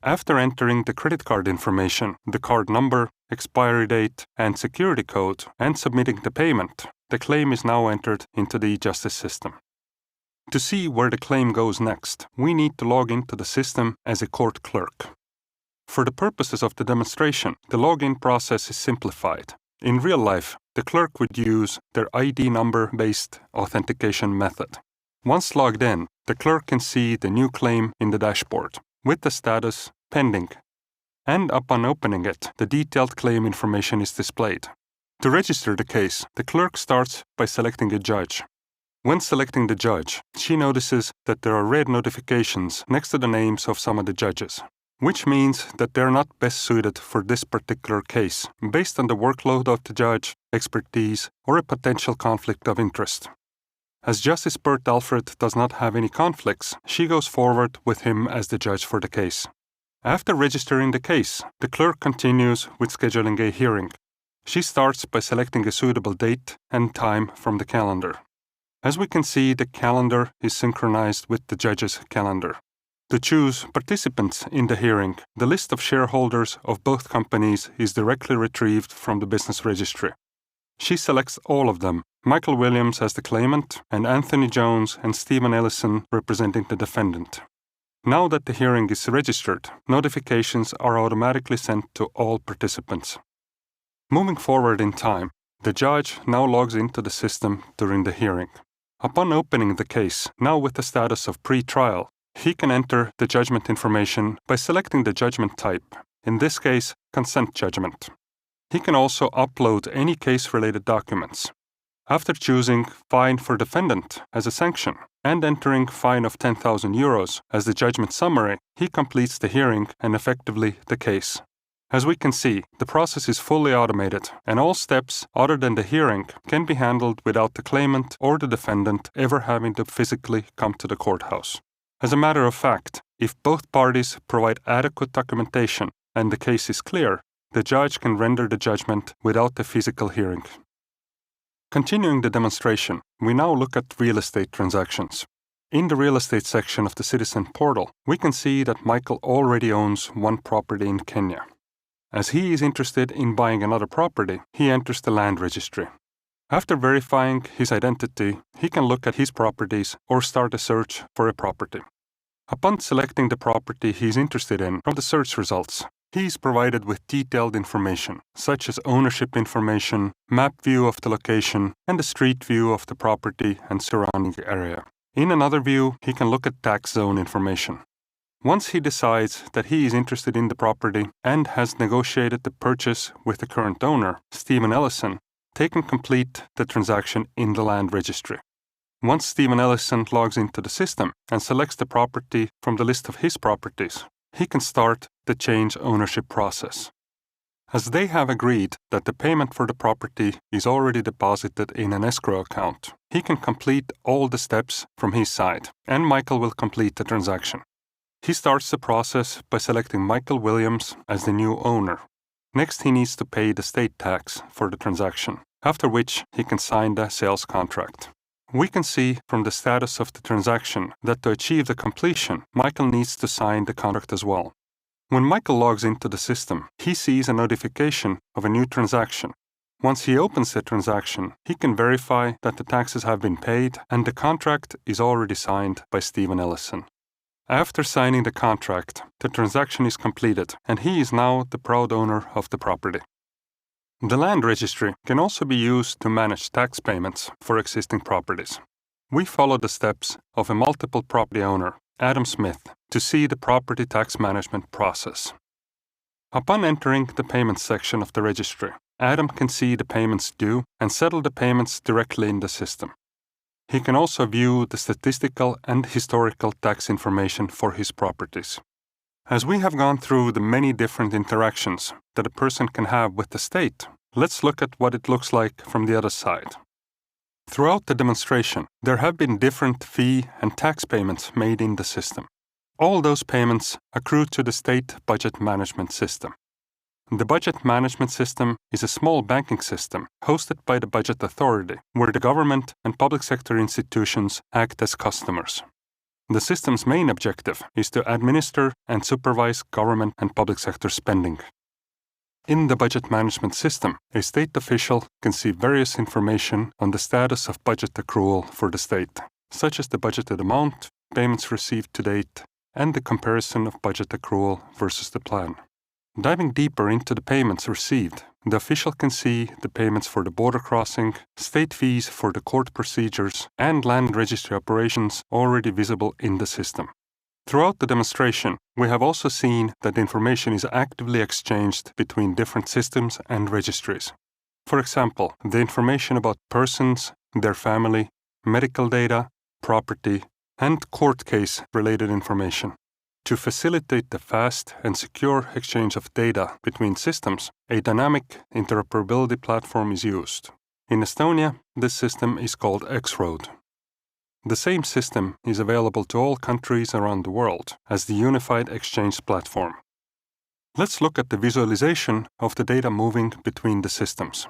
After entering the credit card information, the card number, expiry date, and security code, and submitting the payment, the claim is now entered into the e-justice system. To see where the claim goes next, we need to log into the system as a court clerk. For the purposes of the demonstration, the login process is simplified. In real life, the clerk would use their ID number-based authentication method. Once logged in, the clerk can see the new claim in the dashboard, with the status pending. And upon opening it, the detailed claim information is displayed. To register the case, the clerk starts by selecting a judge. When selecting the judge, she notices that there are red notifications next to the names of some of the judges, which means that they're not best suited for this particular case, based on the workload of the judge, expertise, or a potential conflict of interest. As Justice Bert Alfred does not have any conflicts, she goes forward with him as the judge for the case. After registering the case, the clerk continues with scheduling a hearing. She starts by selecting a suitable date and time from the calendar. As we can see, the calendar is synchronized with the judge's calendar. To choose participants in the hearing, the list of shareholders of both companies is directly retrieved from the business registry. She selects all of them, Michael Williams as the claimant, and Anthony Jones and Stephen Ellison representing the defendant. Now that the hearing is registered, notifications are automatically sent to all participants. Moving forward in time, the judge now logs into the system during the hearing. Upon opening the case, now with the status of pre-trial, he can enter the judgment information by selecting the judgment type, in this case, consent judgment. He can also upload any case-related documents. After choosing Fine for Defendant as a sanction and entering fine of €10,000 as the judgment summary, he completes the hearing and effectively the case. As we can see, the process is fully automated, and all steps other than the hearing can be handled without the claimant or the defendant ever having to physically come to the courthouse. As a matter of fact, if both parties provide adequate documentation and the case is clear, the judge can render the judgment without the physical hearing. Continuing the demonstration, we now look at real estate transactions. In the real estate section of the Citizen Portal, we can see that Michael already owns one property in Kenya. As he is interested in buying another property, he enters the land registry. After verifying his identity, he can look at his properties or start a search for a property. Upon selecting the property he is interested in from the search results, he is provided with detailed information, such as ownership information, map view of the location, and a street view of the property and surrounding area. In another view, he can look at tax zone information. Once he decides that he is interested in the property and has negotiated the purchase with the current owner, Stephen Ellison, they can complete the transaction in the land registry. Once Stephen Ellison logs into the system and selects the property from the list of his properties, he can start the change ownership process. As they have agreed that the payment for the property is already deposited in an escrow account, he can complete all the steps from his side, and Michael will complete the transaction. He starts the process by selecting Michael Williams as the new owner. Next, he needs to pay the state tax for the transaction, after which he can sign the sales contract. We can see from the status of the transaction that to achieve the completion, Michael needs to sign the contract as well. When Michael logs into the system, he sees a notification of a new transaction. Once he opens the transaction, he can verify that the taxes have been paid and the contract is already signed by Stephen Ellison. After signing the contract, the transaction is completed and he is now the proud owner of the property. The land registry can also be used to manage tax payments for existing properties. We follow the steps of a multiple property owner, Adam Smith, to see the property tax management process. Upon entering the payments section of the registry, Adam can see the payments due and settle the payments directly in the system. He can also view the statistical and historical tax information for his properties. As we have gone through the many different interactions that a person can have with the state, let's look at what it looks like from the other side. Throughout the demonstration, there have been different fee and tax payments made in the system. All those payments accrue to the state budget management system. The budget management system is a small banking system hosted by the Budget Authority, where the government and public sector institutions act as customers. The system's main objective is to administer and supervise government and public sector spending. In the budget management system, a state official can see various information on the status of budget accrual for the state, such as the budgeted amount, payments received to date, and the comparison of budget accrual versus the plan. Diving deeper into the payments received, the official can see the payments for the border crossing, state fees for the court procedures, and land registry operations already visible in the system. Throughout the demonstration, we have also seen that information is actively exchanged between different systems and registries. For example, the information about persons, their family, medical data, property, and court case-related information. To facilitate the fast and secure exchange of data between systems, a dynamic interoperability platform is used. In Estonia, this system is called X-Road. The same system is available to all countries around the world as the Unified Exchange Platform. Let's look at the visualization of the data moving between the systems.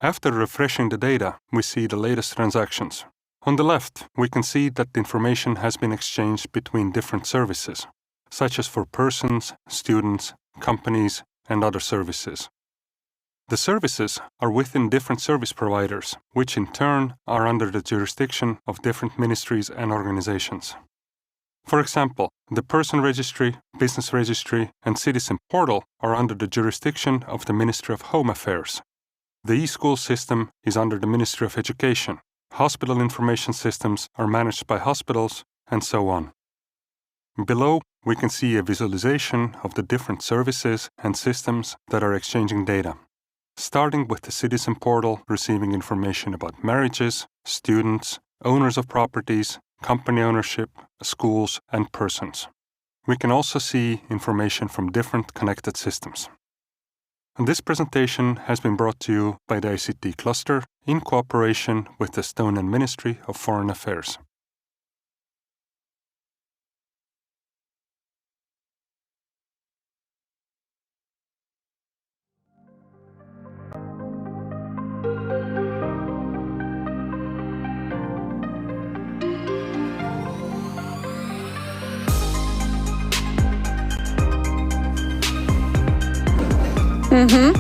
After refreshing the data, we see the latest transactions. On the left, we can see that the information has been exchanged between different services, such as for persons, students, companies, and other services. The services are within different service providers, which in turn are under the jurisdiction of different ministries and organizations. For example, the Person Registry, Business Registry, and Citizen Portal are under the jurisdiction of the Ministry of Home Affairs. The e-school system is under the Ministry of Education. Hospital information systems are managed by hospitals, and so on. Below, we can see a visualization of the different services and systems that are exchanging data, starting with the Citizen Portal receiving information about marriages, students, owners of properties, company ownership, schools, and persons. We can also see information from different connected systems. And this presentation has been brought to you by the ICT Cluster in cooperation with the Estonian Ministry of Foreign Affairs. Mm-hmm.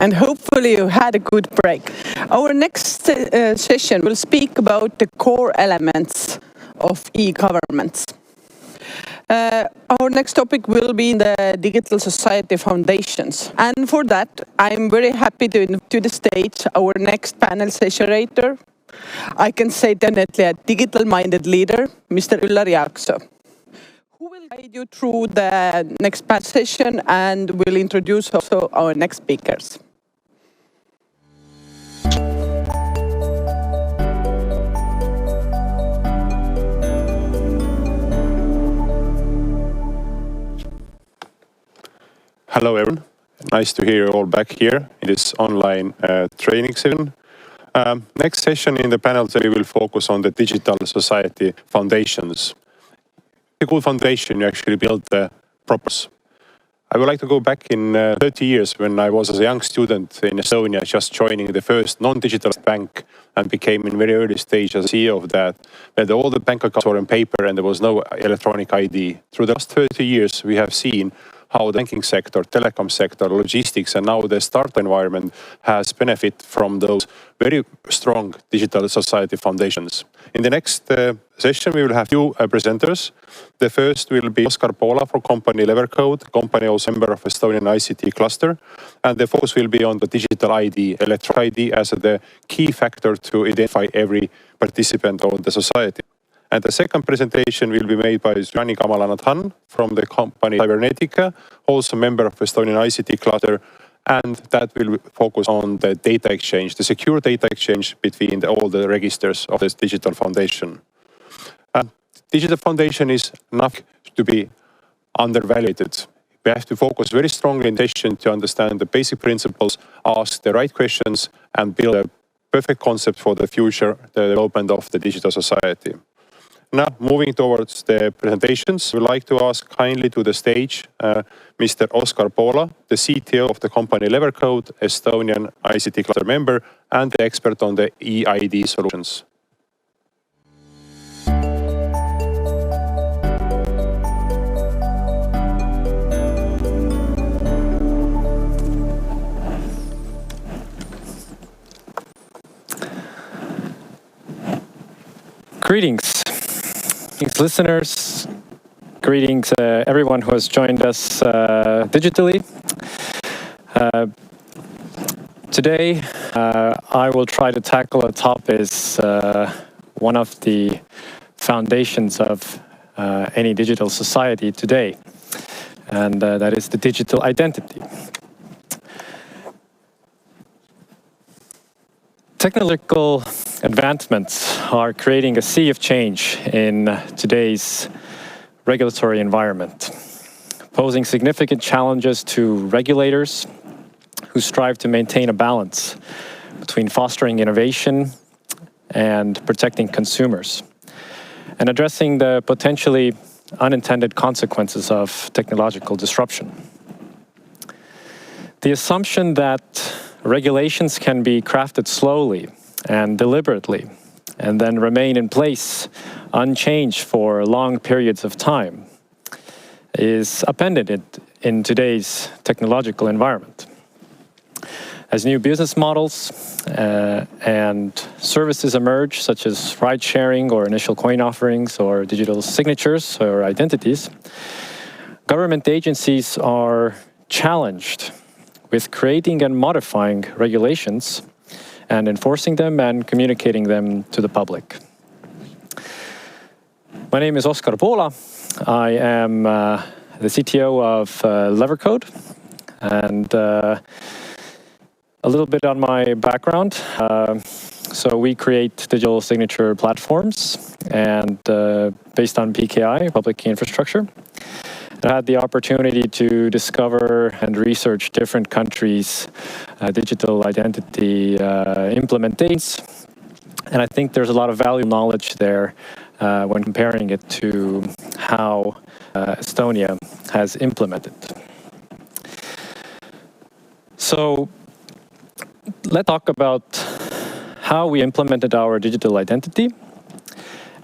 and hopefully you had a good break. Our next session will speak about the core elements of e-governments. Our next topic will be the Digital Society Foundations. And for that, I'm very happy to invite to the stage our next panel sessionator. I can say definitely a digital-minded leader, Mr. Üllar Jaaksoo, who will guide you through the next panel session and will introduce also our next speakers. Hello everyone, nice to hear you all back here in this online training session. Next session in the panel today will focus on the Digital Society Foundations. A good foundation you actually build the purpose. I would like to go back in 30 years when I was a young student in Estonia, just joining the first non-digital bank and became in very early stage as CEO of that, where all the bank accounts were on paper and there was no electronic ID. Through the last 30 years, we have seen how the banking sector, telecom sector, logistics, and now the startup environment has benefit from those very strong digital society foundations. In the next session, we will have two presenters. The first will be Oskar Poola from company Levercode, company also member of Estonian ICT cluster. And the focus will be on the digital ID, electronic ID as the key factor to identify every participant of the society. And the second presentation will be made by Jani Kamalanathan from the company Cybernetica, also member of Estonian ICT cluster, and that will focus on the data exchange, the secure data exchange between all the registers of this digital foundation. Digital foundation is not to be undervalued. We have to focus very strongly in session to understand the basic principles, ask the right questions, and build a perfect concept for the future, the development of the digital society. Now, moving towards the presentations, we'd like to ask kindly to the stage Mr. Oskar Poola, the CTO of the company Levercode, Estonian ICT cluster member, and the expert on the eID solutions. Greetings, listeners. Greetings, everyone who has joined us digitally. Today, I will try to tackle a topic is one of the foundations of any digital society today, and that is the digital identity. Technological advancements are creating a sea of change in today's regulatory environment, posing significant challenges to regulators who strive to maintain a balance between fostering innovation and protecting consumers, and addressing the potentially unintended consequences of technological disruption. The assumption that regulations can be crafted slowly and deliberately, and then remain in place unchanged for long periods of time, is appended in today's technological environment. As new business models and services emerge, such as ride-sharing or initial coin offerings or digital signatures or identities, government agencies are challenged with creating and modifying regulations and enforcing them and communicating them to the public. My name is Oskar Poola. I am the CTO of Levercode, and a little bit on my background. So we create digital signature platforms and based on PKI, public key infrastructure. I had the opportunity to discover and research different countries' digital identity implementations. And I think there's a lot of valuable knowledge there when comparing it to how Estonia has implemented. So let's talk about how we implemented our digital identity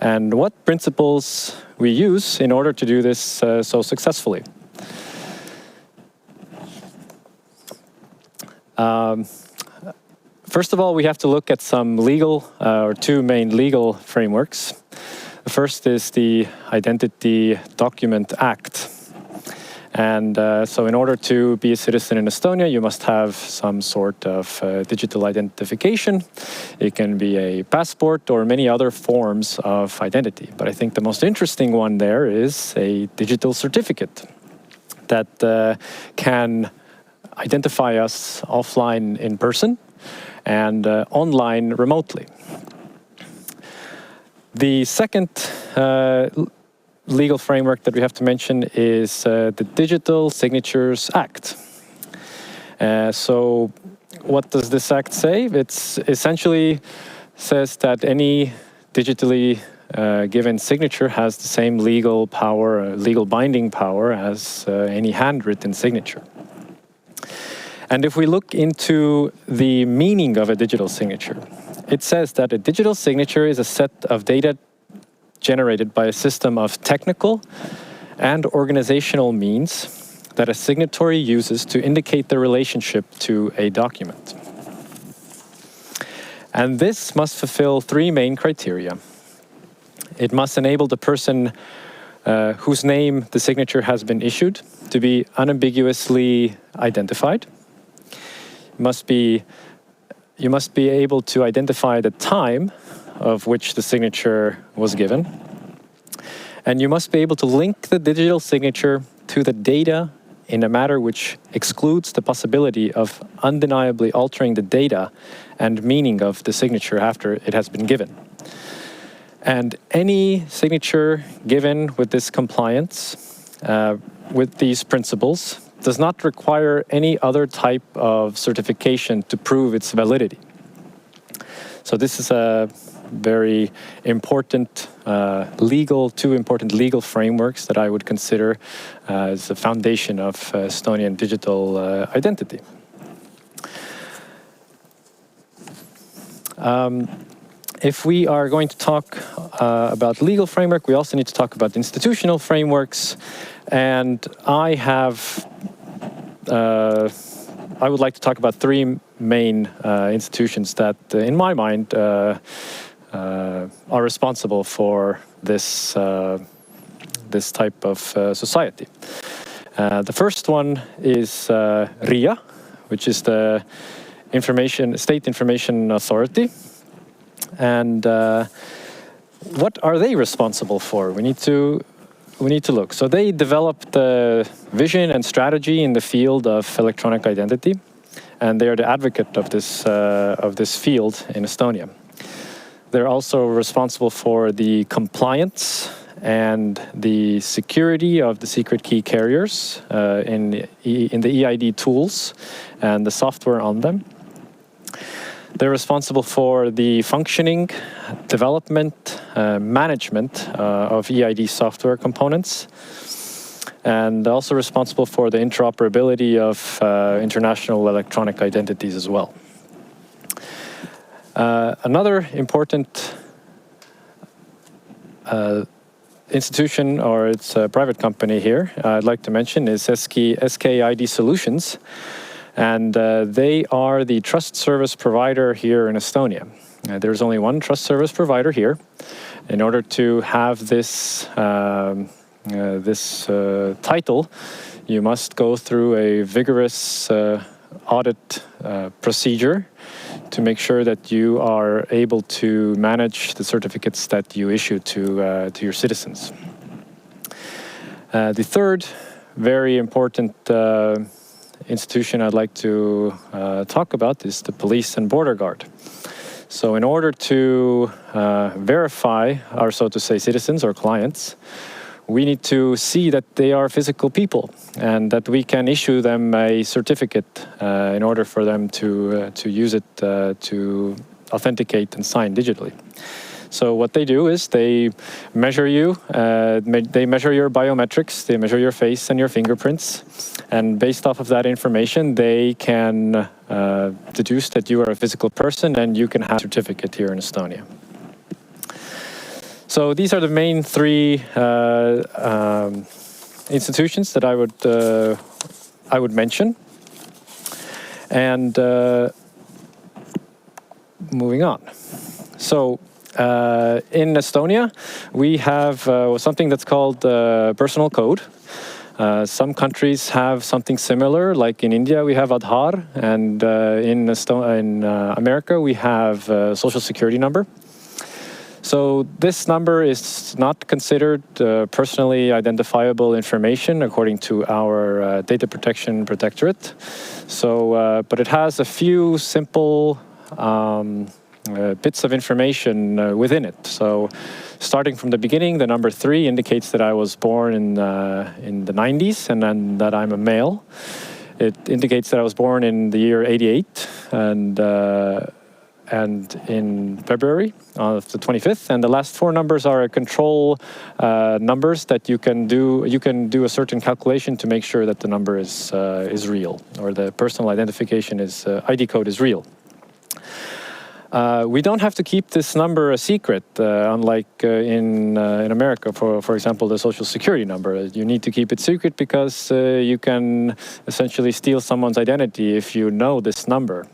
and what principles we use in order to do this so successfully. First of all, we have to look at some legal, or two main legal frameworks. The first is the Identity Document Act. And so in order to be a citizen in Estonia, you must have some sort of digital identification. It can be a passport or many other forms of identity. But I think the most interesting one there is a digital certificate that can identify us offline in person and online remotely. The second legal framework that we have to mention is the Digital Signatures Act. So what does this act say? It's essentially says that any digitally given signature has the same legal power, legal binding power as any handwritten signature. And if we look into the meaning of a digital signature, it says that a digital signature is a set of data generated by a system of technical and organizational means that a signatory uses to indicate the relationship to a document. And this must fulfill three main criteria. It must enable the person whose name the signature has been issued to be unambiguously identified. You must be able to identify the time of which the signature was given. And you must be able to link the digital signature to the data in a manner which excludes the possibility of undeniably altering the data and meaning of the signature after it has been given. And any signature given with this compliance, with these principles, does not require any other type of certification to prove its validity. So this is a very important two important legal frameworks that I would consider as the foundation of Estonian digital identity. If we are going to talk about legal framework, we also need to talk about institutional frameworks. And I would like to talk about three main institutions that, in my mind, are responsible for this this type of society. The first one is RIA, which is the State Information Authority. And what are they responsible for? We need to look. So they developed the vision and strategy in the field of electronic identity, and they are the advocate of this field in Estonia. They're also responsible for the compliance and the security of the secret key carriers in the EID tools and the software on them. They're responsible for the functioning, development, management of EID software components, and also responsible for the interoperability of international electronic identities as well. Another important institution, or it's a private company here, I'd like to mention is SKID Solutions. And they are the trust service provider here in Estonia. There's only one trust service provider here. In order to have this title, you must go through a vigorous audit procedure to make sure that you are able to manage the certificates that you issue to your citizens. The third very important institution I'd like to talk about is the Police and Border Guard. So in order to verify our, so to say, citizens or clients, we need to see that they are physical people and that we can issue them a certificate in order for them to use it to authenticate and sign digitally. So what they do is they measure you, they measure your biometrics, they measure your face and your fingerprints, and based off of that information, they can deduce that you are a physical person and you can have a certificate here in Estonia. So these are the main three institutions that I would mention. And moving on. So in Estonia, we have something that's called personal code. Some countries have something similar, like in India we have Aadhaar, and in America we have Social Security number. So this number is not considered personally identifiable information according to our Data Protection Protectorate. So, but it has a few simple bits of information within it. So starting from the beginning, the number 3 indicates that I was born in the 90s and then that I'm a male. It indicates that I was born in the year 88 and in February of the 25th. And the last 4 numbers are control numbers that you can do a certain calculation to make sure that the number is real, or the personal identification ID code is real. We don't have to keep this number a secret, unlike in America, for example, the Social Security number. You need to keep it secret because you can essentially steal someone's identity if you know this number.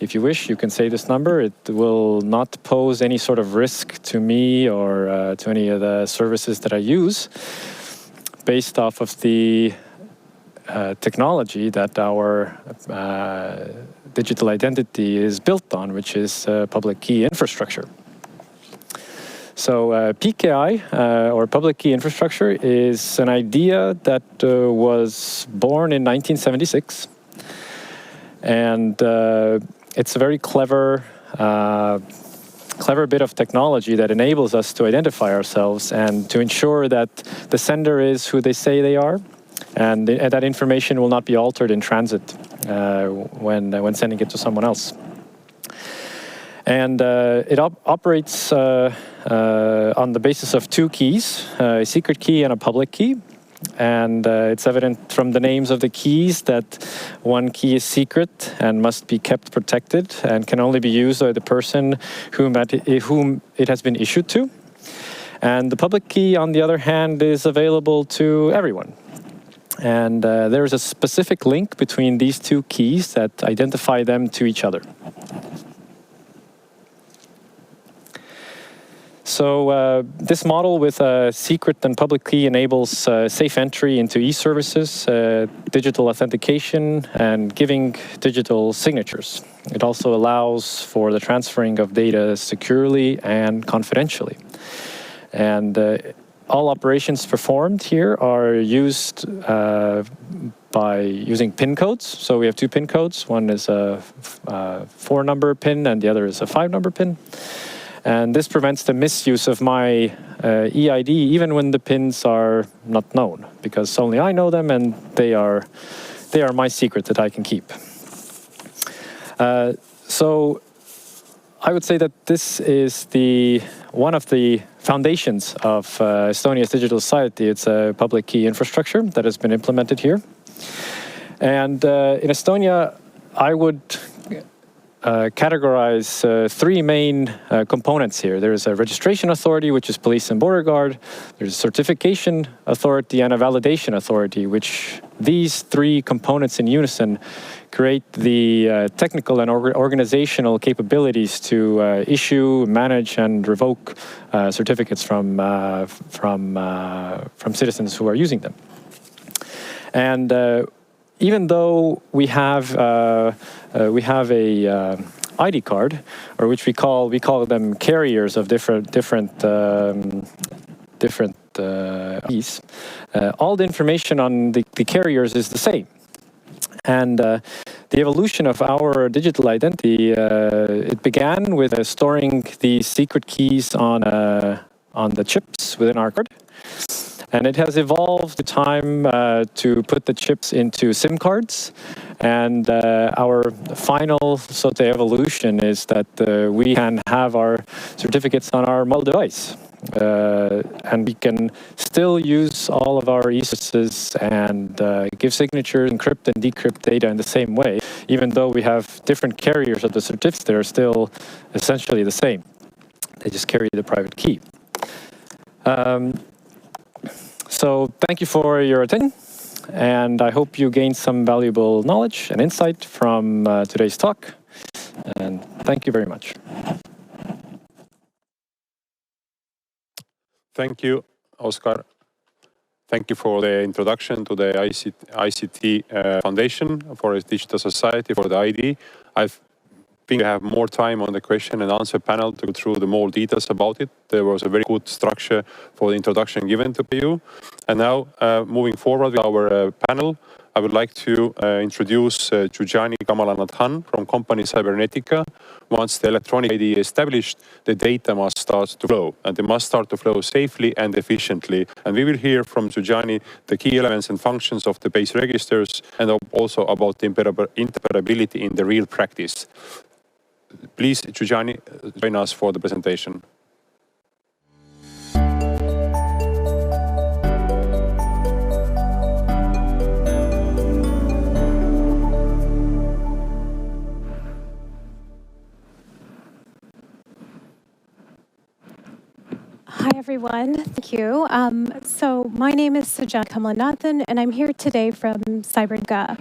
If you wish, you can say this number. It will not pose any sort of risk to me or to any of the services that I use, based off of the technology that our digital identity is built on, which is public key infrastructure. So PKI, or public key infrastructure, is an idea that was born in 1976. And it's a very clever bit of technology that enables us to identify ourselves and to ensure that the sender is who they say they are. And that information will not be altered in transit when sending it to someone else. And it operates on the basis of 2 keys, a secret key and a public key. And it's evident from the names of the keys that one key is secret and must be kept protected and can only be used by the person whom it has been issued to. And the public key, on the other hand, is available to everyone. And there's a specific link between these 2 keys that identify them to each other. So this model with a secret and public key enables safe entry into e-services, digital authentication, and giving digital signatures. It also allows for the transferring of data securely and confidentially. And all operations performed here are used by using PIN codes. So we have 2 PIN codes. One is a 4-number PIN and the other is a 5-number PIN. And this prevents the misuse of my EID even when the PINs are not known, because only I know them and they are my secret that I can keep. So I would say that this is one of the foundations of Estonia's digital society. It's a public key infrastructure that has been implemented here. And in Estonia, I would categorize 3 main components here. There is a registration authority, which is Police and Border Guard. There's a certification authority and a validation authority, which these 3 components in unison create the technical and organizational capabilities to issue, manage, and revoke certificates from citizens who are using them. And even though we have a ID card, or which we call them carriers of different IDs, all the information on the carriers is the same. And the evolution of our digital identity, it began with storing the secret keys on the chips within our card. And it has evolved the time to put the chips into SIM cards. And our final sort of evolution is that we can have our certificates on our mobile device. And we can still use all of our e-services and give signatures, encrypt and decrypt data in the same way, even though we have different carriers of the certificates that are still essentially the same. They just carry the private key. So thank you for your attention. And I hope you gained some valuable knowledge and insight from today's talk. And thank you very much. Thank you, Oscar. Thank you for the introduction to the ICT Foundation for a Digital Society, for the ID. I think we have more time on the question and answer panel to go through the more details about it. There was a very good structure for the introduction given to you. And now, moving forward with our panel, I would like to introduce Jujani Kamalanathan from company Cybernetica. Once the electronic ID is established, the data must start to flow, and they must start to flow safely and efficiently. And we will hear from Jujani the key elements and functions of the base registers, and also about the interoperability in the real practice. Please, Jujani, join us for the presentation. Hi, everyone. Thank you. So my name is Sujat Kamalanathan, and I'm here today from Cybernetica.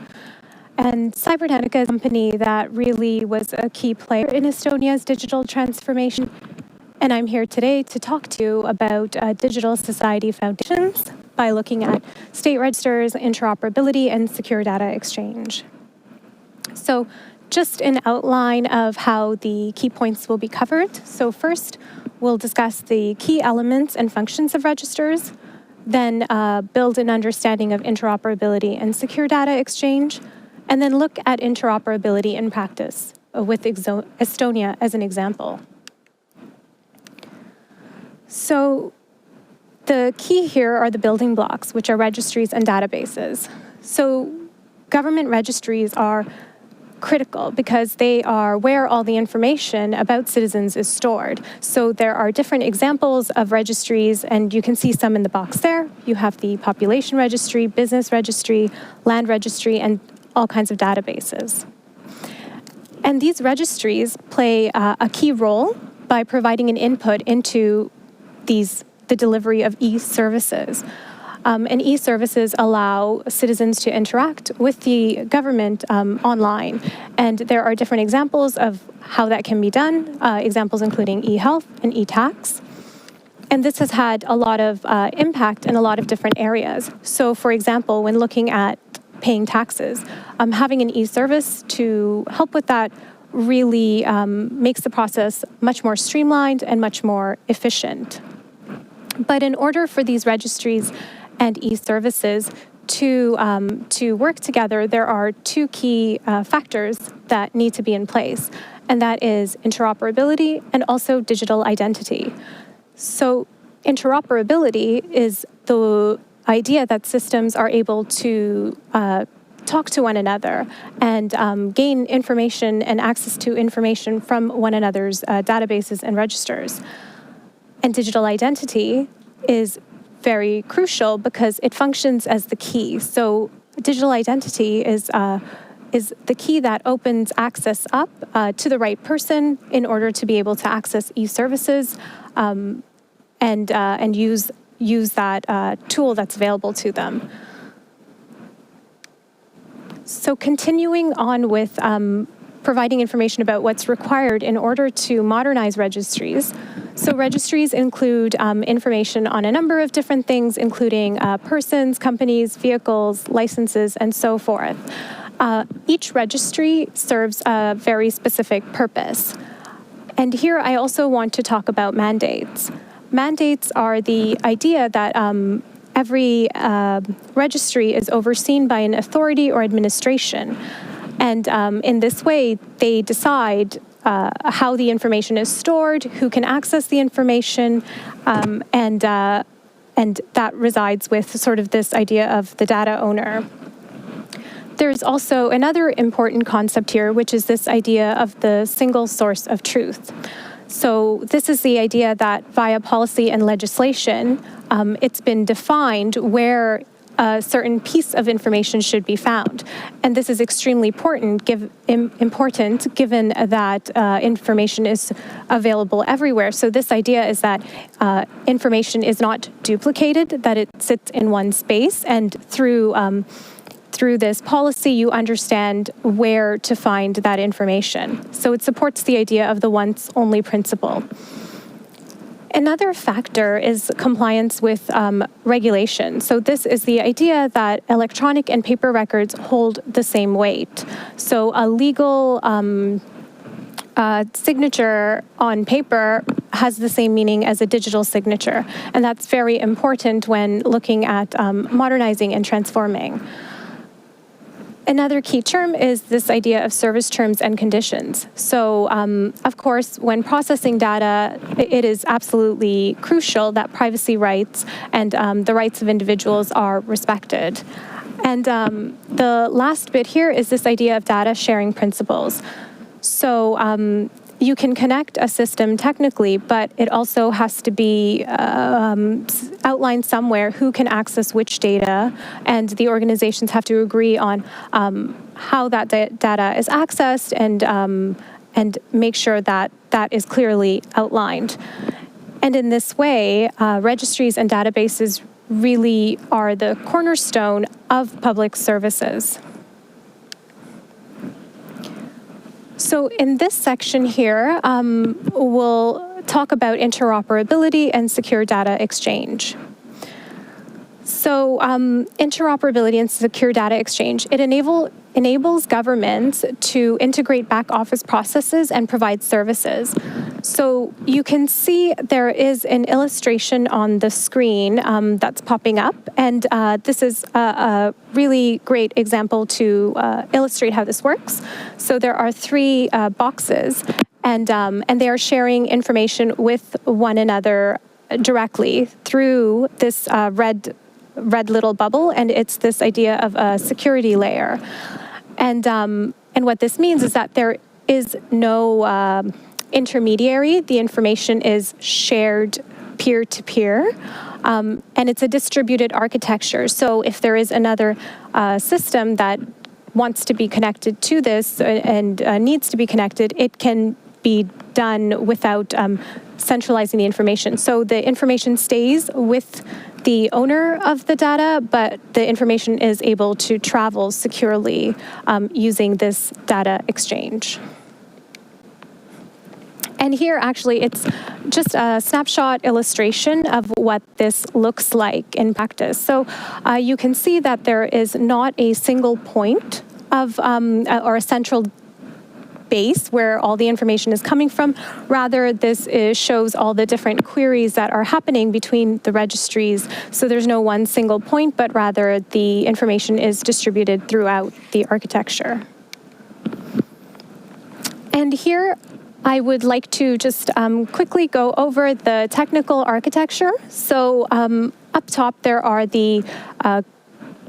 And Cybernetica is a company that really was a key player in Estonia's digital transformation. And I'm here today to talk to you about digital society foundations by looking at state registers, interoperability, and secure data exchange. So just an outline of how the key points will be covered. So first, we'll discuss the key elements and functions of registers, then build an understanding of interoperability and secure data exchange, and then look at interoperability in practice with Estonia as an example. So the key here are the building blocks, which are registries and databases. So government registries are critical because they are where all the information about citizens is stored. So there are different examples of registries, and you can see some in the box there. You have the population registry, business registry, land registry, and all kinds of databases. And these registries play a key role by providing an input into the delivery of e-services. And e-services allow citizens to interact with the government online. And there are different examples of how that can be done, examples including e-health and e-tax. And this has had a lot of impact in a lot of different areas. So for example, when looking at paying taxes, having an e-service to help with that really makes the process much more streamlined and much more efficient. But in order for these registries and e-services to work together, there are two key factors that need to be in place, and that is interoperability and also digital identity. So interoperability is the idea that systems are able to talk to one another and gain information and access to information from one another's databases and registers. And digital identity is very crucial because it functions as the key. So digital identity is the key that opens access up to the right person in order to be able to access e-services and use that tool that's available to them. So continuing on with providing information about what's required in order to modernize registries. So registries include information on a number of different things, including persons, companies, vehicles, licenses, and so forth. Each registry serves a very specific purpose. And here I also want to talk about mandates. Mandates are the idea that every registry is overseen by an authority or administration. And in this way, they decide how the information is stored, who can access the information, and that resides with sort of this idea of the data owner. There's also another important concept here, which is this idea of the single source of truth. So this is the idea that via policy and legislation, it's been defined where a certain piece of information should be found. And this is extremely important given that information is available everywhere. So this idea is that information is not duplicated, that it sits in one space, and through this policy, you understand where to find that information. So it supports the idea of the once-only principle. Another factor is compliance with regulation. So this is the idea that electronic and paper records hold the same weight. So a legal signature on paper has the same meaning as a digital signature. And that's very important when looking at modernizing and transforming. Another key term is this idea of service terms and conditions. So, of course, when processing data, it is absolutely crucial that privacy rights and the rights of individuals are respected. And the last bit here is this idea of data sharing principles. So you can connect a system technically, but it also has to be outlined somewhere who can access which data, and the organizations have to agree on how that data is accessed and make sure that that is clearly outlined. And in this way, registries and databases really are the cornerstone of public services. So in this section here, we'll talk about interoperability and secure data exchange. So interoperability and secure data exchange, it enables governments to integrate back office processes and provide services. So you can see there is an illustration on the screen that's popping up, and this is a really great example to illustrate how this works. So there are three boxes, and they are sharing information with one another directly through this red little bubble, and it's this idea of a security layer. And what this means is that there is no intermediary. The information is shared peer-to-peer, and it's a distributed architecture. So if there is another system that wants to be connected to this and needs to be connected, it can be done without centralizing the information. So the information stays with the owner of the data, but the information is able to travel securely using this data exchange. And here, actually, it's just a snapshot illustration of what this looks like in practice. So you can see that there is not a single point of or a central base where all the information is coming from. Rather, this shows all the different queries that are happening between the registries. So there's no one single point, but rather the information is distributed throughout the architecture. And here, I would like to just quickly go over the technical architecture. So up top, there are the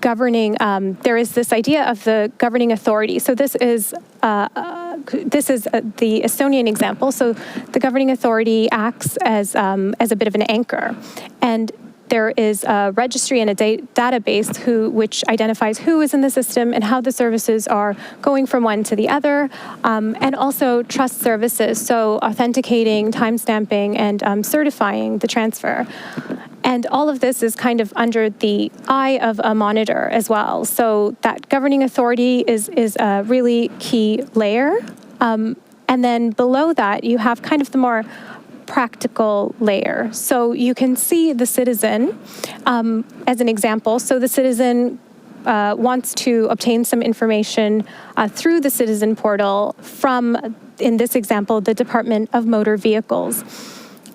governing, there is this idea of the governing authority. So this is the Estonian example. So the governing authority acts as a bit of an anchor. And there is a registry and a database which identifies who is in the system and how the services are going from one to the other, and also trust services, so authenticating, timestamping, and certifying the transfer. And all of this is kind of under the eye of a monitor as well. So that governing authority is a really key layer. And then below that, you have kind of the more practical layer. So you can see the citizen as an example. So the citizen wants to obtain some information through the citizen portal from, in this example, the Department of Motor Vehicles.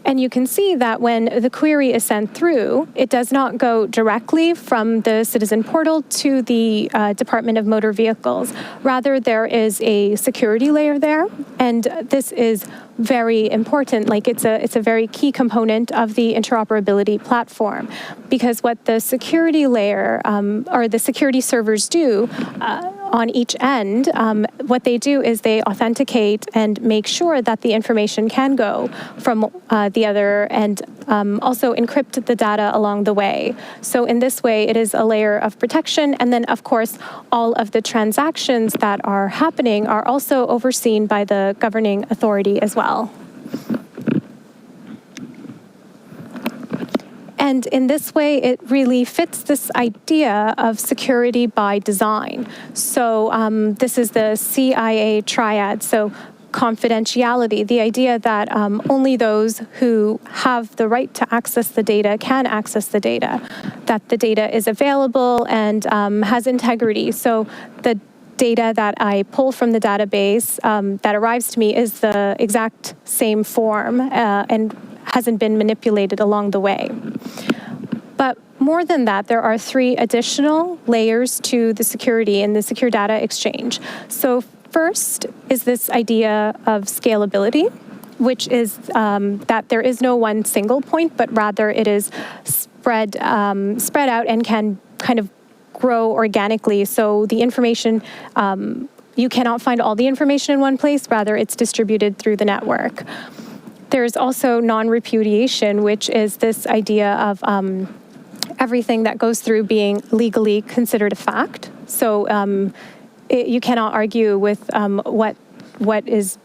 And you can see that when the query is sent through, it does not go directly from the citizen portal to the Department of Motor Vehicles. Rather, there is a security layer there, and this is very important. Like it's a very key component of the interoperability platform, because what the security layer or the security servers do on each end, what they do is they authenticate and make sure that the information can go from the other end also encrypt the data along the way. So in this way, it is a layer of protection. And then, of course, all of the transactions that are happening are also overseen by the governing authority as well. And in this way, it really fits this idea of security by design. So this is the CIA triad. So confidentiality, the idea that only those who have the right to access the data can access the data, that the data is available and has integrity. So the data that I pull from the database that arrives to me is the exact same form and hasn't been manipulated along the way. But more than that, there are 3 additional layers to the security in the secure data exchange. So first is this idea of scalability, which is that there is no one single point, but rather it is spread out and can kind of grow organically. So the information, you cannot find all the information in one place, rather it's distributed through the network. There's also non-repudiation, which is this idea of everything that goes through being legally considered a fact. So you cannot argue with what is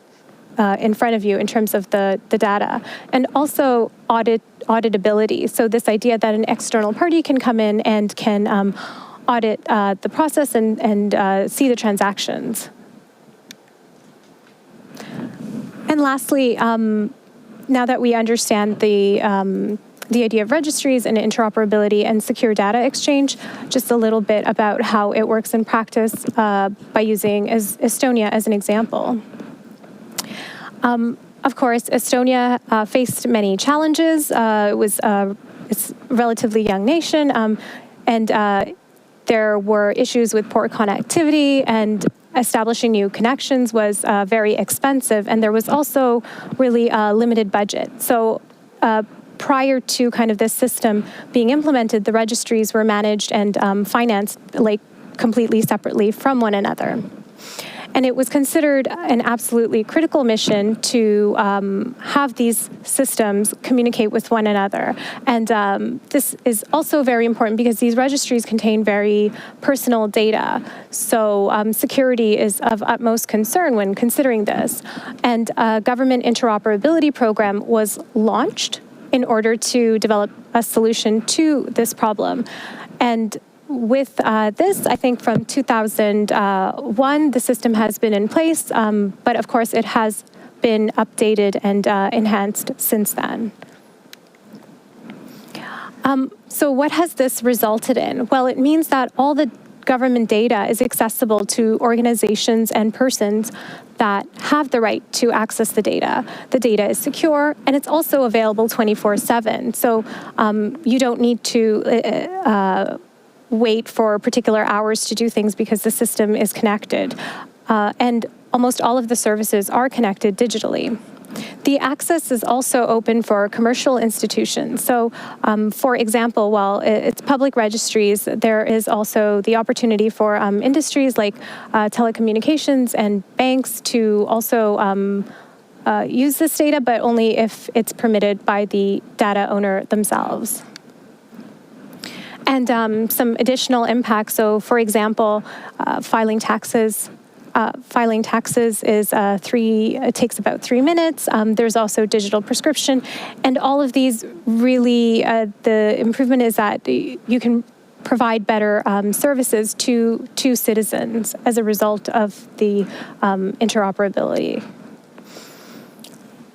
in front of you in terms of the data. And also auditability. So this idea that an external party can come in and can audit the process and see the transactions. And lastly, now that we understand the idea of registries and interoperability and secure data exchange, just a little bit about how it works in practice by using Estonia as an example. Of course, Estonia faced many challenges. It's a relatively young nation, and there were issues with poor connectivity, and establishing new connections was very expensive, and there was also really a limited budget. So prior to kind of this system being implemented, the registries were managed and financed like completely separately from one another. And it was considered an absolutely critical mission to have these systems communicate with one another. And this is also very important because these registries contain very personal data. So security is of utmost concern when considering this. And a government interoperability program was launched in order to develop a solution to this problem. And with this, I think from 2001, the system has been in place, but of course it has been updated and enhanced since then. So what has this resulted in? Well, it means that all the government data is accessible to organizations and persons that have the right to access the data. The data is secure, and it's also available 24/7. So you don't need to wait for particular hours to do things because the system is connected. And almost all of the services are connected digitally. The access is also open for commercial institutions. So, for example, while it's public registries, there is also the opportunity for industries like telecommunications and banks to also use this data, but only if it's permitted by the data owner themselves. And some additional impacts. So, for example, filing taxes. Filing taxes is it takes about 3 minutes. There's also digital prescription, and all of these really the improvement is that you can provide better services to citizens as a result of the interoperability.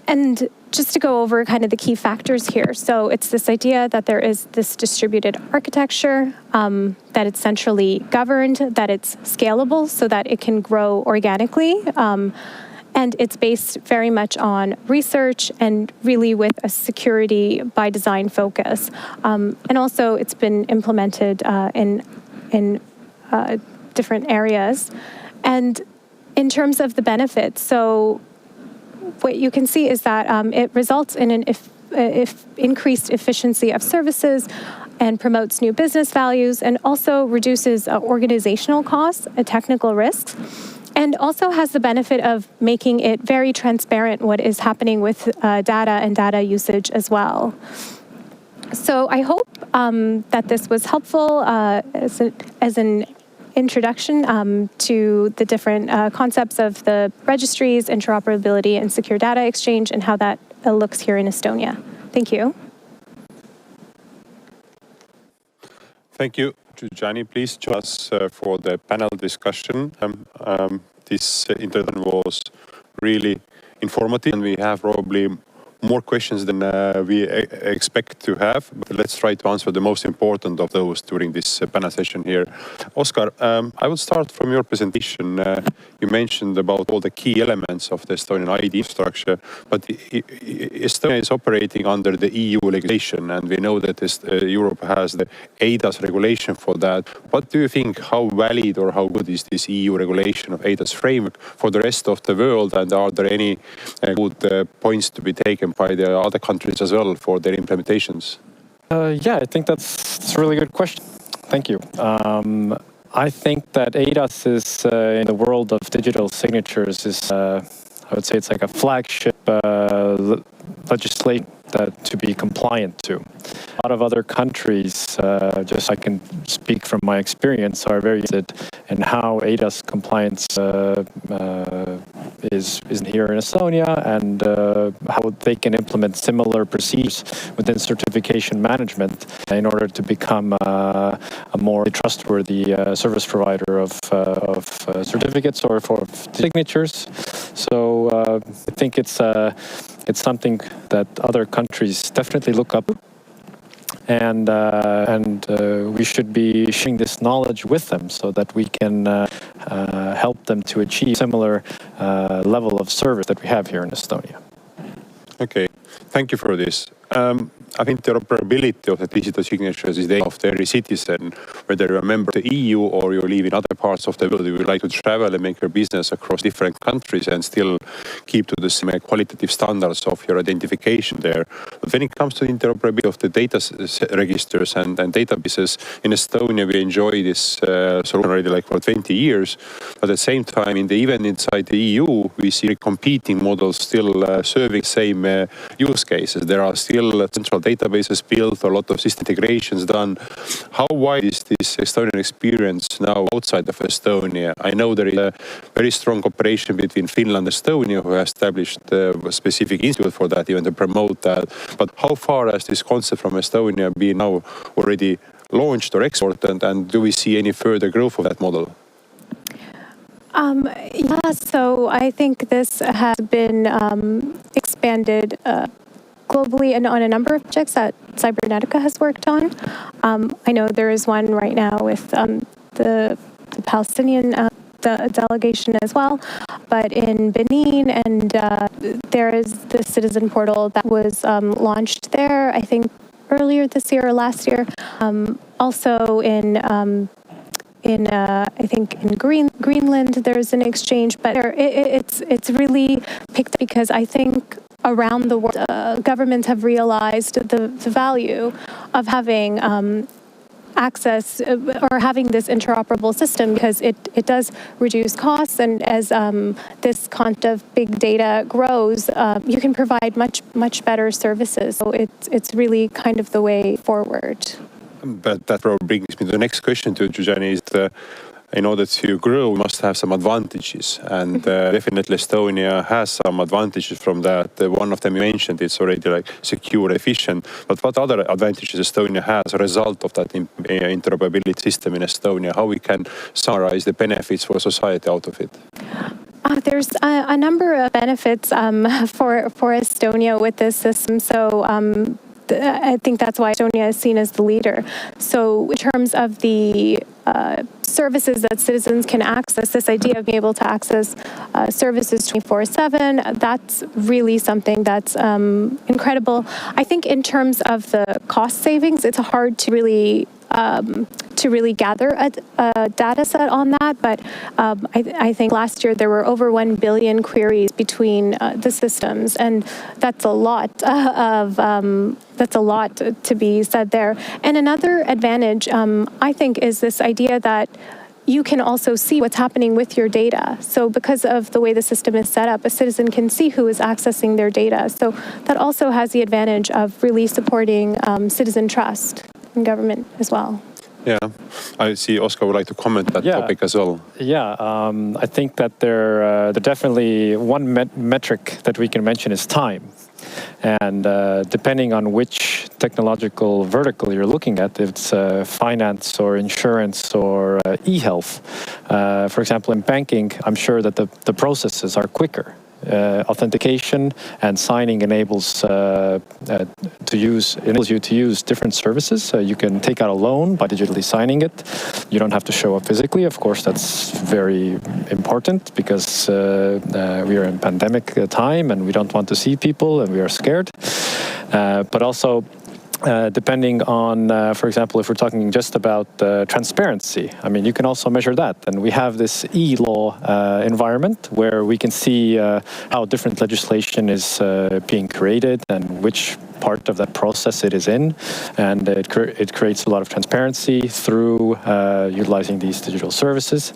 And just to go over kind of the key factors here. So it's this idea that there is this distributed architecture, that it's centrally governed, that it's scalable so that it can grow organically. And it's based very much on research and really with a security by design focus. And also it's been implemented in different areas. And in terms of the benefits, so what you can see is that it results in an increased efficiency of services and promotes new business values and also reduces organizational costs, technical risks, and also has the benefit of making it very transparent what is happening with data and data usage as well. So I hope that this was helpful as an introduction to the different concepts of the registries, interoperability, and secure data exchange, and how that looks here in Estonia. Thank you. Thank you, Jujani. Please join us for the panel discussion. This introduction was really informative, and we have probably more questions than we expect to have. But let's try to answer the most important of those during this panel session here. Oscar, I will start from your presentation. You mentioned about all the key elements of the Estonian ID structure, but Estonia is operating under the EU legislation, and we know that Europe has the EIDAS regulation for that. What do you think, how valid or how good is this EU regulation of EIDAS framework for the rest of the world, and are there any good points to be taken by the other countries as well for their implementations? Yeah, I think that's a really good question. Thank you. I think that EIDAS is, in the world of digital signatures, is, I would say it's like a flagship legislation to be compliant to. A lot of other countries, just I can speak from my experience, are very interested in how EIDAS compliance is here in Estonia, and how they can implement similar procedures within certification management in order to become a more trustworthy service provider of certificates or for signatures. So I think it's something that other countries definitely look up, and we should be sharing this knowledge with them so that we can help them to achieve similar level of service that we have here in Estonia. Okay, thank you for this. I think the interoperability of the digital signatures is the aim of every citizen, whether you're a member of the EU or you live in other parts of the world. You would like to travel and make your business across different countries and still keep to the same qualitative standards of your identification there. But when it comes to the interoperability of the data registers and databases, in Estonia we enjoy this solution already like for 20 years. But at the same time, even inside the EU, we see competing models still serving the same use cases. There are still central databases built, a lot of system integrations done. How wide is this Estonian experience now outside of Estonia? I know there is a very strong cooperation between Finland and Estonia, who has established a specific institute for that, even to promote that. But how far has this concept from Estonia been now already launched or exported, and do we see any further growth of that model? Yeah, so I think this has been expanded globally and on a number of projects that Cybernetica has worked on. I know there is one right now with the Palestinian delegation as well, but in Benin, and there is the Citizen Portal that was launched there, I think earlier this year or last year. Also in I think in Greenland there's an exchange, but it's really picked because I think around the world governments have realized the value of having access or having this interoperable system, because it does reduce costs, and as this concept of big data grows, you can provide much better services. So it's really kind of the way forward. But that probably brings me to the next question to Jujani, is in order to grow, we must have some advantages. And definitely Estonia has some advantages from that. One of them you mentioned, it's already like secure, efficient. But what other advantages Estonia has as a result of that interoperability system in Estonia? How we can summarize the benefits for society out of it? There's a number of benefits for Estonia with this system. So I think that's why Estonia is seen as the leader. So in terms of the services that citizens can access, this idea of being able to access services 24/7, that's really something that's incredible. I think in terms of the cost savings, it's hard to really gather a data set on that, but I think last year there were over 1 billion queries between the systems, and that's a lot that's a lot to be said there. And another advantage, I think, is this idea that you can also see what's happening with your data. So because of the way the system is set up, a citizen can see who is accessing their data. So that also has the advantage of really supporting citizen trust in government as well. Yeah, I see Oscar would like to comment that topic as well. Yeah, I think that there definitely one metric that we can mention is time. And depending on which technological vertical you're looking at, if it's finance or insurance or e-health, for example, in banking, I'm sure that the processes are quicker. Authentication and signing enables you to use different services. You can take out a loan by digitally signing it. You don't have to show up physically. Of course, that's very important because we are in pandemic time and we don't want to see people and we are scared. But also, depending on, for example, if we're talking just about transparency, I mean, you can also measure that. And we have this e-law environment where we can see how different legislation is being created and which part of that process it is in. And it creates a lot of transparency through utilizing these digital services.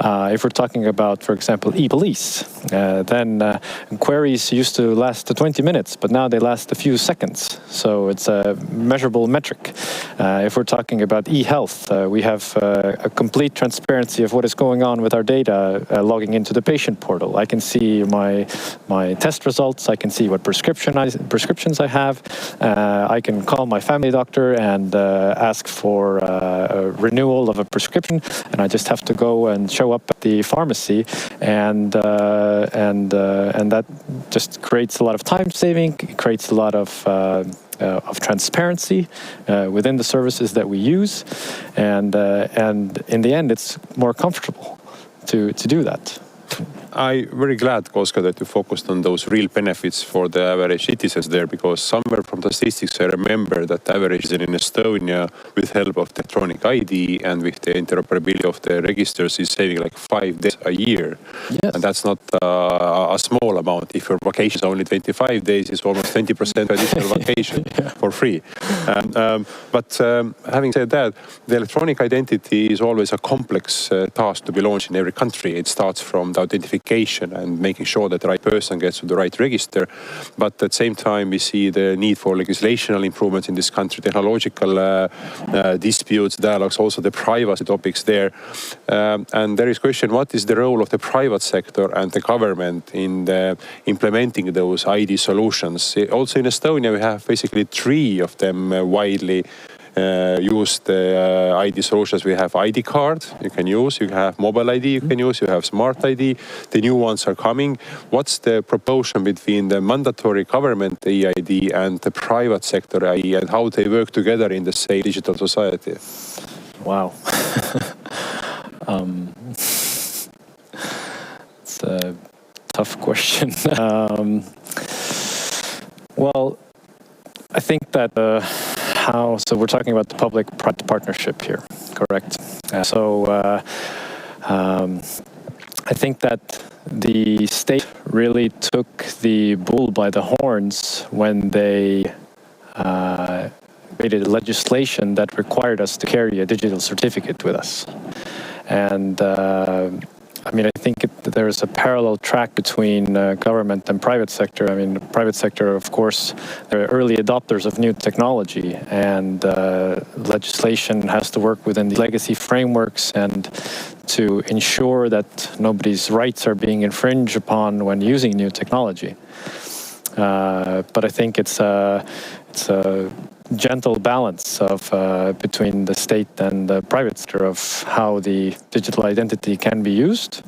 If we're talking about, for example, e-police, then queries used to last 20 minutes, but now they last a few seconds. So it's a measurable metric. If we're talking about e-health, we have a complete transparency of what is going on with our data logging into the patient portal. I can see my test results. I can see what prescriptions I have. I can call my family doctor and ask for a renewal of a prescription, and I just have to go and show up at the pharmacy, and that just creates a lot of time saving. It creates a lot of transparency within the services that we use, and in the end, it's more comfortable to do that. I'm very glad, Oscar, that you focused on those real benefits for the average citizens there, because somewhere from the statistics I remember that the average in Estonia, with help of electronic ID and with the interoperability of the registers, is saving like 5 days a year. Yes. And that's not a small amount. If your vacation is only 25 days, it's almost 20% additional vacation for free. But having said that, the electronic identity is always a complex task to be launched in every country. It starts from the identification and making sure that the right person gets to the right register. But at the same time, we see the need for legislational improvements in this country, technological disputes, dialogues, also the privacy topics there. And there is question, what is the role of the private sector and the government in implementing those ID solutions? Also in Estonia, we have basically 3 of them widely used ID solutions. We have ID card you can use, you have mobile ID you can use, you have smart ID. The new ones are coming. What's the proportion between the mandatory government EID and the private sector ID, and how they work together in the same digital society? Wow. It's a tough question. Well, I think that so we're talking about the public-private partnership here, correct? I think that the state really took the bull by the horns when they created legislation that required us to carry a digital certificate with us. And I mean, I think there's a parallel track between government and private sector. I mean, the private sector, of course, they're early adopters of new technology, and legislation has to work within the legacy frameworks and to ensure that nobody's rights are being infringed upon when using new technology. But I think it's a gentle balance of between the state and the private sector of how the digital identity can be used.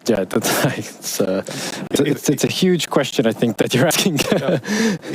It's a huge question, I think, that you're asking.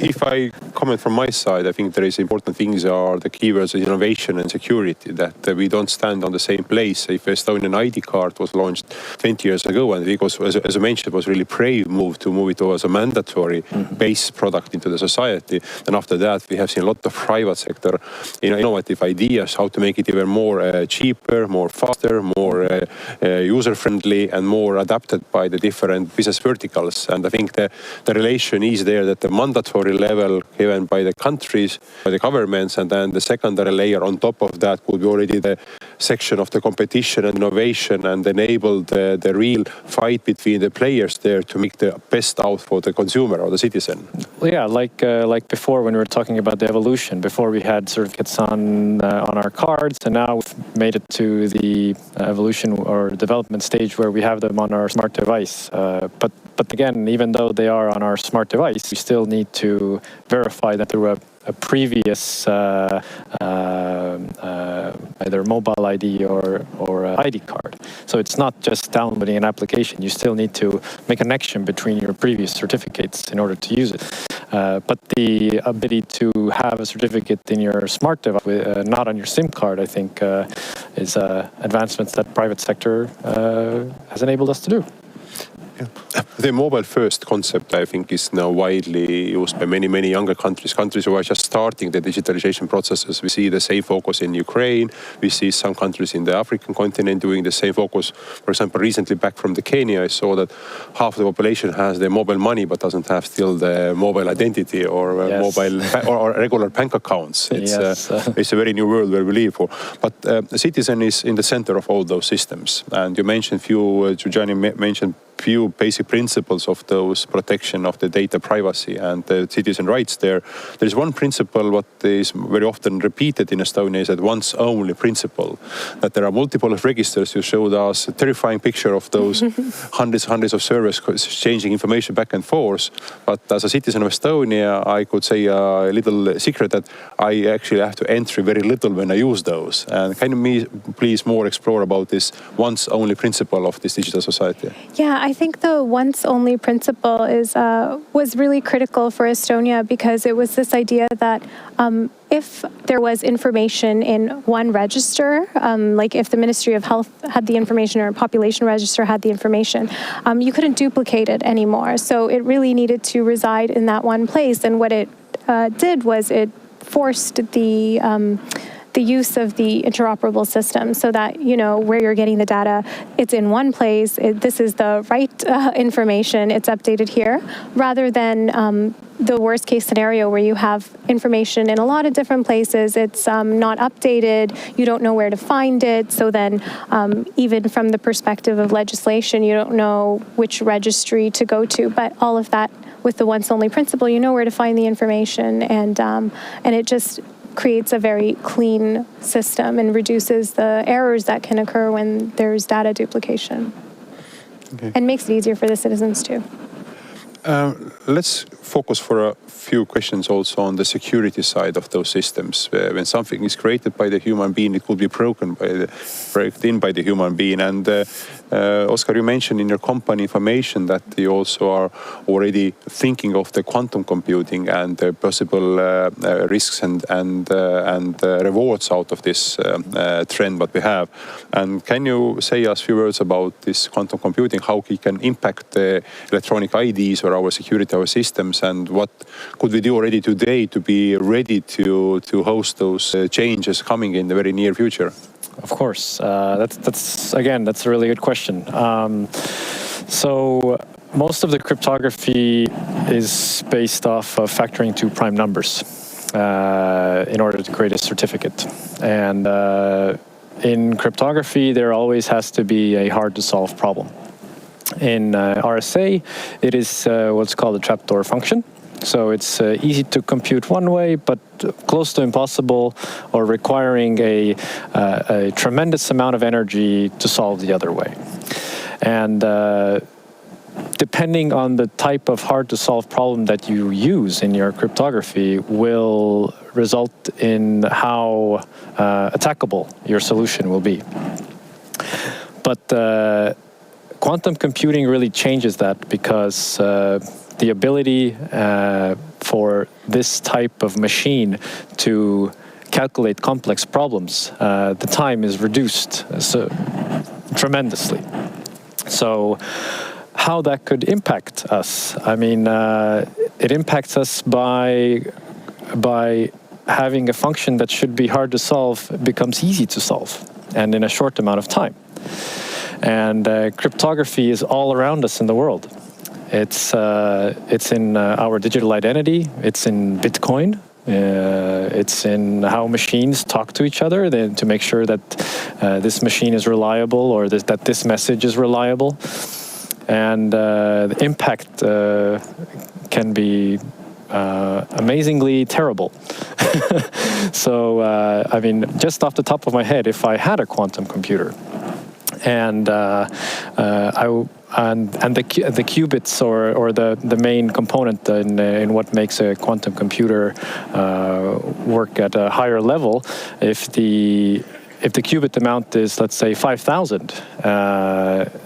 If I comment from my side, I think there is important things are the keywords of innovation and security, that we don't stand on the same place. If Estonian ID card was launched 20 years ago, and because, as I mentioned, it was really brave move to move it as a mandatory base product into the society. And after that, we have seen a lot of private sector innovative ideas, how to make it even more cheaper, more faster, more user-friendly, and more adapted by the different business verticals. And I think the relation is there that the mandatory level given by the countries, by the governments, and then the secondary layer on top of that would be already the section of the competition and innovation and enable the real fight between the players there to make the best out for the consumer or the citizen. Well, yeah, like before when we were talking about the evolution, before we had certificates on our cards, and now we've made it to the evolution or development stage where we have them on our smart device. But again, even though they are on our smart device, we still need to verify that through a previous either mobile ID or ID card. So it's not just downloading an application. You still need to make a connection between your previous certificates in order to use it. But the ability to have a certificate in your smart device, not on your SIM card, I think is advancements that private sector has enabled us to do. The mobile-first concept, I think, is now widely used by many younger countries who are just starting the digitalization processes. We see the same focus in Ukraine. We see some countries in the African continent doing the same focus. For example, recently back from the Kenya, I saw that half the population has the mobile money but doesn't have still the mobile identity or mobile or regular bank accounts. It's a very new world where we live for. But the citizen is in the center of all those systems. And you mentioned Giuliani mentioned few basic principles of those protection of the data privacy and the citizen rights there. There's one principle what is very often repeated in Estonia is that once only principle, that there are multiple registers. You showed us a terrifying picture of those hundreds of servers exchanging information back and forth. But as a citizen of Estonia, I could say a little secret that I actually have to enter very little when I use those. And can you please more explore about this once only principle of this digital society? Yeah, I think the once-only principle was really critical for Estonia because it was this idea that if there was information in one register, like if the Ministry of Health had the information or Population Register had the information, you couldn't duplicate it anymore. So it really needed to reside in that one place. And what it did was it forced the use of the interoperable system so that, you know, where you're getting the data, it's in one place, this is the right information, it's updated here, rather than the worst case scenario where you have information in a lot of different places, it's not updated, you don't know where to find it, so then even from the perspective of legislation, you don't know which registry to go to, but all of that with the once only principle, you know where to find the information, and it just creates a very clean system and reduces the errors that can occur when there's data duplication. Okay. And makes it easier for the citizens too. Let's focus for a few questions also on the security side of those systems. When something is created by the human being, it could be broken by the human being. And Oscar, you mentioned in your company information that you also are already thinking of the quantum computing and the possible risks and rewards out of this trend that we have. And can you say us a few words about this quantum computing, how it can impact the electronic IDs or our security, our systems, and what could we do already today to be ready to host those changes coming in the very near future? Of course, that's a really good question. So most of the cryptography is based off of factoring two prime numbers in order to create a certificate. And in cryptography, there always has to be a hard to solve problem. In RSA, it is what's called a trapdoor function. So it's easy to compute one way, but close to impossible or requiring a tremendous amount of energy to solve the other way. And depending on the type of hard-to-solve problem that you use in your cryptography will result in how attackable your solution will be. But quantum computing really changes that because the ability for this type of machine to calculate complex problems, the time is reduced tremendously. So how that could impact us? I mean, it impacts us by having a function that should be hard to solve becomes easy to solve and in a short amount of time. And cryptography is all around us in the world. It's in our digital identity. It's in Bitcoin. It's in how machines talk to each other to make sure that this machine is reliable or that this message is reliable. And the impact can be amazingly terrible. So, I mean, just off the top of my head, if I had a quantum computer and the qubits or the main component in what makes a quantum computer work at a higher level, if the qubit amount is, let's say, 5,000,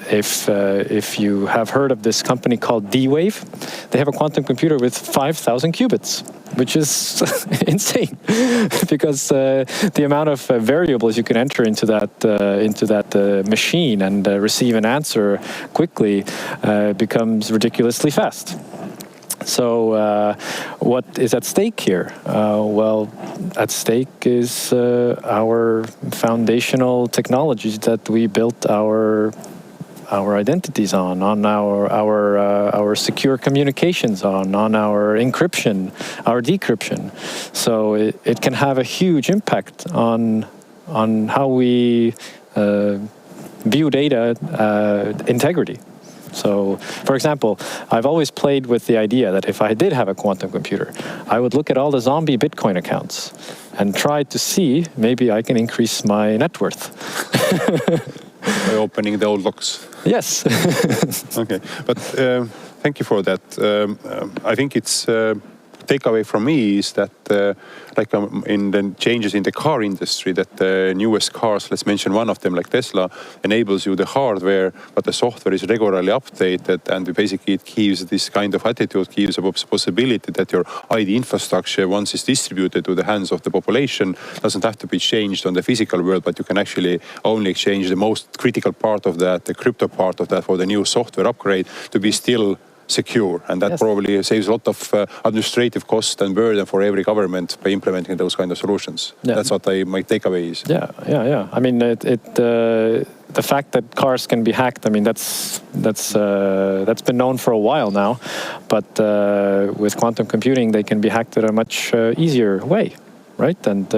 if you have heard of this company called D-Wave, they have a quantum computer with 5,000 qubits, which is insane, because the amount of variables you can enter into that machine and receive an answer quickly becomes ridiculously fast. So what is at stake here? Well, at stake is our foundational technologies that we built our identities on our secure communications on our encryption, our decryption. So it can have a huge impact on how we view data integrity. So, for example, I've always played with the idea that if I did have a quantum computer, I would look at all the zombie Bitcoin accounts and try to see maybe I can increase my net worth. By opening the old locks. Yes. Okay, but thank you for that. I think it's takeaway from me is that in the changes in the car industry, that the newest cars, let's mention one of them like Tesla, enables you the hardware, but the software is regularly updated, and basically it gives this kind of attitude, gives a possibility that your ID infrastructure, once it's distributed to the hands of the population, doesn't have to be changed on the physical world, but you can actually only exchange the most critical part of that, the crypto part of that, for the new software upgrade to be still secure, and that probably saves a lot of administrative cost and burden for every government by implementing those kind of solutions. Yeah. That's what my takeaway is. Yeah. I mean, the fact that cars can be hacked, I mean, that's been known for a while now, but with quantum computing, they can be hacked in a much easier way. Right, and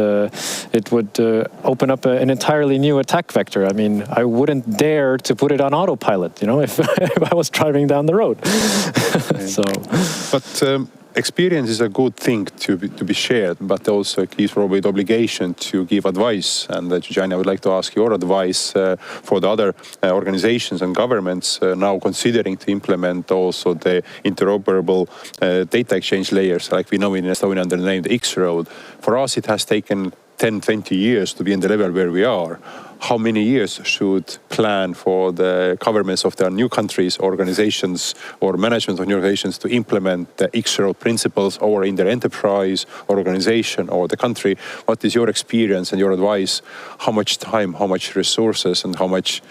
it would open up an entirely new attack vector. I mean, I wouldn't dare to put it on autopilot, if I was driving down the road. So, but experience is a good thing to be shared, but also it gives probably the obligation to give advice. And Giuliani, I would like to ask your advice for the other organizations and governments now considering to implement also the interoperable data exchange layers, like we know in Estonia under the name the X-Road. For us, it has taken 10, 20 years to be in the level where we are. How many years should plan for the governments of their new countries, organizations, or management of new organizations to implement the X-Road principles, or in their enterprise, organization, or the country? What is your experience and your advice? How much time, how much resources, and how much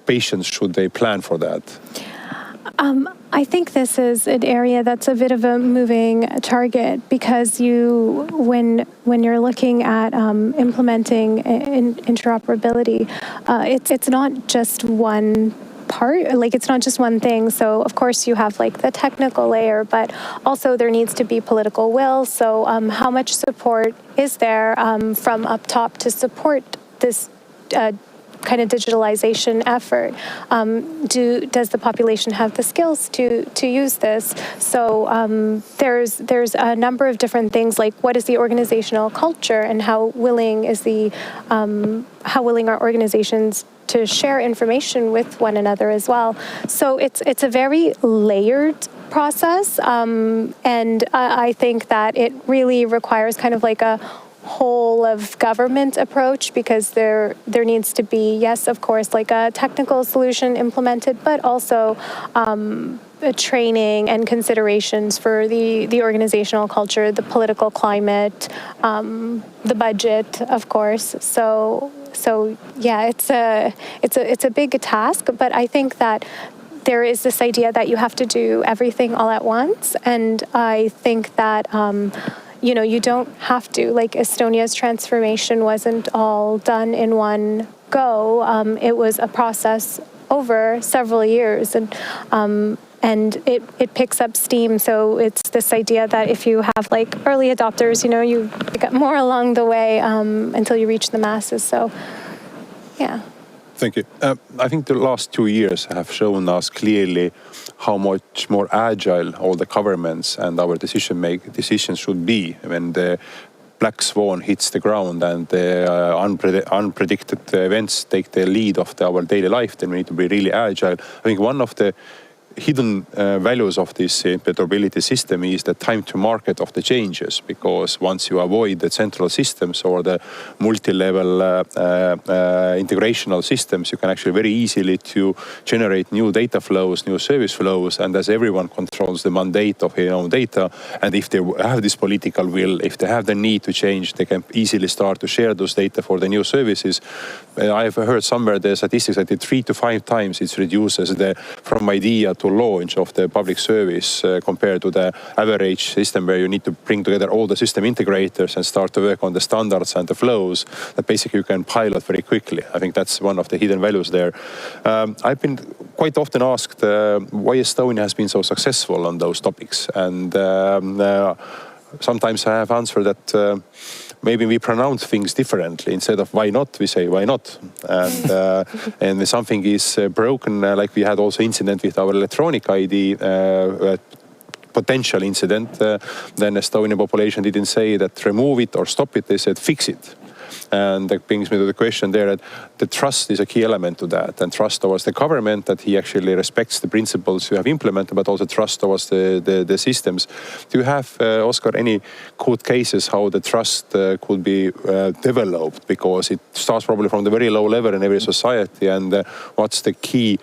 patience should they plan for that? I think this is an area that's a bit of a moving target, because when you're looking at implementing interoperability, it's not just one part, like it's not just one thing. So of course you have like the technical layer, but also there needs to be political will. So how much support is there from up top to support this kind of digitalization effort? Does the population have the skills to use this? So there's a number of different things, like what is the organizational culture, and how willing are organizations to share information with one another as well. So it's a very layered process, and I think that it really requires kind of like a whole of government approach, because there needs to be, yes, of course, like a technical solution implemented, but also training and considerations for the organizational culture, the political climate, the budget, of course. So yeah, it's a big task, but I think that there is this idea that you have to do everything all at once, and I think that you don't have to. Like, Estonia's transformation wasn't all done in one go. It was a process over several years, and it picks up steam. So it's this idea that if you have like early adopters, you get more along the way until you reach the masses. So, yeah. Thank you. I think the last 2 years have shown us clearly how much more agile all the governments and our decisions should be when the black swan hits the ground and the unpredicted events take the lead of our daily life. Then we need to be really agile. I think one of the hidden values of this interoperability system is the time to market of the changes, because once you avoid the central systems or the multi-level integrational systems, you can actually very easily to generate new data flows, new service flows, and as everyone controls the mandate of their own data, and if they have this political will, if they have the need to change, they can easily start to share those data for the new services. I've heard somewhere the statistics that 3 to 5 times it reduces from idea to launch of the public service compared to the average system where you need to bring together all the system integrators and start to work on the standards and the flows that basically you can pilot very quickly. I think that's one of the hidden values there. I've been quite often asked why Estonia has been so successful on those topics, and sometimes I have answered that maybe we pronounce things differently. Instead of why not, we say why not. And if something is broken, like we had also incident with our electronic ID, potential incident, then Estonian population didn't say that remove it or stop it, they said fix it. And that brings me to the question there that the trust is a key element to that, and trust towards the government that he actually respects the principles you have implemented, but also trust towards the systems. Do you have, Oscar, any good cases how the trust could be developed? Because it starts probably from the very low level in every society, and what's the key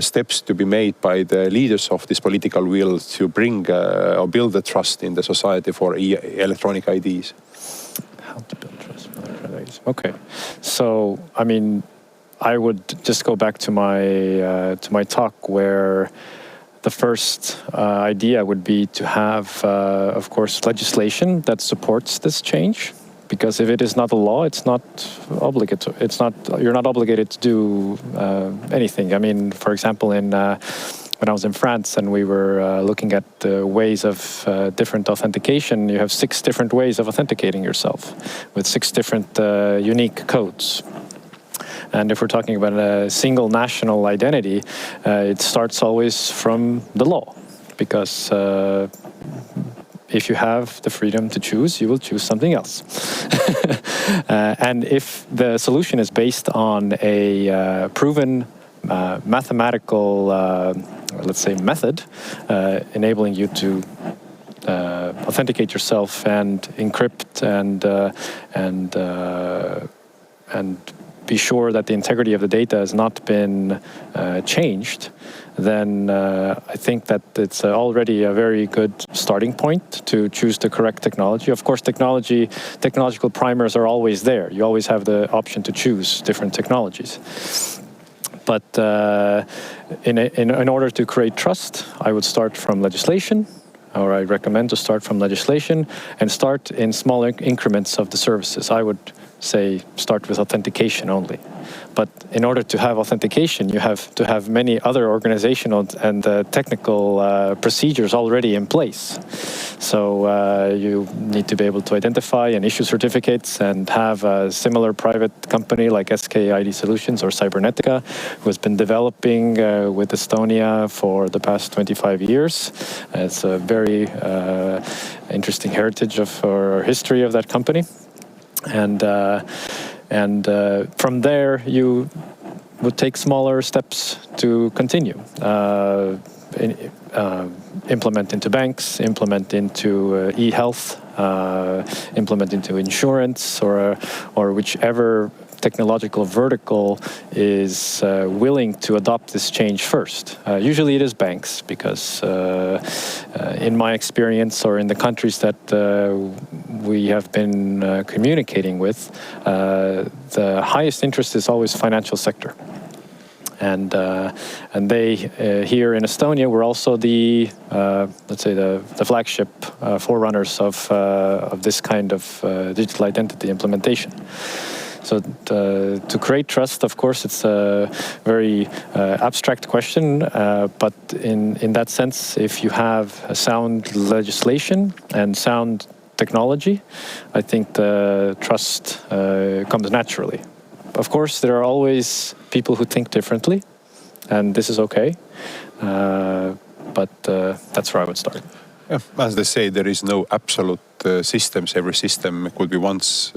steps to be made by the leaders of this political will to bring or build the trust in the society for electronic IDs? How to build trust for electronic IDs. Okay, so I mean, I would just go back to my talk where the first idea would be to have, of course, legislation that supports this change. Because if it is not a law, it's not obligatory. You're not obligated to do anything. I mean, for example, when I was in France and we were looking at the ways of different authentication, you have 6 different ways of authenticating yourself with 6 different unique codes. And if we're talking about a single national identity, it starts always from the law, because if you have the freedom to choose, you will choose something else. And if the solution is based on a proven mathematical, let's say, method, enabling you to authenticate yourself and encrypt and be sure that the integrity of the data has not been changed, then I think that it's already a very good starting point to choose the correct technology. Of course, technological primers are always there. You always have the option to choose different technologies. But in order to create trust, I would start from legislation, or I recommend to start from legislation and start in smaller increments of the services. I would say start with authentication only. But in order to have authentication, you have to have many other organizational and technical procedures already in place. So you need to be able to identify and issue certificates and have a similar private company like SK ID Solutions or Cybernetica, who has been developing with Estonia for the past 25 years. It's a very interesting heritage of our history of that company. And from there, you would take smaller steps to continue. Implement into banks, implement into e-health, implement into insurance, or whichever technological vertical is willing to adopt this change first. Usually it is banks, because in my experience, or in the countries that we have been communicating with, the highest interest is always financial sector. And they here in Estonia were also the let's say the flagship forerunners of this kind of digital identity implementation. So to create trust, of course, it's a very abstract question, but in that sense, if you have a sound legislation and sound technology, I think the trust comes naturally. Of course, there are always people who think differently, and this is okay, but that's where I would start. Yeah, as they say, there is no absolute systems. Every system could be once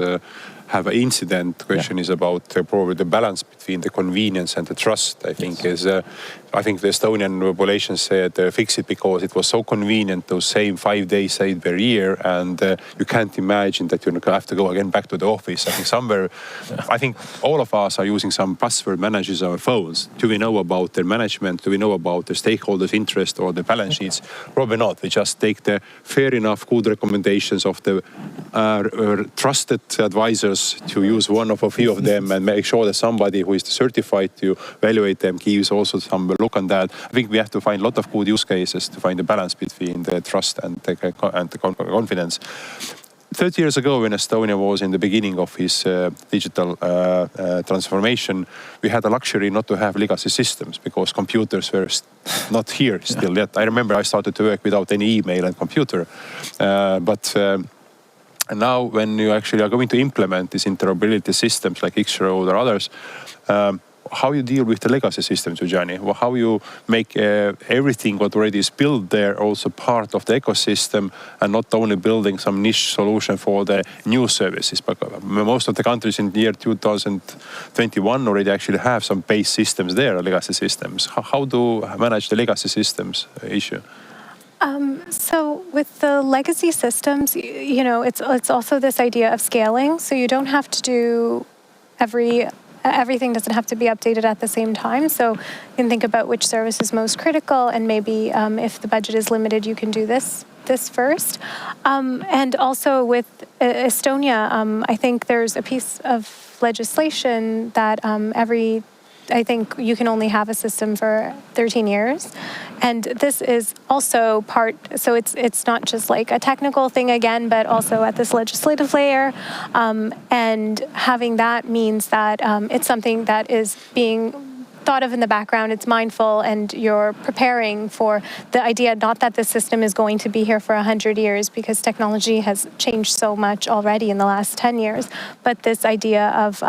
have an incident. The question is about probably the balance between the convenience and the trust. I think I think the Estonian population said fix it because it was so convenient, those same 5 days saved per year, and you can't imagine that you're going to have to go again back to the office. I think somewhere, I think all of us are using some password managers on our phones. Do we know about their management? Do we know about the stakeholders' interest or the balance sheets? Probably not. We just take the fair enough, good recommendations of the trusted advisors to use one of a few of them and make sure that somebody who is certified to evaluate them gives also some look on that. I think we have to find a lot of good use cases to find the balance between the trust and the confidence. 30 years ago, when Estonia was in the beginning of his digital transformation, we had a luxury not to have legacy systems because computers were not here still yet. I remember I started to work without any email and computer. And now when you actually are going to implement these interoperability systems like X-Road or others, how you deal with the legacy systems, Eugenie? Well, how you make everything what already is built there also part of the ecosystem and not only building some niche solution for the new services. But most of the countries in the year 2021 already actually have some base systems there, legacy systems. How do manage the legacy systems issue? So with the legacy systems, you know, it's also this idea of scaling. So you don't have to do everything doesn't have to be updated at the same time. So you can think about which service is most critical, and maybe if the budget is limited, you can do this first. And also with Estonia, I think there's a piece of legislation that I think you can only have a system for 13 years. And this is also part, so it's not just like a technical thing again, but also at this legislative layer. And having that means that it's something that is being thought of in the background, it's mindful, and you're preparing for the idea, not that the system is going to be here for 100 years, because technology has changed so much already in the last 10 years, but this idea of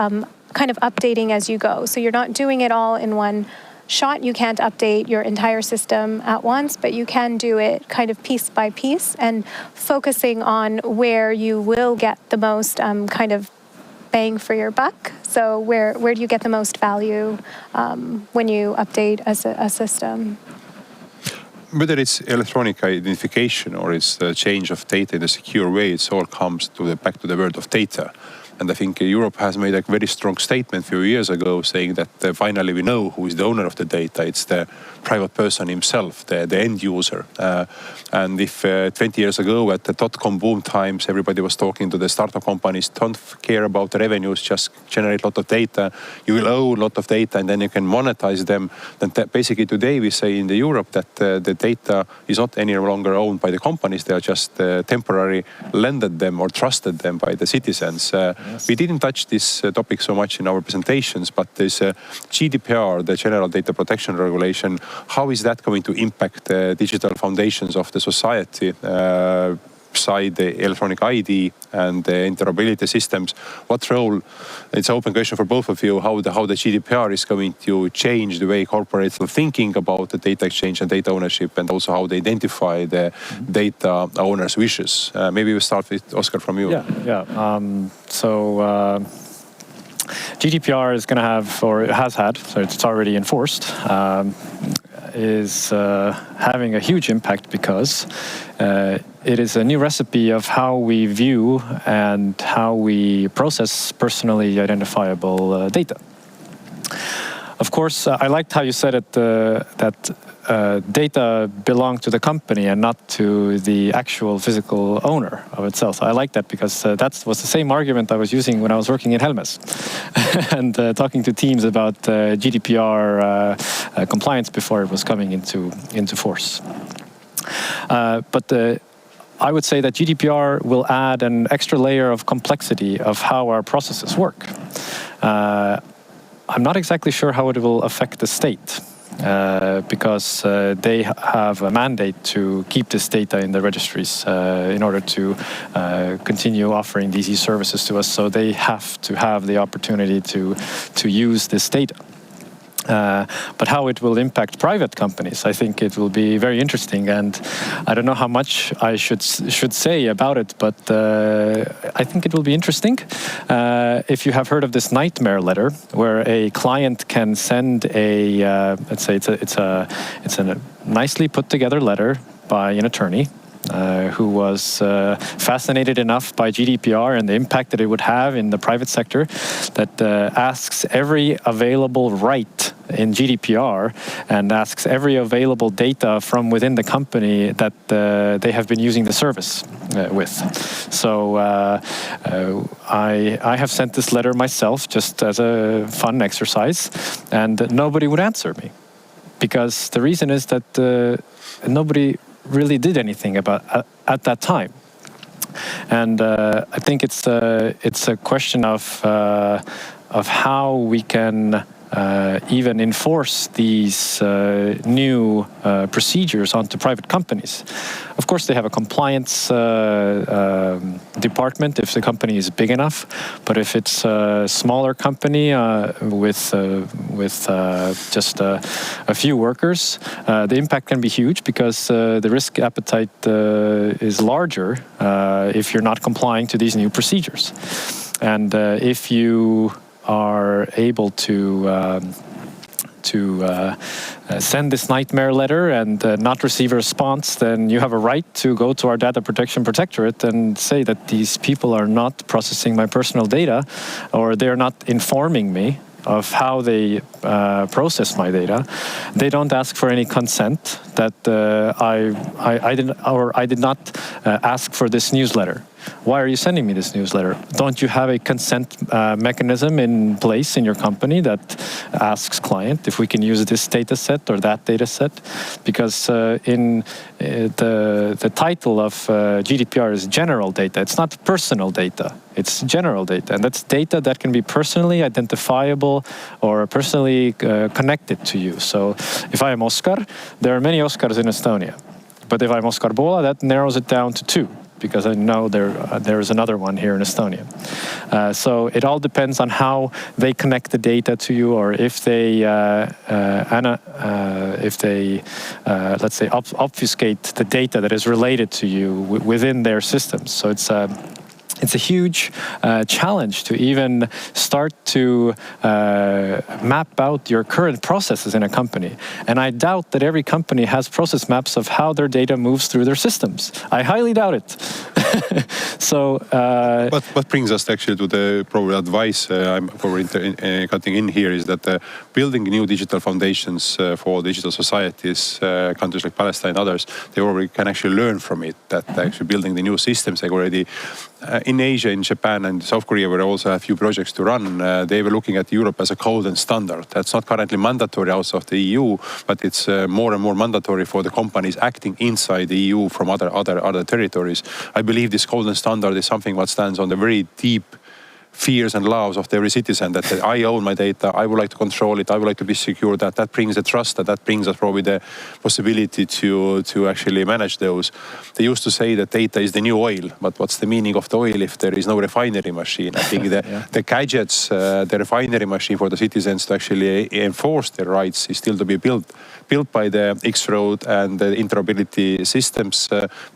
kind of updating as you go. So you're not doing it all in one shot. You can't update your entire system at once, but you can do it kind of piece by piece and focusing on where you will get the most kind of bang for your buck. So where do you get the most value when you update a system? Whether it's electronic identification or it's the change of data in a secure way, it all comes back to the world of data. And I think Europe has made a very strong statement a few years ago saying that finally we know who is the owner of the data. It's the private person himself, the end user. And if 20 years ago at the .com boom times, everybody was talking to the startup companies, don't care about the revenues, just generate a lot of data. You will own a lot of data and then you can monetize them. Then basically today we say in Europe that the data is not any longer owned by the companies. They are just temporarily lended them or trusted them by the citizens. We didn't touch this topic so much in our presentations, but there's GDPR, the General Data Protection Regulation. How is that going to impact the digital foundations of the society side, the electronic ID and the interoperability systems? What role? It's an open question for both of you. How the GDPR is going to change the way corporates are thinking about the data exchange and data ownership, and also how they identify the data owners' wishes. Maybe we start with Oscar from you. So GDPR is going to have, or has had, so it's already enforced, is having a huge impact because it is a new recipe of how we view and how we process personally identifiable data. Of course, I liked how you said it, that data belong to the company and not to the actual physical owner of itself. I like that because that was the same argument I was using when I was working in Helmes and talking to teams about GDPR compliance before it was coming into force. But I would say that GDPR will add an extra layer of complexity of how our processes work. I'm not exactly sure how it will affect the state. Because they have a mandate to keep this data in the registries in order to continue offering these services to us. So they have to have the opportunity to use this data. But how it will impact private companies, I think it will be very interesting, and I don't know how much I should say about it, but I think it will be interesting. If you have heard of this nightmare letter, where a client can send a, let's say it's a nicely put together letter by an attorney, who was fascinated enough by GDPR and the impact that it would have in the private sector, that asks every available right in GDPR and asks every available data from within the company that they have been using the service with. So I have sent this letter myself just as a fun exercise, and nobody would answer me. Because the reason is that nobody really did anything about at that time, and I think it's a question of how we can even enforce these new procedures onto private companies. Of course, they have a compliance department if the company is big enough, but if it's a smaller company with just a few workers, the impact can be huge, because the risk appetite is larger if you're not complying to these new procedures. And if you are able to send this nightmare letter and not receive a response, then you have a right to go to our Data Protection Protectorate and say that these people are not processing my personal data, or they're not informing me of how they process my data. They don't ask for any consent, that I did not ask for this newsletter. Why are you sending me this newsletter? Don't you have a consent mechanism in place in your company that asks client if we can use this data set or that data set? Because in the title of GDPR is general data. It's not personal data. It's general data, and that's data that can be personally identifiable or personally connected to you. So if I am Oscar, there are many Oscars in Estonia. But if I'm Oscar Bola, that narrows it down to 2. Because I know there is another one here in Estonia. So it all depends on how they connect the data to you, or if they, let's say, obfuscate the data that is related to you within their systems. So it's a huge challenge to even start to map out your current processes in a company. And I doubt that every company has process maps of how their data moves through their systems. I highly doubt it. So, but what brings us actually to the probably advice I'm probably cutting in here is that building new digital foundations for digital societies, countries like Palestine and others, they already can actually learn from it. That actually building the new systems, like already in Asia, in Japan and South Korea, where also a few projects to run, they were looking at Europe as a golden standard. That's not currently mandatory outside of the EU, but it's more and more mandatory for the companies acting inside the EU from other territories. I believe this golden standard is something that stands on the very deep fears and loves of every citizen, that I own my data, I would like to control it, I would like to be secure, that brings the trust, that brings us probably the possibility to actually manage those. They used to say that data is the new oil, but what's the meaning of the oil if there is no refinery machine? I think the gadgets, the refinery machine for the citizens to actually enforce their rights is still to be built by the X-Road and the interoperability systems,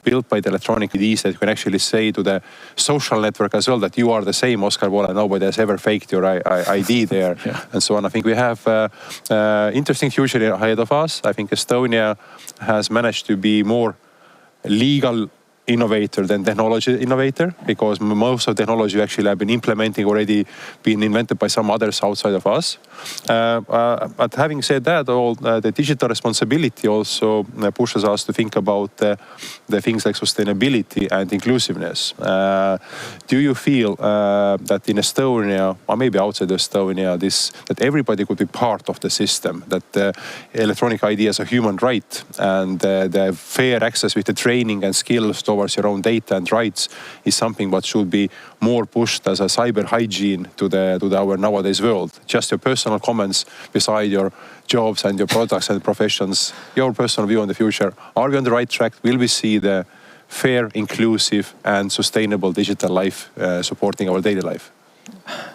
built by the electronic IDs that you can actually say to the social network as well that you are the same Oscar Bola, nobody has ever faked your ID there, and so on. I think we have interesting future ahead of us. I think Estonia has managed to be more legal innovator than technology innovator, because most of technology actually have been implementing already been invented by some others outside of us. But having said that, all the digital responsibility also pushes us to think about the things like sustainability and inclusiveness. Do you feel that in Estonia, or maybe outside Estonia, that everybody could be part of the system, that electronic ID is a human right, and the fair access with the training and skills to towards your own data and rights is something what should be more pushed as a cyber hygiene to our nowadays world. Just your personal comments beside your jobs and your products and professions, your personal view on the future. Are we on the right track? Will we see the fair, inclusive and sustainable digital life supporting our daily life?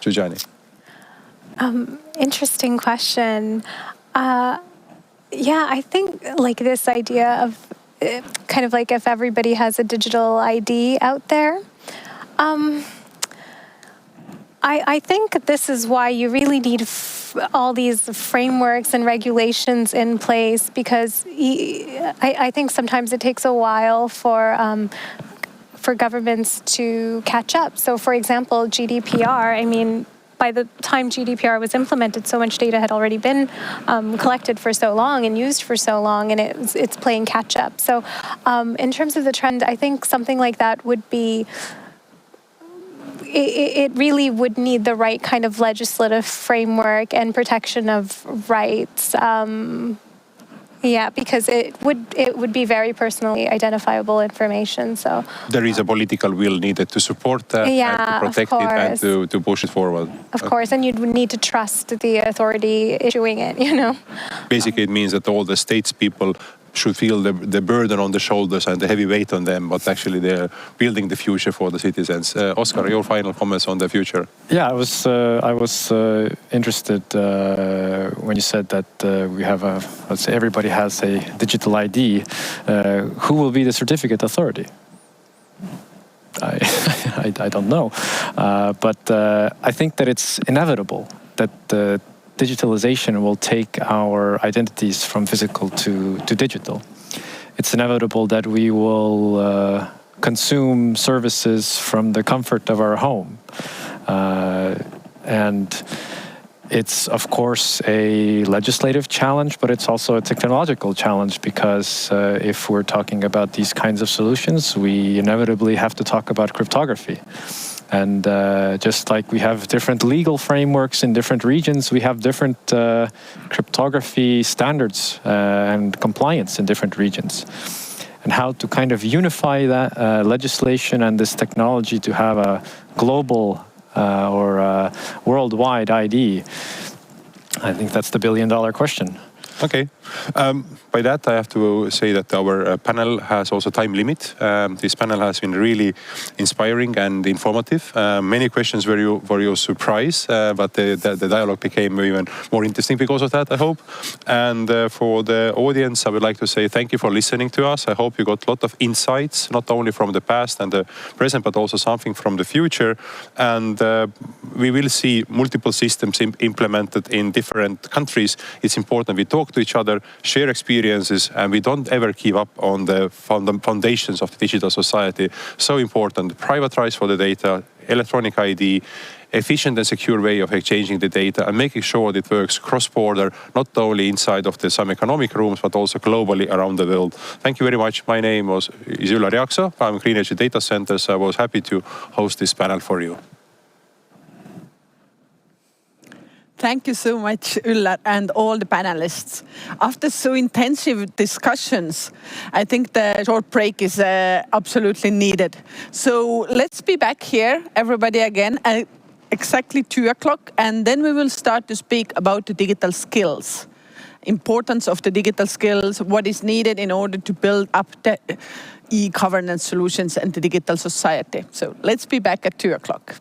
Jujani. Interesting question. Yeah, I think like this idea of kind of like if everybody has a digital ID out there. I think this is why you really need all these frameworks and regulations in place, because I think sometimes it takes a while for governments to catch up. So, for example, GDPR, I mean, by the time GDPR was implemented, so much data had already been collected for so long and used for so long, and it's playing catch up. So in terms of the trend, I think something like that would be, it really would need the right kind of legislative framework and protection of rights. Yeah, because it would be very personally identifiable information. So there is a political will needed to support that and to protect it and to push it forward. Of course, and you'd need to trust the authority issuing it, you know. Basically, it means that all the statespeople should feel the burden on the shoulders and the heavy weight on them, but actually they're building the future for the citizens. Oscar, your final comments on the future? Yeah, I was interested when you said that we have let's say everybody has a digital ID. Who will be the certificate authority? I don't know, but I think that it's inevitable that digitalization will take our identities from physical to digital. It's inevitable that we will consume services from the comfort of our home. And it's, of course, a legislative challenge, but it's also a technological challenge, because if we're talking about these kinds of solutions, we inevitably have to talk about cryptography. And just like we have different legal frameworks in different regions, we have different cryptography standards and compliance in different regions. And how to kind of unify that legislation and this technology to have a global or worldwide ID, I think that's the billion-dollar question. Okay. By that, I have to say that our panel has also time limit. This panel has been really inspiring and informative. Many questions were your surprise, but the dialogue became even more interesting because of that, I hope. And for the audience, I would like to say thank you for listening to us. I hope you got a lot of insights, not only from the past and the present, but also something from the future. And we will see multiple systems implemented in different countries. It's important we talk to each other, share experiences, and we don't ever give up on the foundations of the digital society. So important, private rights for the data, electronic ID, efficient and secure way of exchanging the data, and making sure that it works cross-border, not only inside of some economic rooms, but also globally around the world. Thank you very much. My name is Ülle Riakso. I'm Green Energy Data Centers. I was happy to host this panel for you. Thank you so much, Ulla, and all the panelists. After so intensive discussions, I think the short break is absolutely needed. So let's be back here, everybody, again at exactly 2 o'clock, and then we will start to speak about the digital skills, importance of the digital skills, what is needed in order to build up the e-governance solutions and the digital society. So let's be back at 2 o'clock.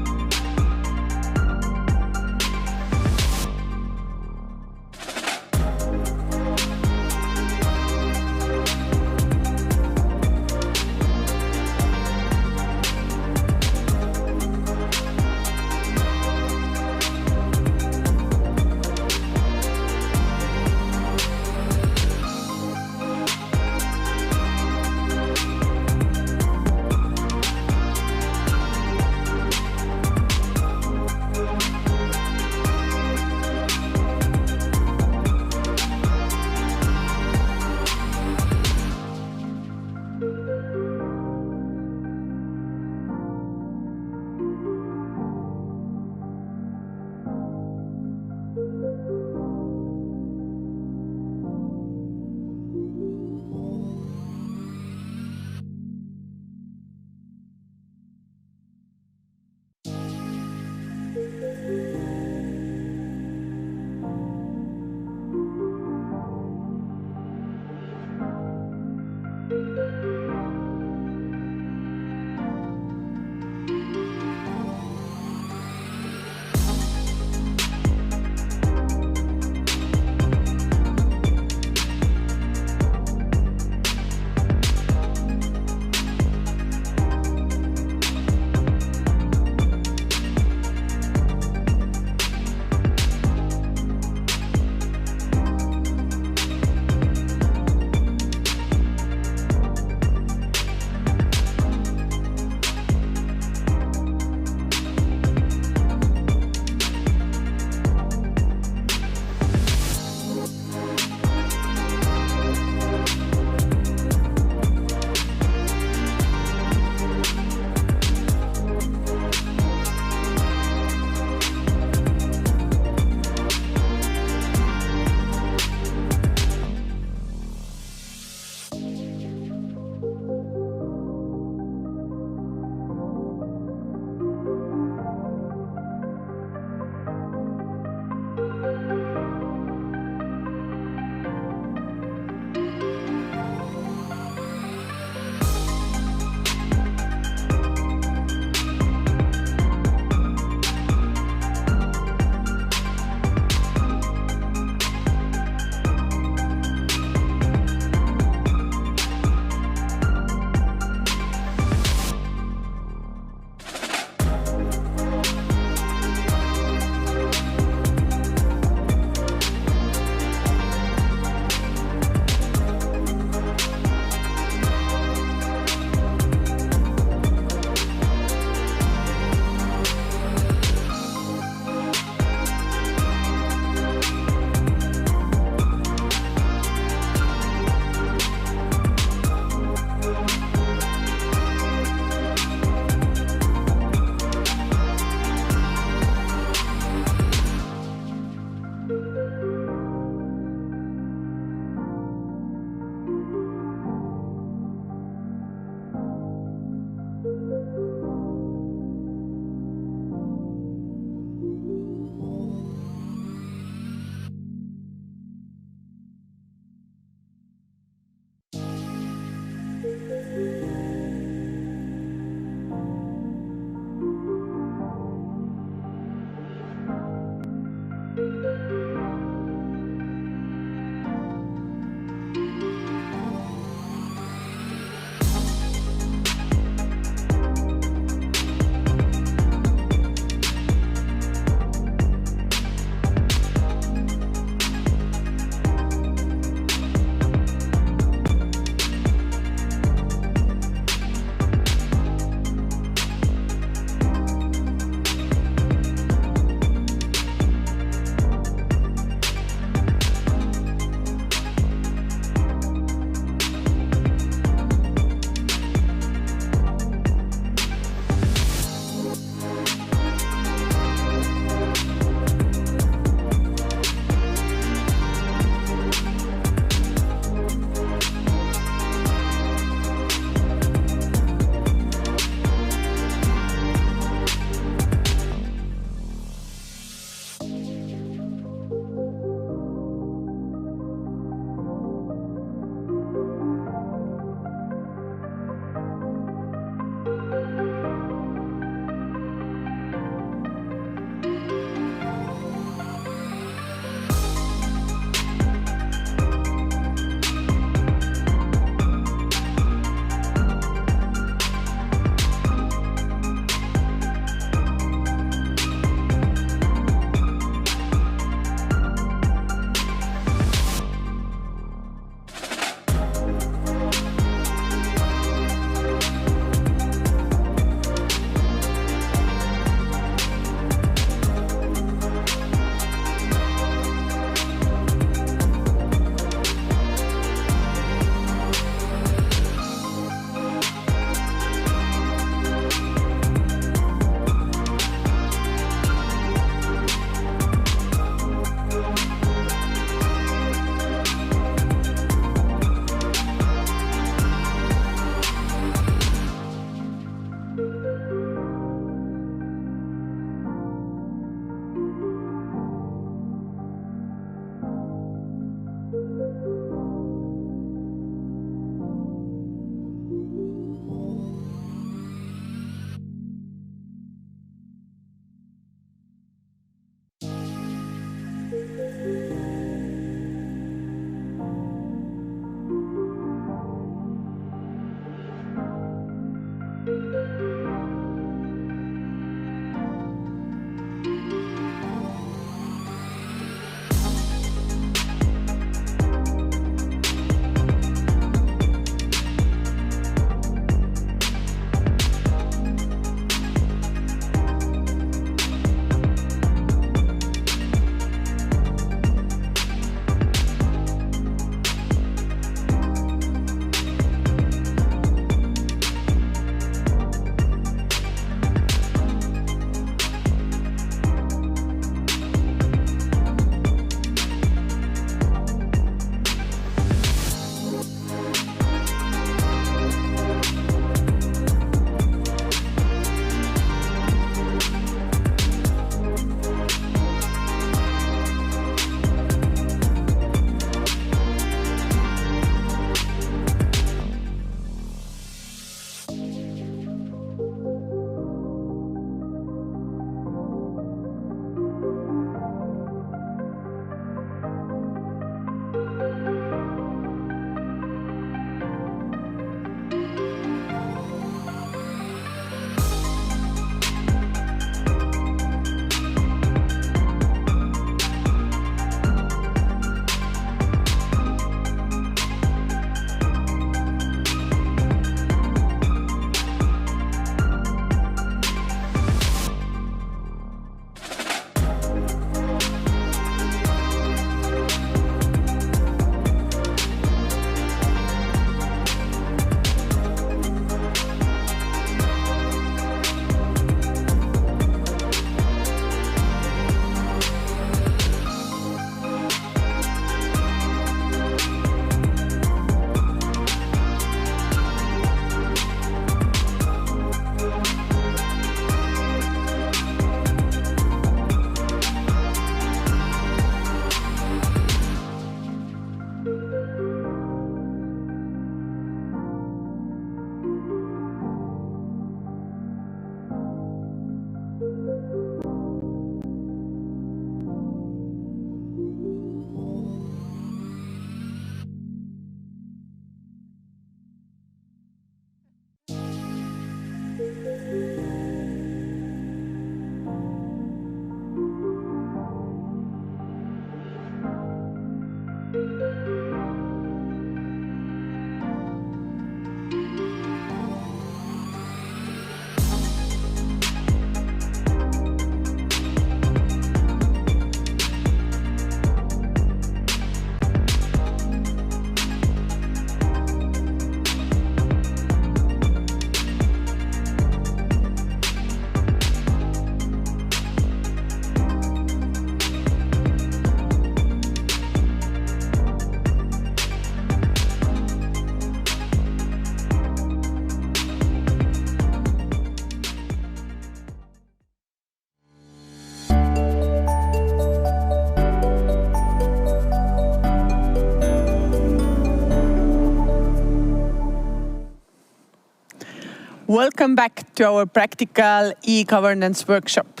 Welcome back to our practical e-governance workshop.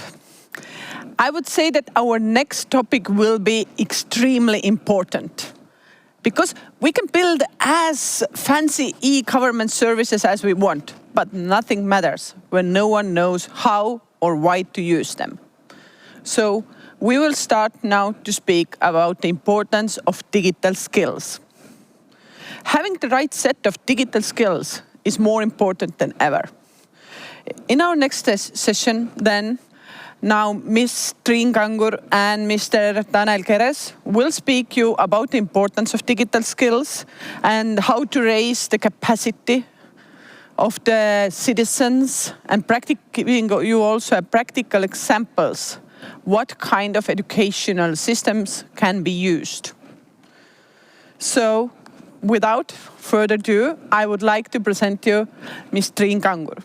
I would say that our next topic will be extremely important because we can build as fancy e-government services as we want, but nothing matters when no one knows how or why to use them. So we will start now to speak about the importance of digital skills. Having the right set of digital skills is more important than ever. In our next session, then, now Ms. Triin Kangur and Mr. Tanel Keres will speak you about the importance of digital skills and how to raise the capacity of the citizens and giving you also practical examples what kind of educational systems can be used. So, without further ado, I would like to present you Ms. Triin Kangur.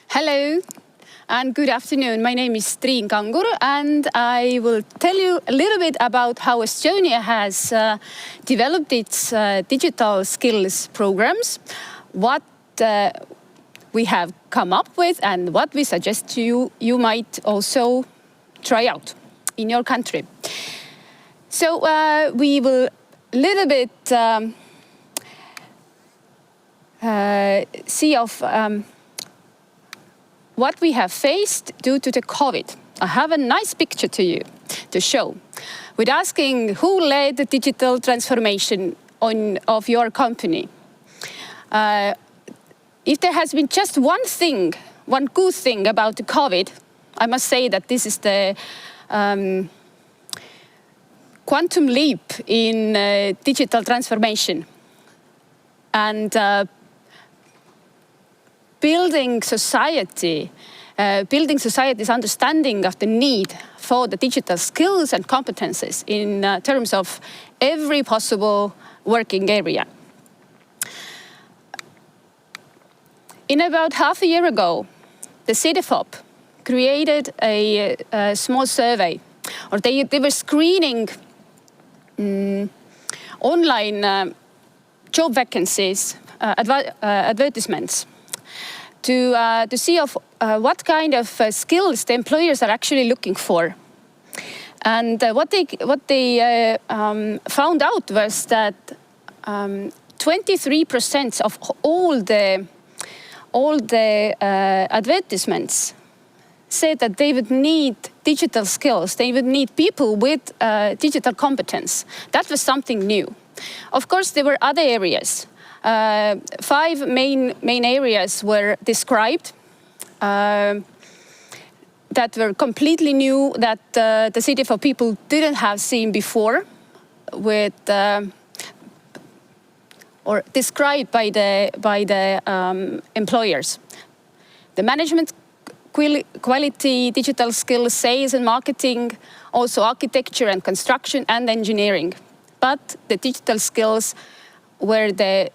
Hello and good afternoon. My name is Triin Kangur and I will tell you a little bit about how Estonia has developed its digital skills programs, what we have come up with and what we suggest to you you might also try out in your country. So we will a little bit see of what we have faced due to the COVID. I have a nice picture to you to show with asking who led the digital transformation of your company. If there has been just one thing, one good thing about the COVID, I must say that this is the quantum leap in digital transformation and building society's understanding of the need for the digital skills and competences in terms of every possible working area. In about half a year ago, the CDFOP created a small survey, or they were screening online job vacancies, advertisements, to see of what kind of skills the employers are actually looking for. And what they found out was that 23% of all the advertisements said that they would need digital skills. They would need people with digital competence. That was something new. Of course, there were other areas. 5 main areas were described that were completely new, that the CDFOP people didn't have seen before, with or described by the employers. The management quality, digital skills, sales and marketing, also architecture and construction and engineering. But the digital skills were the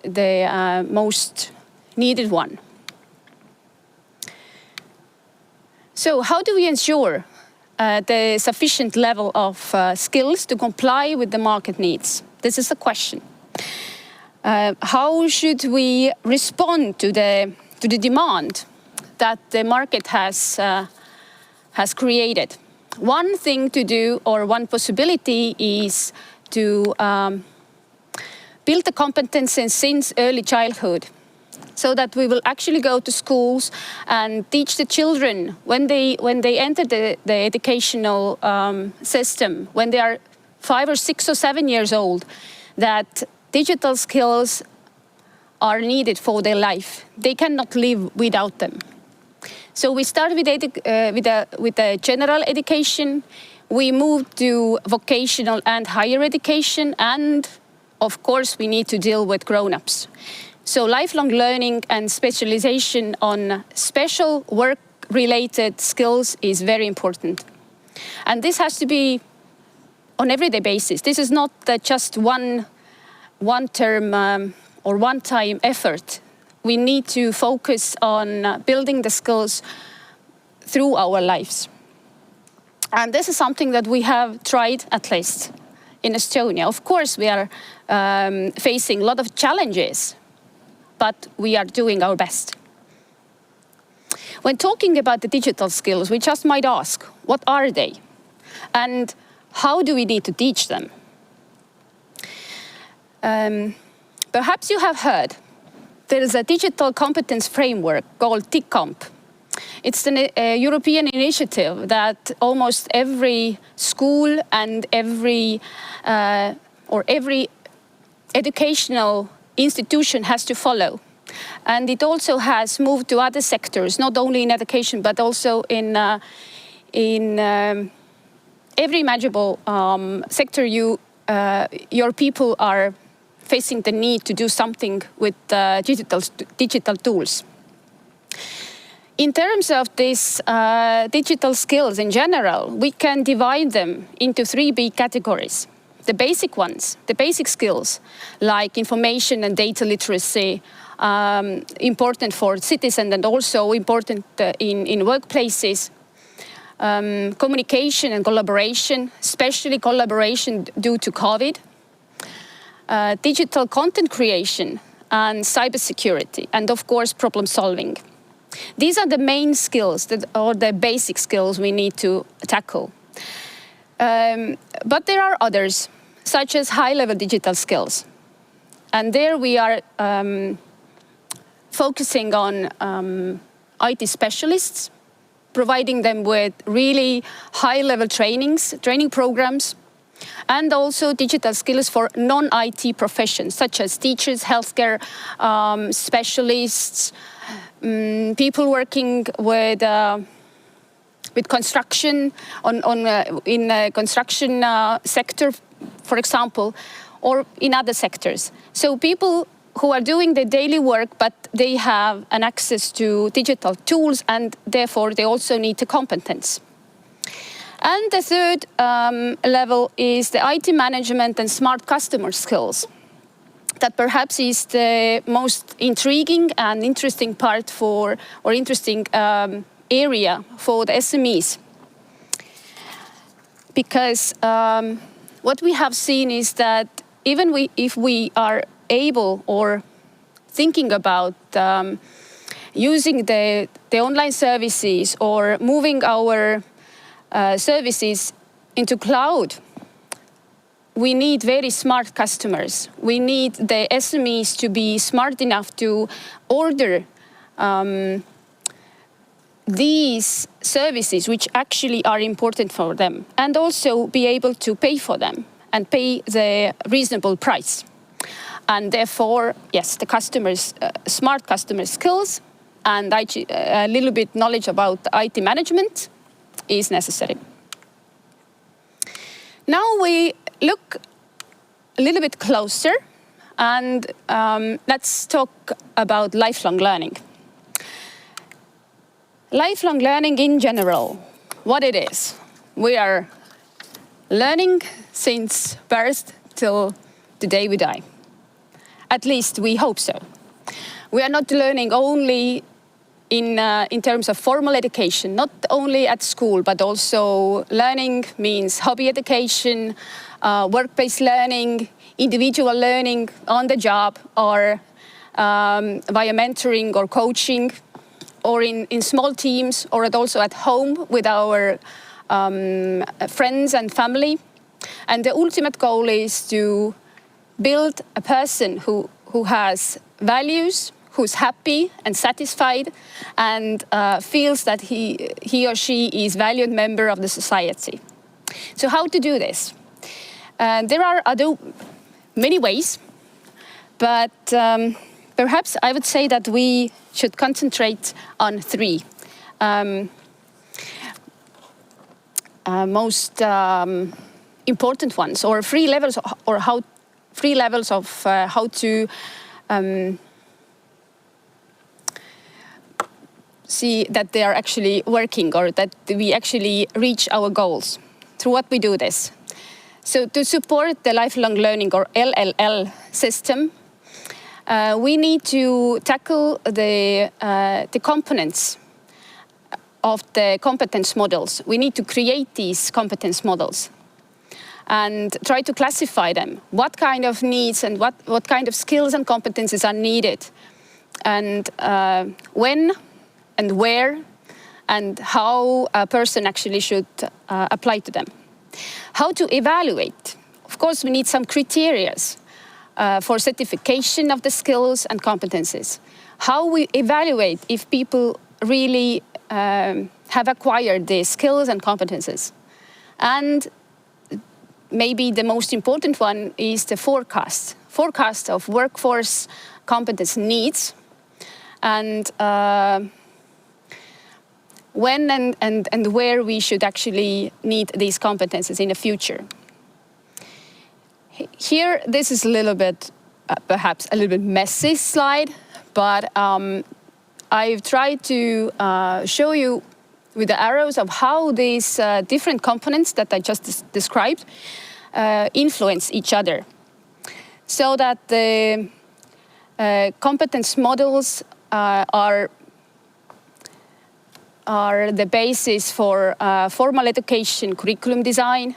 most needed one. So how do we ensure the sufficient level of skills to comply with the market needs? This is the question. How should we respond to the demand that the market has created? One thing to do, or one possibility, is to build the competences since early childhood, so that we will actually go to schools and teach the children when they enter the educational system, when they are 5 or 6 or 7 years old, that digital skills are needed for their life. They cannot live without them. So we start with the general education. We move to vocational and higher education, and of course we need to deal with grown-ups. So lifelong learning and specialization on special work-related skills is very important. And this has to be on everyday basis. This is not just one term or one-time effort. We need to focus on building the skills through our lives. And this is something that we have tried, at least in Estonia. Of course, we are facing a lot of challenges, but we are doing our best. When talking about the digital skills, we just might ask, what are they? And how do we need to teach them? Perhaps you have heard there is a digital competence framework called TICCOMP. It's a European initiative that almost every school and every educational institution has to follow. And it also has moved to other sectors, not only in education, but also in every imaginable sector your people are facing the need to do something with digital tools. In terms of these digital skills in general, we can divide them into 3 big categories. The basic ones, the basic skills, like information and data literacy, important for citizens and also important in workplaces. Communication and collaboration, especially collaboration due to COVID. Digital content creation and cybersecurity, and of course, problem solving. These are the main skills, or the basic skills we need to tackle. But there are others, such as high-level digital skills. And there we are focusing on IT specialists, providing them with really high-level training programs, and also digital skills for non-IT professions, such as teachers, healthcare specialists, people working with construction in the construction sector, for example, or in other sectors. So people who are doing their daily work, but they have an access to digital tools, and therefore they also need the competence. And the third level is the IT management and smart customer skills. That perhaps is the most intriguing and interesting part interesting area for the SMEs. Because what we have seen is that even if we are able or thinking about using the online services or moving our services into cloud, we need very smart customers. We need the SMEs to be smart enough to order these services which actually are important for them, and also be able to pay for them and pay the reasonable price. And therefore, yes, the customers, smart customer skills and a little bit knowledge about IT management is necessary. Now we look a little bit closer and let's talk about lifelong learning. Lifelong learning in general, what it is. We are learning since birth till the day we die. At least we hope so. We are not learning only in terms of formal education, not only at school, but also learning means hobby education, workplace learning, individual learning on the job, or via mentoring or coaching, or in small teams, or also at home with our friends and family. And the ultimate goal is to build a person who has values, who's happy and satisfied, and feels that he or she is a valued member of the society. So how to do this? There are many ways, but perhaps I would say that we should concentrate on 3 most important ones, or 3 levels, or 3 levels of how to see that they are actually working, or that we actually reach our goals through what we do this. So to support the lifelong learning, or LLL system, we need to tackle the components of the competence models. We need to create these competence models and try to classify them. What kind of needs and what kind of skills and competences are needed, and when and where and how a person actually should apply to them. How to evaluate? Of course, we need some criteria for certification of the skills and competences. How we evaluate if people really have acquired the skills and competences. And maybe the most important one is the forecast of workforce competence needs, and when and where we should actually need these competences in the future. Here, this is a little bit, perhaps a little bit messy slide, but I've tried to show you with the arrows of how these different components that I just described influence each other, so that the competence models are the basis for formal education curriculum design,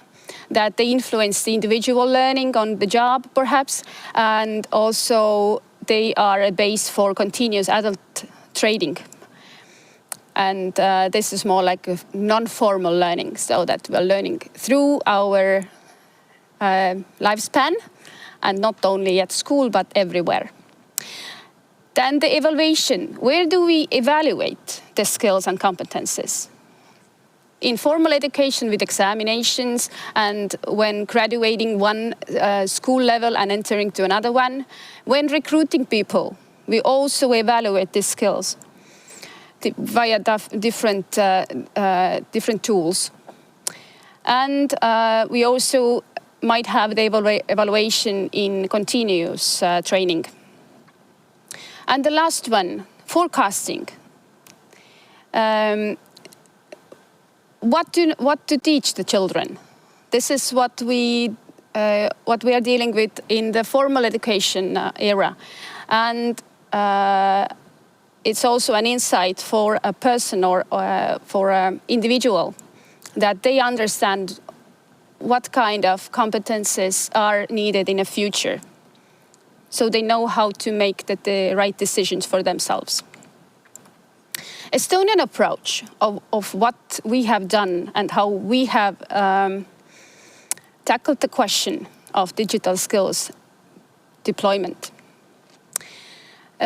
that they influence the individual learning on the job, perhaps, and also they are a base for continuous adult training. And this is more like a non-formal learning, so that we're learning through our lifespan, and not only at school, but everywhere. Then the evaluation. Where do we evaluate the skills and competences? In formal education with examinations, and when graduating one school level and entering to another one. When recruiting people, we also evaluate these skills via different tools. And we also might have the evaluation in continuous training. And the last one, forecasting. What to teach the children? This is what we are dealing with in the formal education era, and it's also an insight for a person or for an individual, that they understand what kind of competences are needed in the future, so they know how to make the right decisions for themselves. Estonian approach of what we have done and how we have tackled the question of digital skills deployment.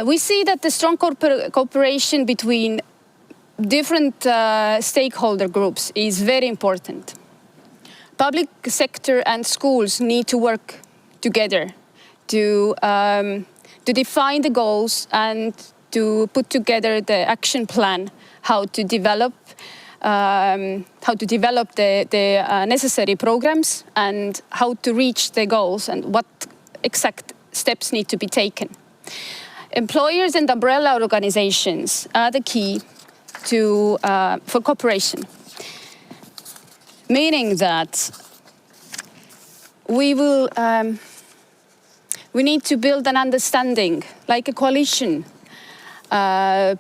We see that the strong cooperation between different stakeholder groups is very important. Public sector and schools need to work together to define the goals and to put together the action plan, how to develop the necessary programs, and how to reach the goals, and what exact steps need to be taken. Employers and umbrella organizations are the key for cooperation, meaning that we need to build an understanding, like a coalition,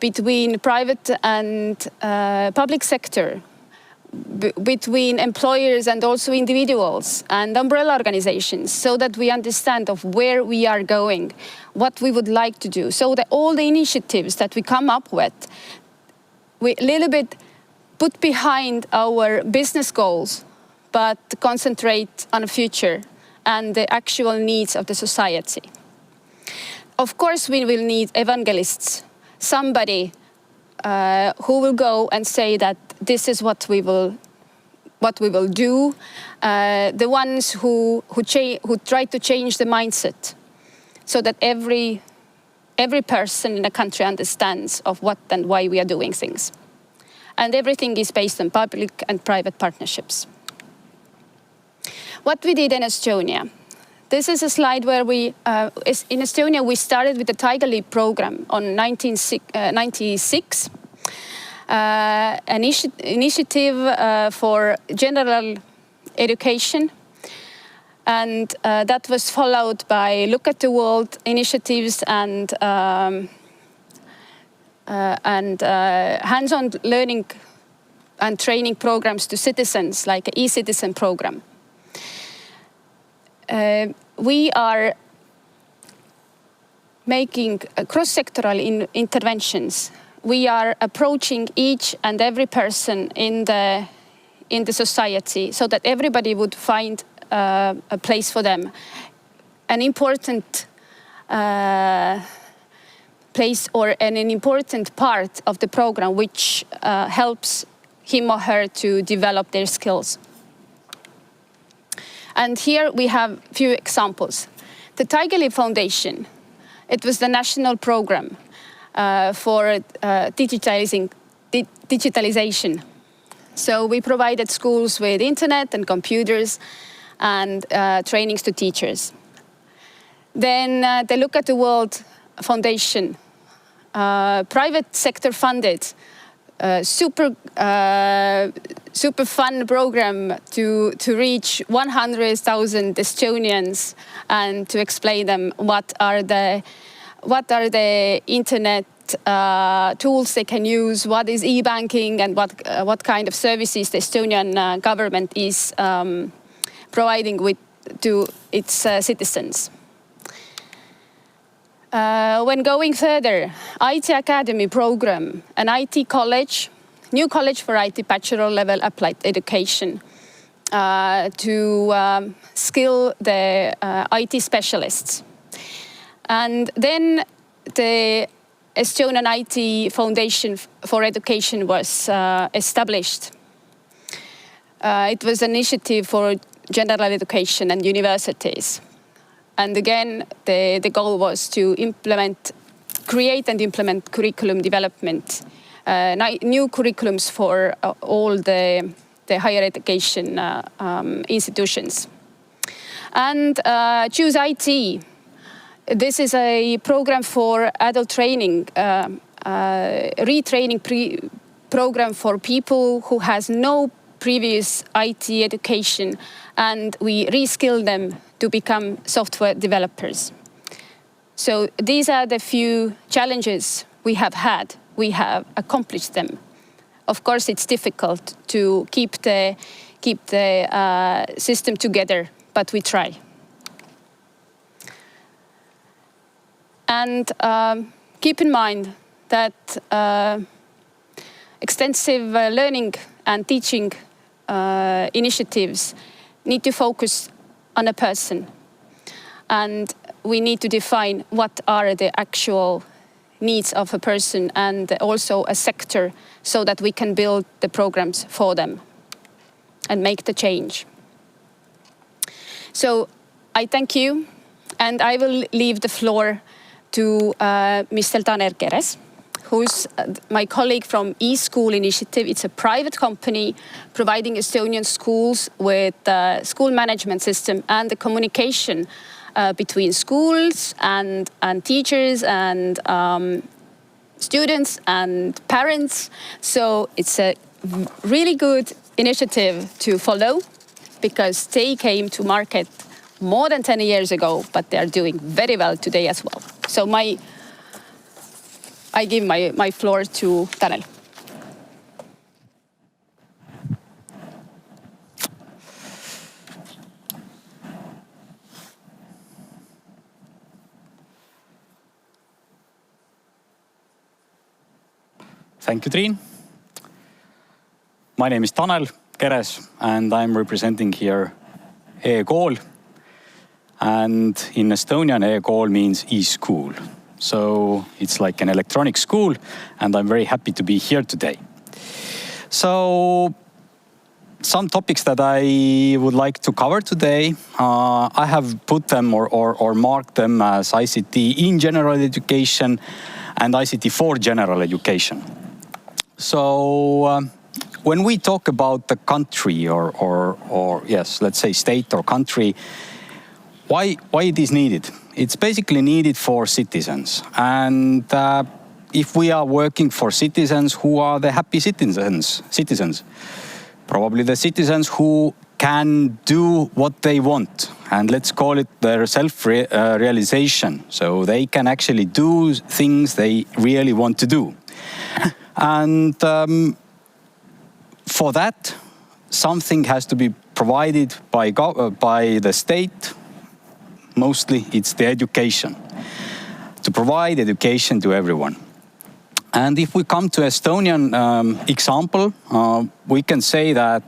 between private and public sector, between employers and also individuals and umbrella organizations, so that we understand of where we are going, what we would like to do, so that all the initiatives that we come up with, we a little bit put behind our business goals, but concentrate on the future and the actual needs of the society. Of course, we will need evangelists, somebody who will go and say that this is what we will do. The ones who try to change the mindset, so that every person in the country understands of what and why we are doing things. And everything is based on public and private partnerships. What we did in Estonia. This is a slide where in Estonia, we started with the Tiger Leap program on 1996, an initiative for general education. And that was followed by Look at the World initiatives and hands-on learning and training programs to citizens, like an e-citizen program. We are making cross-sectoral interventions. We are approaching each and every person in the society so that everybody would find a place for them. An important place or an important part of the program which helps him or her to develop their skills. And here we have a few examples. The Tiger Lily Foundation, it was the national program for digitalization. So we provided schools with internet and computers and trainings to teachers. Then the Look at the World Foundation, private sector funded, super fun program to reach 100,000 Estonians and to explain them what are the internet tools they can use, what is e-banking, and what kind of services the Estonian government is providing to its citizens. When going further, IT Academy program, an IT college, new college for IT bachelor level applied education to skill the IT specialists. And then the Estonian IT Foundation for Education was established. It was an initiative for general education and universities. And again, the goal was to create and implement curriculum development, new curriculums for all the higher education institutions. And Choose IT. This is a program for adult training, retraining program for people who has no previous IT education, and we reskill them to become software developers. So these are the few challenges we have had. We have accomplished them. Of course, it's difficult to keep the system together, but we try. And keep in mind that extensive learning and teaching initiatives need to focus on a person. And we need to define what are the actual needs of a person and also a sector so that we can build the programs for them and make the change. So I thank you, and I will leave the floor to Mr. Tanel Keres, who's my colleague from eSchool Initiative. It's a private company providing Estonian schools with the school management system and the communication between schools and teachers and students and parents. So it's a really good initiative to follow because they came to market more than 10 years ago, but they are doing very well today as well. So I give my floor to Tanel. Thank you, Triin. My name is Tanel Keres, and I'm representing here E-Kool. And in Estonian, E-Kool means e-school. So it's like an electronic school, and I'm very happy to be here today. So some topics that I would like to cover today, I have put them or marked them as ICT in general education and ICT for general education. So when we talk about the country or yes, let's say state or country, why it is needed? It's basically needed for citizens. And if we are working for citizens, who are the happy citizens? Probably the citizens who can do what they want. And let's call it their self-realization. So they can actually do things they really want to do. And for that, something has to be provided by the state. Mostly it's the education, to provide education to everyone. And if we come to Estonian example, we can say that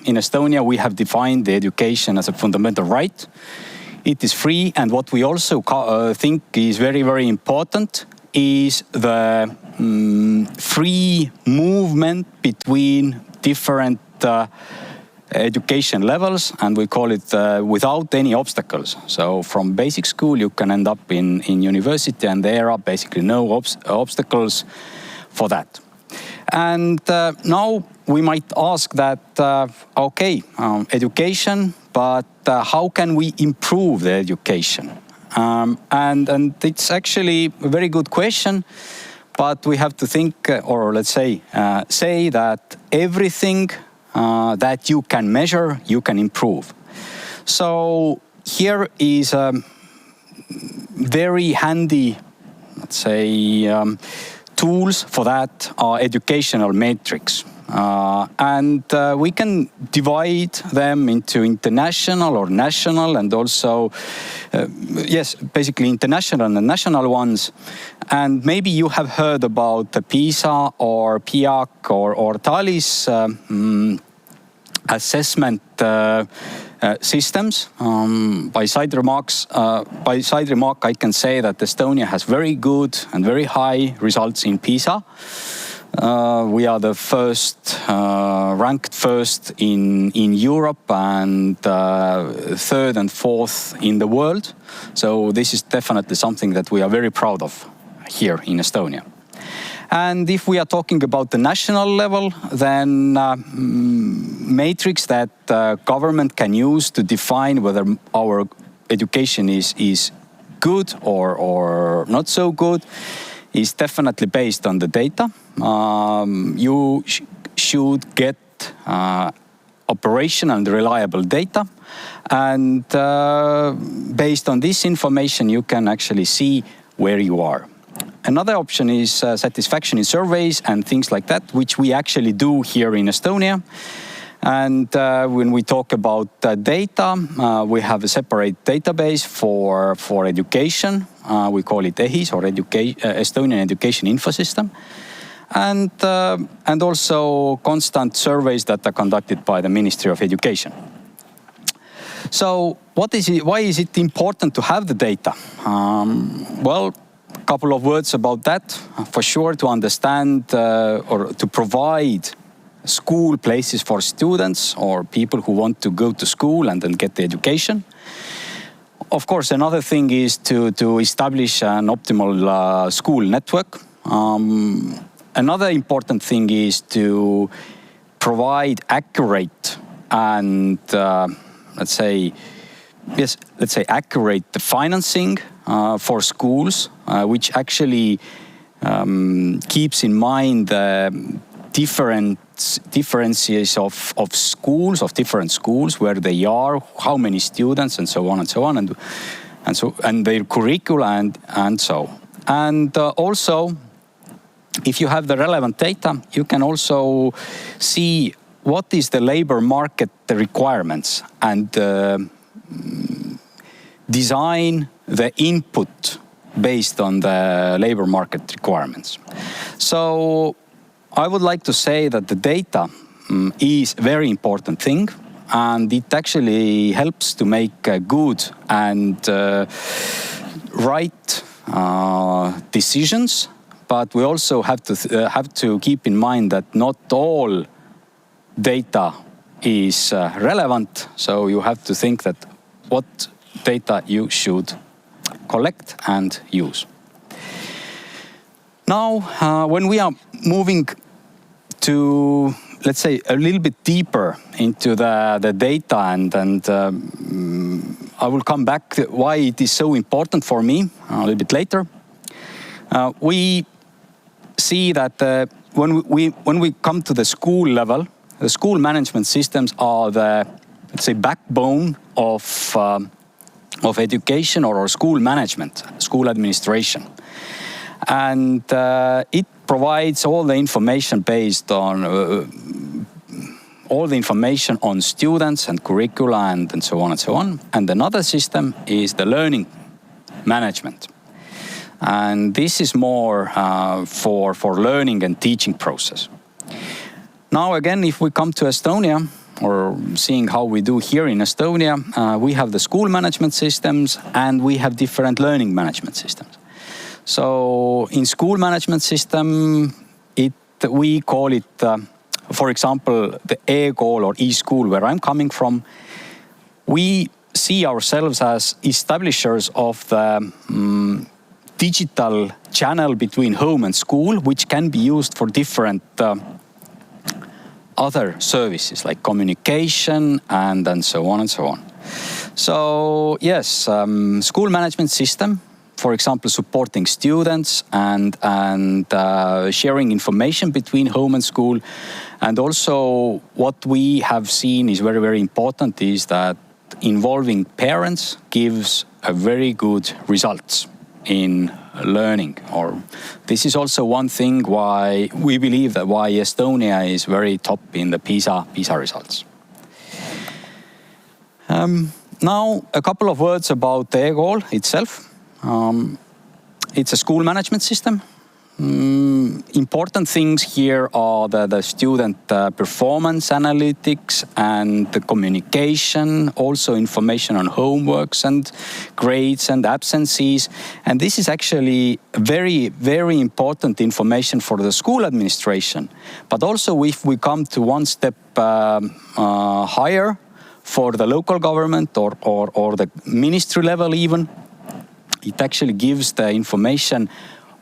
in Estonia we have defined the education as a fundamental right. It is free, and what we also think is very, very important is the free movement between different education levels, and we call it without any obstacles. So from basic school you can end up in university, and there are basically no obstacles for that. And now we might ask that, okay, education, but how can we improve the education? And it's actually a very good question, but we have to think, or let's say that everything that you can measure, you can improve. So here is a very handy, let's say, tools for that are educational matrix. And we can divide them into international or national, and also, yes, basically international and national ones. And maybe you have heard about the PISA or PIAC or TALIS assessment systems. By side remark, I can say that Estonia has very good and very high results in PISA. We are the ranked first in Europe, and third and fourth in the world. So this is definitely something that we are very proud of here in Estonia. And if we are talking about the national level, then matrix that government can use to define whether our education is good or not so good is definitely based on the data. You should get operational and reliable data, and based on this information you can actually see where you are. Another option is satisfaction in surveys and things like that, which we actually do here in Estonia. And when we talk about data, we have a separate database for education. We call it EHIS, or Estonian Education Info System. And also constant surveys that are conducted by the Ministry of Education. So why is it important to have the data? Well, a couple of words about that. For sure, to understand or to provide school places for students or people who want to go to school and then get the education. Of course, another thing is to establish an optimal school network. Another important thing is to provide accurate and let's say accurate financing for schools, which actually keeps in mind the differences of schools, of different schools, where they are, how many students, and so on and so on, and their curricula and so. And also, if you have the relevant data, you can also see what is the labor market requirements and design the input based on the labor market requirements. So I would like to say that the data is a very important thing, and it actually helps to make good and right decisions. But we also have to keep in mind that not all data is relevant. So you have to think that what data you should collect and use. Now, when we are moving to, let's say, a little bit deeper into the data, and I will come back to why it is so important for me a little bit later. We see that when we come to the school level, the school management systems are the, let's say, backbone of education or school management, school administration. And it provides all the information based on all the information on students and curricula and so on and so on. And another system is the learning management. And this is more for learning and teaching process. Now again, if we come to Estonia, or seeing how we do here in Estonia, we have the school management systems and we have different learning management systems. So in school management system, we call it, for example, the E-Kool or E-School, where I'm coming from. We see ourselves as establishers of the digital channel between home and school, which can be used for different other services like communication and so on and so on. So yes, school management system, for example, supporting students and sharing information between home and school. And also what we have seen is very, very important is that involving parents gives a very good results in learning. Or this is also one thing why we believe that why Estonia is very top in the PISA results. Now a couple of words about the E-Kool itself. It's a school management system. Important things here are the student performance analytics and the communication, also information on homeworks and grades and absences. And this is actually very, very important information for the school administration. But also if we come to one step higher for the local government or the ministry level even, it actually gives the information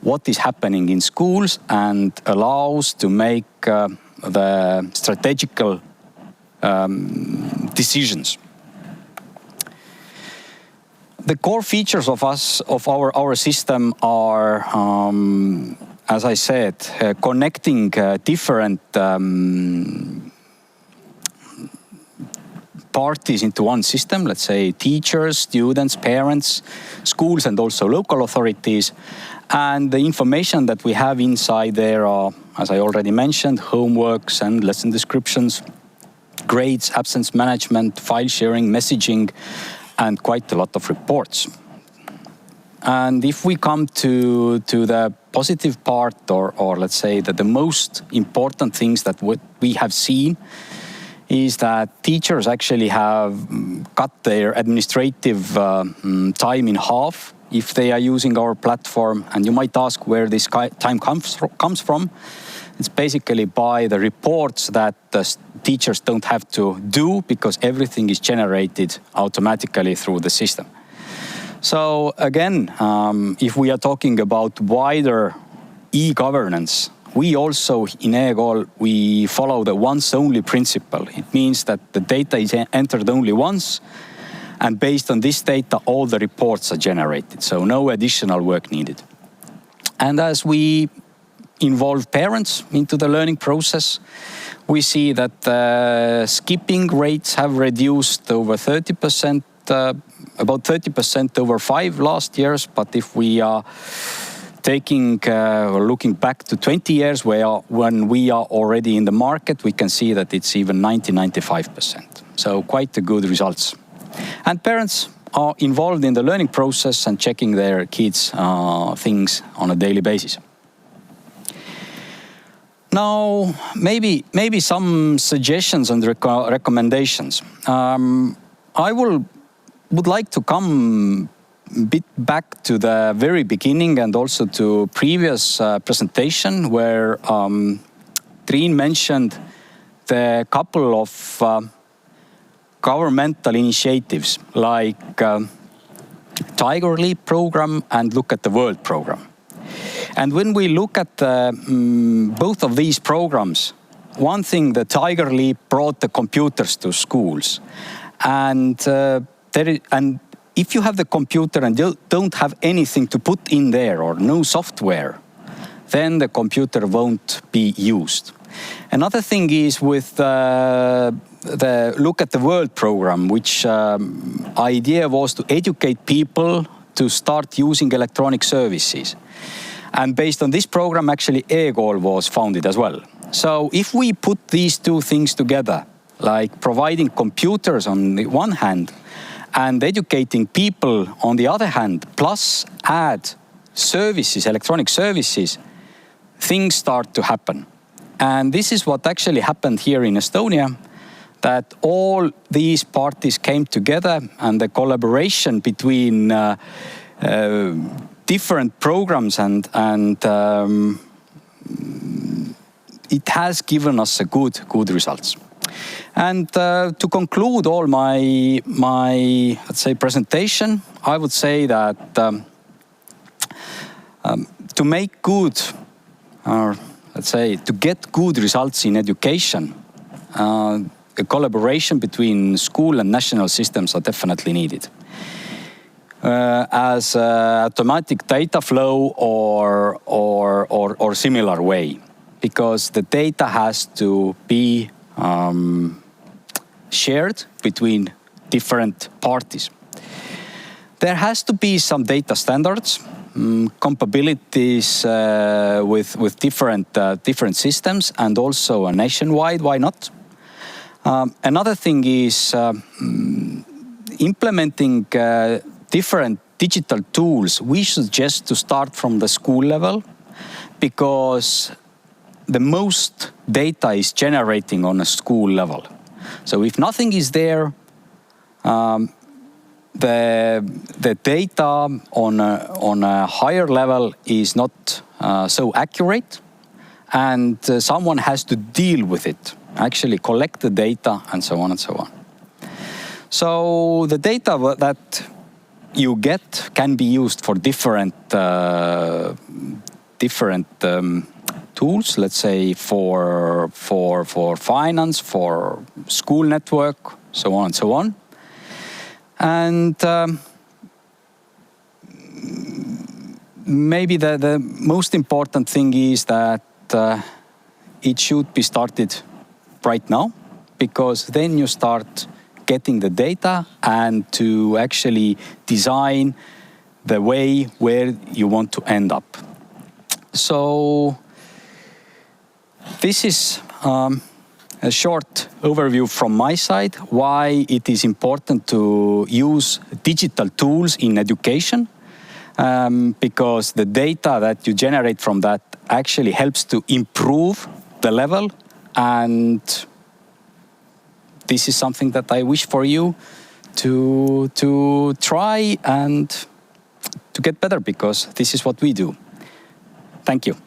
what is happening in schools and allows to make the strategical decisions. The core features of our system are, as I said, connecting different parties into one system, let's say teachers, students, parents, schools, and also local authorities. And the information that we have inside there are, as I already mentioned, homeworks and lesson descriptions, grades, absence management, file sharing, messaging, and quite a lot of reports. And if we come to the positive part, or let's say that the most important things that we have seen is that teachers actually have cut their administrative time in half if they are using our platform. And you might ask where this time comes from. It's basically by the reports that the teachers don't have to do because everything is generated automatically through the system. So again, if we are talking about wider e-governance, we also in E-Kool, we follow the once only principle. It means that the data is entered only once, and based on this data, all the reports are generated. So no additional work needed. And as we involve parents into the learning process, we see that skipping rates have reduced over 30%, about 30% over 5 last years. But if we are taking or looking back to 20 years when we are already in the market, we can see that it's even 90-95%. So quite a good results. And parents are involved in the learning process and checking their kids' things on a daily basis. Now, maybe some suggestions and recommendations. I would like to come a bit back to the very beginning and also to previous presentation where Triin mentioned the couple of governmental initiatives like Tiger Leap program and Look at the World program. And when we look at both of these programs, one thing, the Tiger Leap brought the computers to schools. And if you have the computer and you don't have anything to put in there or no software, then the computer won't be used. Another thing is with the Look at the World program, which idea was to educate people to start using electronic services. And based on this program, actually E-Kool was founded as well. So if we put these two things together, like providing computers on the one hand and educating people on the other hand, plus add services, electronic services, things start to happen. And this is what actually happened here in Estonia, that all these parties came together and the collaboration between different programs and it has given us a good results. And to conclude all my let's say presentation, I would say that to make good, or let's say to get good results in education, a collaboration between school and national systems are definitely needed. As automatic data flow or similar way, because the data has to be shared between different parties. There has to be some data standards, compatibilities with different systems, and also a nationwide. Why not? Another thing is implementing different digital tools. We suggest to start from the school level, because the most data is generating on a school level. So if nothing is there, the data on a higher level is not so accurate, and someone has to deal with it, actually collect the data, and so on and so on. So the data that you get can be used for different tools, let's say for finance, for school network, so on and so on. And maybe the most important thing is that it should be started right now, because then you start getting the data and to actually design the way where you want to end up. So this is a short overview from my side, why it is important to use digital tools in education, because the data that you generate from that actually helps to improve the level, and this is something that I wish for you to try and to get better, because this is what we do. Thank you.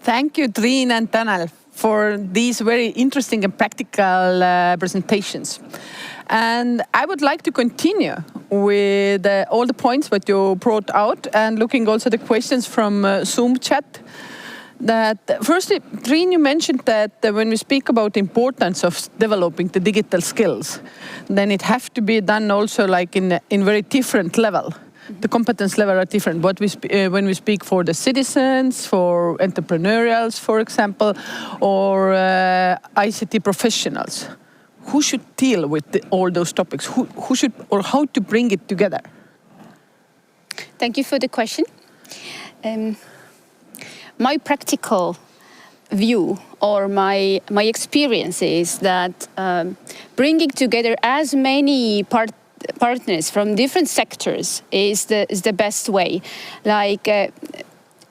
Thank you, Triin and Tanel, for these very interesting and practical presentations. And I would like to continue with all the points that you brought out, and looking also the questions from Zoom chat. That firstly, Triin, you mentioned that when we speak about the importance of developing the digital skills, then it have to be done also like in very different level. The competence level are different. What when we speak for the citizens, for entrepreneurials, for example, or ICT professionals, who should deal with all those topics? Who should, or how to bring it together? Thank you for the question. My practical view or my experience is that bringing together as many partners from different sectors is the best way. Like,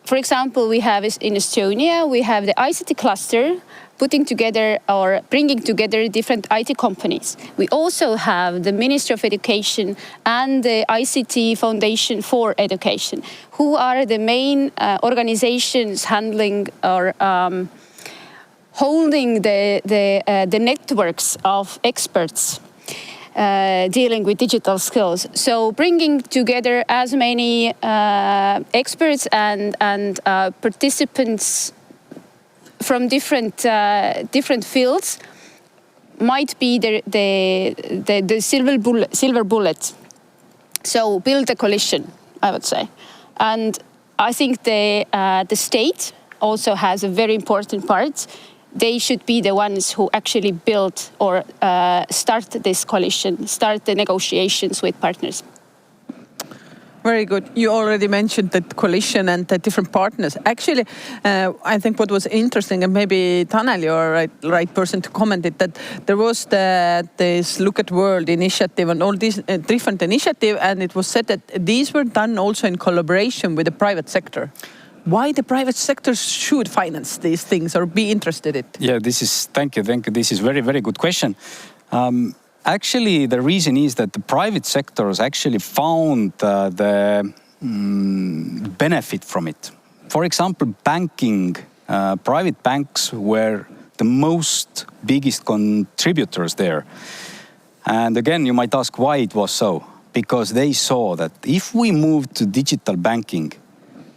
for example, we have in Estonia, we have the ICT cluster putting together or bringing together different IT companies. We also have the Ministry of Education and the ICT Foundation for Education, who are the main organizations handling or holding the networks of experts dealing with digital skills. So bringing together as many experts and participants from different fields might be the silver bullet. So build a coalition, I would say. And I think the state also has a very important part they should be the ones who actually build or start this coalition, start the negotiations with partners. Very good. You already mentioned the coalition and the different partners. Actually, I think what was interesting, and maybe Tanel, you're right person to comment it, that there was this Look at World initiative and all these different initiatives, and it was said that these were done also in collaboration with the private sector. Why the private sector should finance these things or be interested in it? Yeah, thank you. This is very, very good question. Actually, the reason is that the private sectors actually found the benefit from it. For example, banking, private banks were the most biggest contributors there. And again, you might ask why it was so. Because they saw that if we move to digital banking,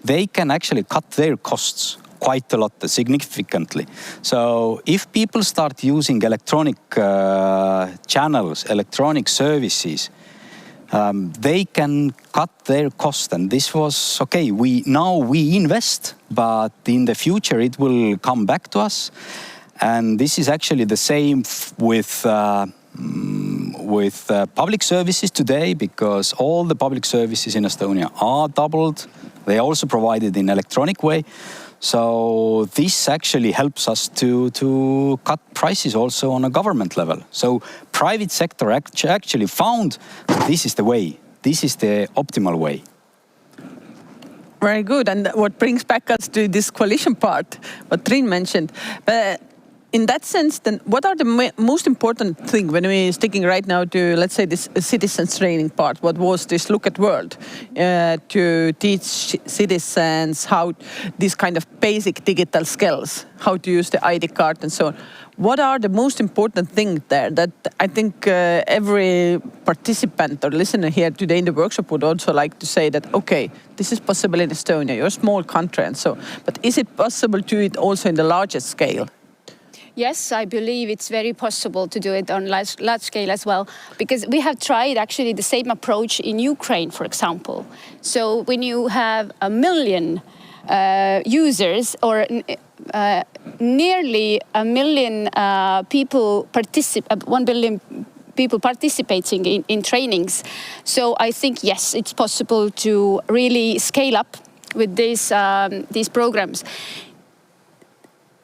they can actually cut their costs quite a lot, significantly. So if people start using electronic channels, electronic services, they can cut their cost. And this was, okay, we invest, but in the future it will come back to us. And this is actually the same with public services today, because all the public services in Estonia are doubled. They are also provided in electronic way. So this actually helps us to cut prices also on a government level. So private sector actually found this is the way, this is the optimal way. Very good. And what brings back us to this coalition part, what Triin mentioned. But in that sense, then what are the most important thing when we're sticking right now to, let's say, this citizens training part? What was this Look at World to teach citizens how these kind of basic digital skills, how to use the ID card and so on? What are the most important things there that I think every participant or listener here today in the workshop would also like to say that, okay, this is possible in Estonia, you're a small country and so, but is it possible to do it also in the largest scale? Yes, I believe it's very possible to do it on large scale as well, because we have tried actually the same approach in Ukraine, for example. So when you have 1 million users or nearly 1 million people 1 billion people participating in trainings. So I think, yes, it's possible to really scale up with these programs.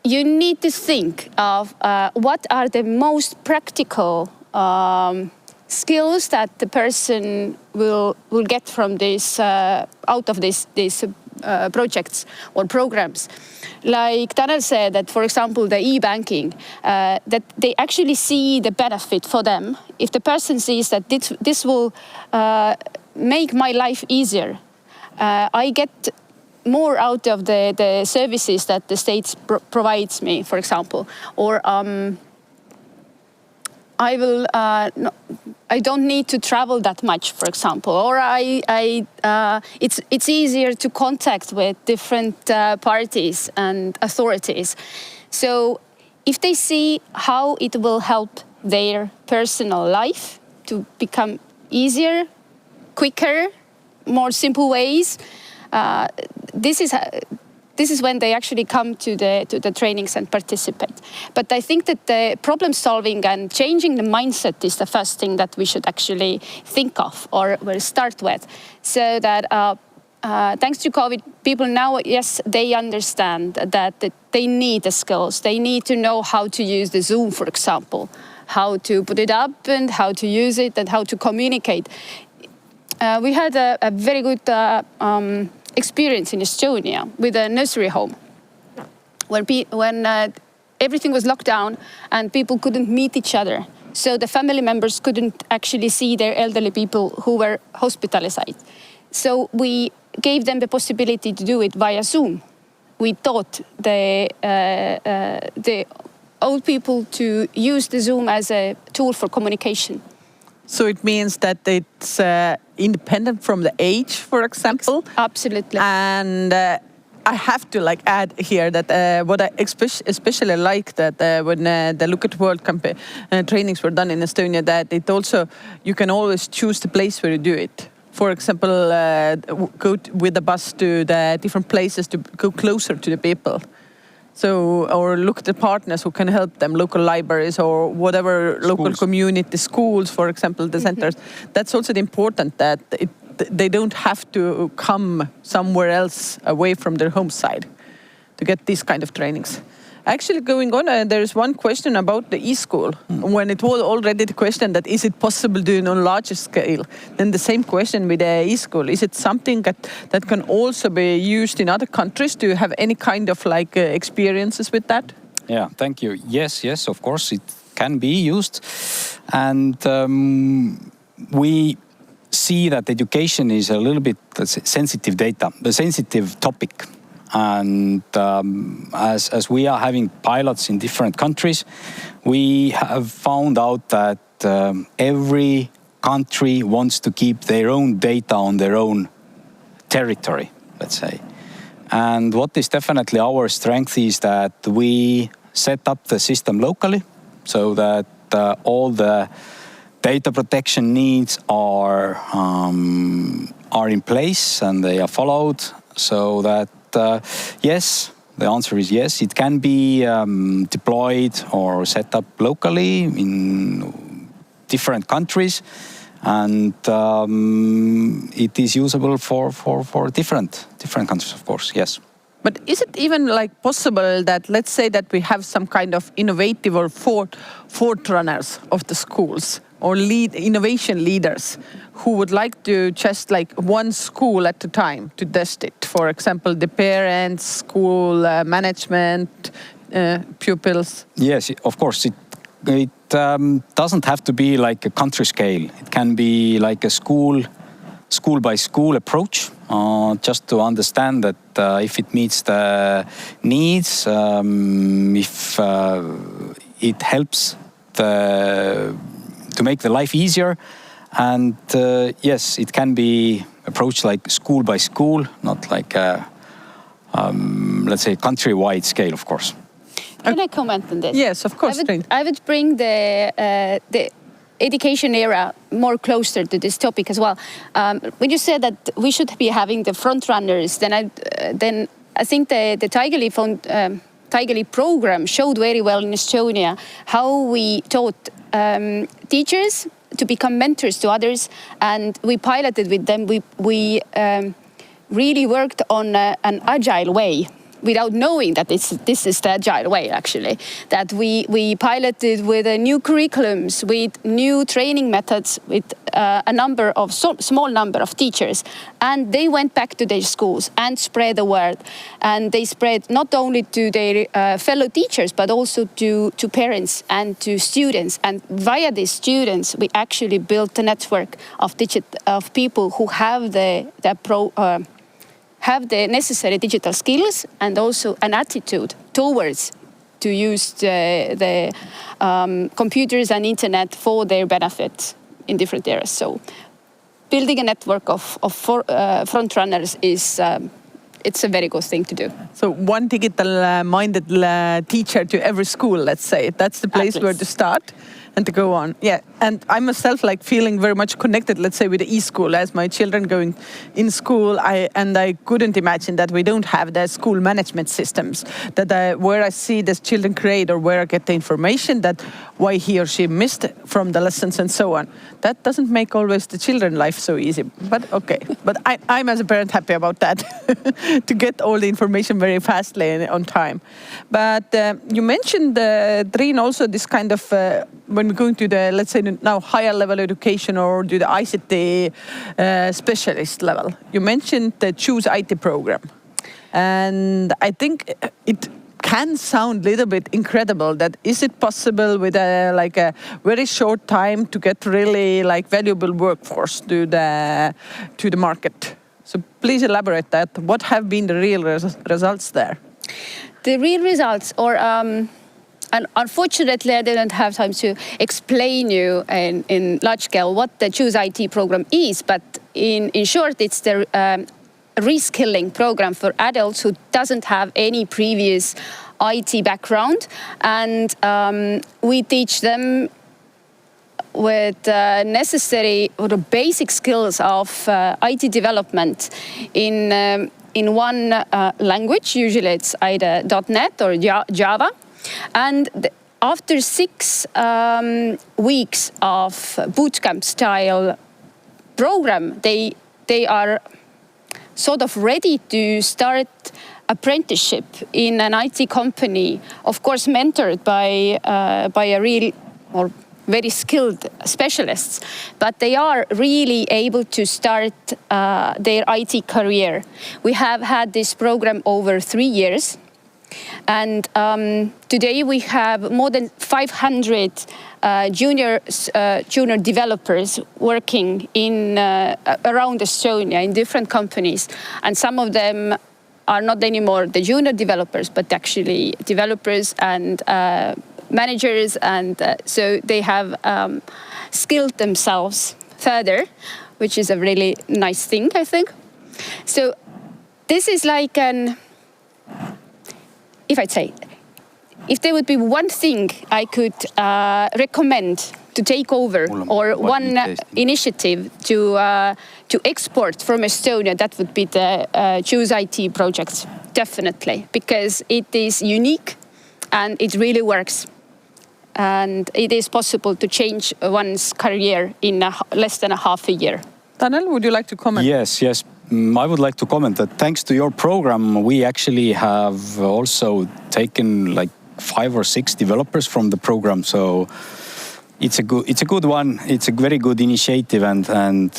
You need to think of what are the most practical skills that the person will get from this out of these projects or programs. Like Tanel said, that for example the e-banking, that they actually see the benefit for them. If the person sees that this will make my life easier, I get more out of the services that the state provides me, for example, or I don't need to travel that much, for example, or it's easier to contact with different parties and authorities. So if they see how it will help their personal life to become easier, quicker, more simple ways, this is when they actually come to the trainings and participate. But I think that the problem solving and changing the mindset is the first thing that we should actually think of or start with. So that thanks to COVID, people now, yes, they understand that they need the skills. They need to know how to use the Zoom, for example, how to put it up and how to use it and how to communicate. We had a very good experience in Estonia with a nursery home when everything was locked down and people couldn't meet each other. So the family members couldn't actually see their elderly people who were hospitalized. So we gave them the possibility to do it via Zoom. We taught the old people to use the Zoom as a tool for communication. So it means that it's independent from the age, for example. Absolutely. And I have to add here that what I especially like that when the Look at World trainings were done in Estonia, that it also, you can always choose the place where you do it. For example, go with the bus to the different places to go closer to the people. So, or look at the partners who can help them, local libraries or whatever, local community, schools, for example, the centers. That's also important that they don't have to come somewhere else away from their home side to get these kind of trainings. Actually, going on, there's one question about the e-school. When it was already the question that is it possible doing on larger scale, then the same question with the e-school. Is it something that can also be used in other countries? Do you have any kind of like experiences with that? Yeah, thank you. Yes, of course, it can be used. And we see that education is a little bit sensitive data, a sensitive topic. And as we are having pilots in different countries, we have found out that every country wants to keep their own data on their own territory, let's say. And what is definitely our strength is that we set up the system locally so that all the data protection needs are in place and they are followed, so that yes, the answer is yes. It can be deployed or set up locally in different countries, and it is usable for different countries, of course. Yes. But is it even like possible that, let's say that we have some kind of innovative or forerunners of the schools or innovation leaders who would like to just like one school at a time to test it? For example, the parents, school management, pupils. Yes, of course. It doesn't have to be like a country scale. It can be like a school by school approach, just to understand that if it meets the needs, if it helps to make the life easier. And yes, it can be approached like school by school, not like a, let's say, countrywide scale, of course. Can I comment on this? Yes, of course. I would bring the education era more closer to this topic as well. When you said that we should be having the front runners, then I think the Taigeli program showed very well in Estonia how we taught teachers to become mentors to others, and we piloted with them. We really worked on an agile way, without knowing that this is the agile way, actually. That we piloted with new curriculums, with new training methods, with a small number of teachers. And they went back to their schools and spread the word. And they spread not only to their fellow teachers, but also to parents and to students. And via these students, we actually built a network of people who have have the necessary digital skills and also an attitude towards to use the computers and internet for their benefit in different areas. So building a network of front runners is it's a very good thing to do. So one digital-minded teacher to every school, let's say. That's the place where to start and to go on. Yeah, and I myself like feeling very much connected, let's say, with the e-school. As my children going in school, I couldn't imagine that we don't have the school management systems, that where I see the children create or where I get the information that why he or she missed from the lessons and so on. That doesn't make always the children life so easy, but okay. But I'm as a parent happy about that, to get all the information very fastly and on time. But you mentioned, Triin, also this kind of, when we're going to the, let's say now higher level education or to the ICT specialist level, you mentioned the Choose IT program. And I think it can sound a little bit incredible that is it possible with a very short time to get really like valuable workforce to the market. So please elaborate that. What have been the real results there? The real results, or and unfortunately, I didn't have time to explain you in large scale what the Choose IT program is, but in short, it's the reskilling program for adults who doesn't have any previous IT background, and we teach them with necessary or the basic skills of IT development in in one language. Usually it's either .NET or Java. And after 6 weeks of bootcamp style program, they are sort of ready to start apprenticeship in an IT company, of course mentored by a real or very skilled specialists, but they are really able to start their IT career. We have had this program over 3 years, and today we have more than 500 junior developers working in around Estonia in different companies, and some of them are not anymore the junior developers, but actually developers and managers, and so they have skilled themselves further, which is a really nice thing, I think. So this is like if there would be one thing I could recommend to take over, or one initiative to export from Estonia, that would be the Choose IT project, definitely, because it is unique and it really works. And it is possible to change one's career in less than a half a year. Tanel, would you like to comment? Yes. I would like to comment that thanks to your program, we actually have also taken like 5 or 6 developers from the program. So it's a good one. It's a very good initiative, and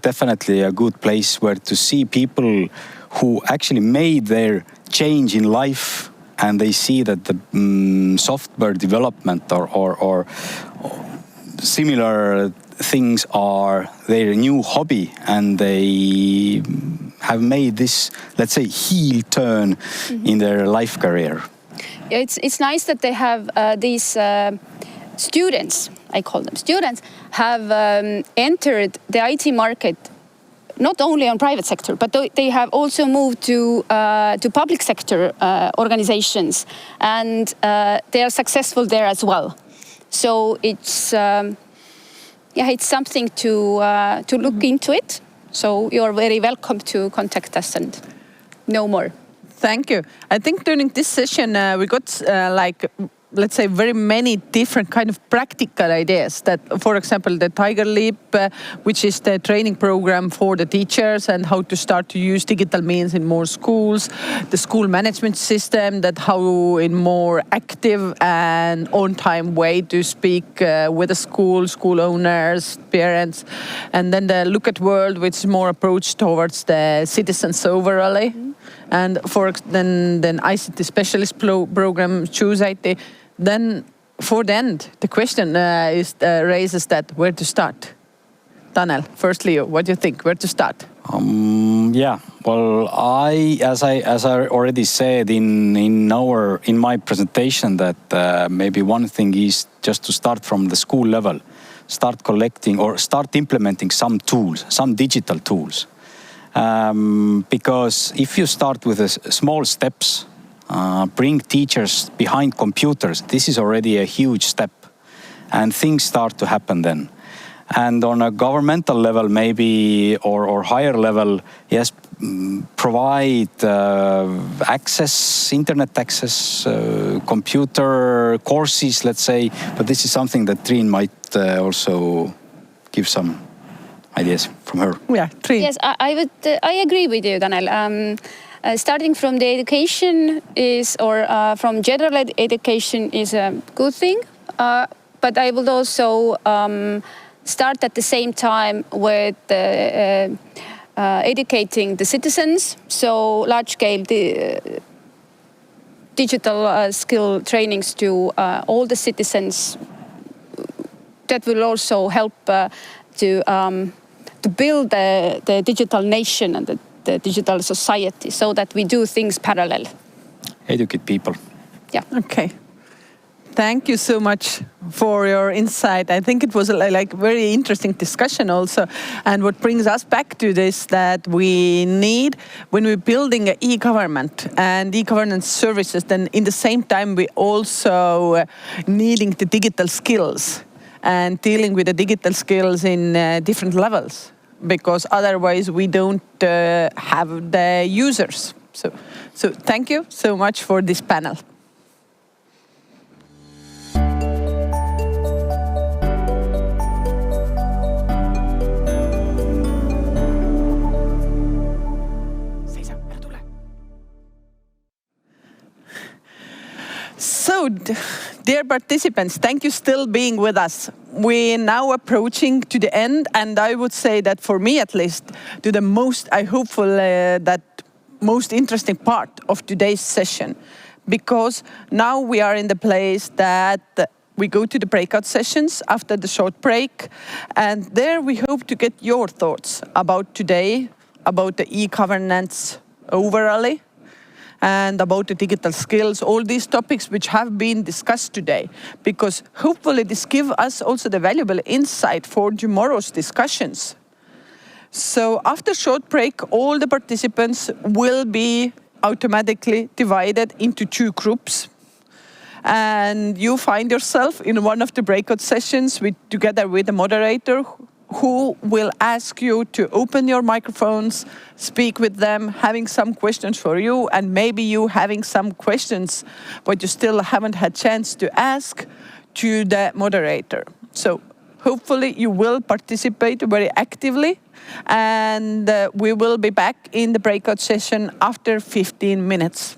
definitely a good place where to see people who actually made their change in life, and they see that the software development or similar things are their new hobby, and they have made this, let's say, heel turn in their life career. It's nice that they have these students, I call them students, have entered the IT market not only on private sector, but they have also moved to public sector organizations, and they are successful there as well. So it's something to look into it. So you're very welcome to contact us and know more. Thank you. I think during this session we got let's say very many different kind of practical ideas. That, for example, the Tiger Leap, which is the training program for the teachers and how to start to use digital means in more schools. The school management system, that how in more active and on-time way to speak with the school owners, parents. And then the Look at World, which is more approach towards the citizens overall. And then ICT specialist program, Choose IT. Then for the end, the question raises that where to start. Tanel, firstly, what do you think? Where to start? Well, as I already said in my presentation, that maybe one thing is just to start from the school level, start collecting or start implementing some tools, some digital tools. Because if you start with small steps, bring teachers behind computers, this is already a huge step, and things start to happen then. And on a governmental level, maybe, or higher level, yes, provide access, internet access, computer courses, let's say. But this is something that Triin might also give some ideas from her. Yeah, Triin. Yes, I agree with you, Tanel. Starting from the education from general education is a good thing, but I would also start at the same time with educating the citizens. So large-scale digital skill trainings to all the citizens. That will also help to build the digital nation and the digital society, so that we do things parallel. Educate people. Yeah. Okay. Thank you so much for your insight. I think it was a very interesting discussion also. And what brings us back to this, that we need, when we're building e-government and e-governance services, then in the same time we also needing the digital skills and dealing with the digital skills in different levels. because otherwise we don't have the users. So thank you so much for this panel. So, dear participants, thank you still being with us. We're now approaching to the end, and I would say that for me at least, to the most, I hopeful that most interesting part of today's session, because now we are in the place that we go to the breakout sessions after the short break, and there we hope to get your thoughts about today, about the e-governance overall, and about the digital skills, all these topics which have been discussed today, because hopefully this gives us also the valuable insight for tomorrow's discussions. So after short break, all the participants will be automatically divided into 2 groups. And you find yourself in one of the breakout sessions together with the moderator, who will ask you to open your microphones, speak with them, having some questions for you, and maybe you having some questions but you still haven't had chance to ask to the moderator. So hopefully you will participate very actively, and we will be back in the breakout session after 15 minutes.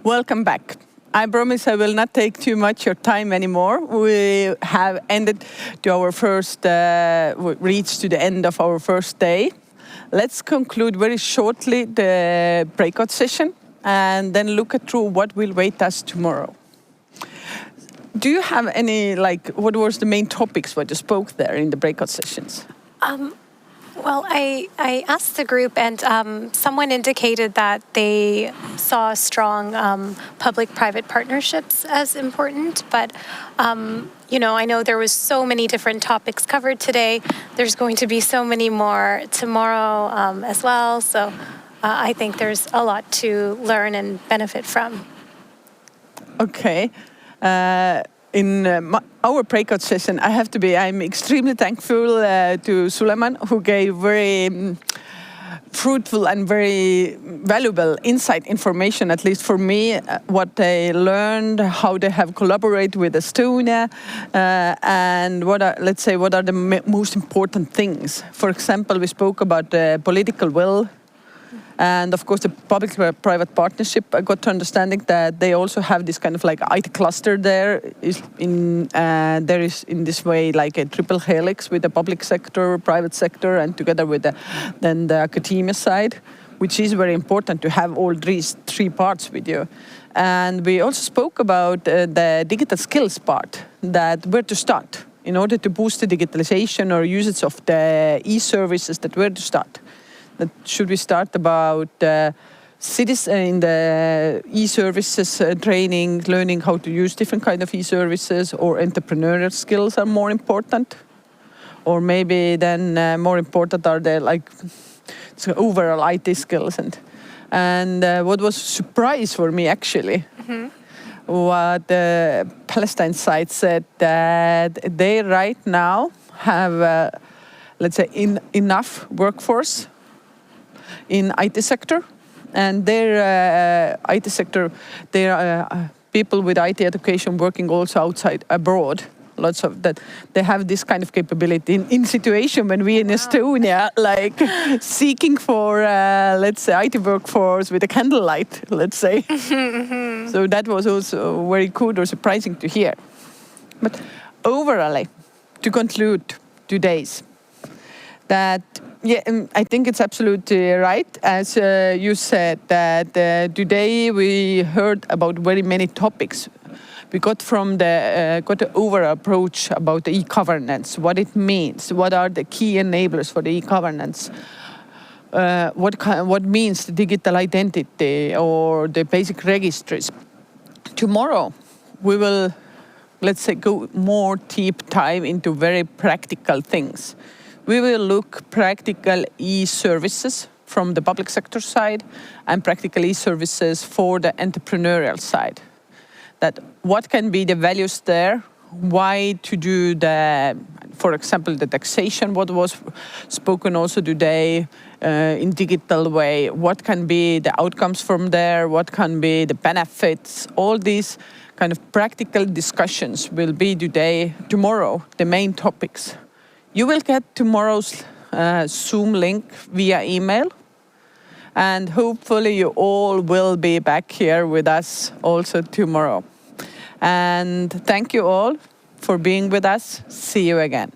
welcome back. I promise I will not take too much your time anymore. We have ended to our first, reached to the end of our first day. Let's conclude very shortly the breakout session and then look through what will wait us tomorrow. Do you have any, what was the main topics what you spoke there in the breakout sessions? Well, I asked the group, and someone indicated that they saw strong public-private partnerships as important. But, I know there was so many different topics covered today. There's going to be so many more tomorrow as well. So I think there's a lot to learn and benefit from. Okay. In our breakout session, I'm extremely thankful to Suleiman, who gave very fruitful and very valuable insight information, at least for me, what they learned, how they have collaborated with Estonia, and what are the most important things. For example, we spoke about the political will, and of course the public-private partnership. I got to understanding that they also have this kind of IT cluster there. There is in this way like a triple helix with the public sector, private sector, and together with the academia side, which is very important to have all three parts with you. And we also spoke about the digital skills part, that where to start in order to boost the digitalization or usage of the e-services, that where to start. That should we start about cities in the e-services training, learning how to use different kind of e-services, or entrepreneurial skills are more important? Or maybe then more important are the overall IT skills. And what was a surprise for me actually, what the Palestine side said, that they right now have, enough workforce in IT sector, and their IT sector, there are people with IT education working also outside abroad. Lots of that. They have this kind of capability in situation when we in Estonia seeking for IT workforce with a candlelight, let's say. So that was also very good or surprising to hear. But overall, to conclude today's, that I think it's absolutely right, as you said, that today we heard about very many topics. We got the overall approach about the e-governance, what it means, what are the key enablers for the e-governance, what means the digital identity or the basic registries. Tomorrow we will, go more deep dive into very practical things. We will look practical e-services from the public sector side and practical e-services for the entrepreneurial side. That what can be the values there, why to do for example, the taxation, what was spoken also today in digital way, what can be the outcomes from there, what can be the benefits, all these kind of practical discussions will be tomorrow, the main topics. You will get tomorrow's Zoom link via email, and hopefully you all will be back here with us also tomorrow. And thank you all for being with us. See you again.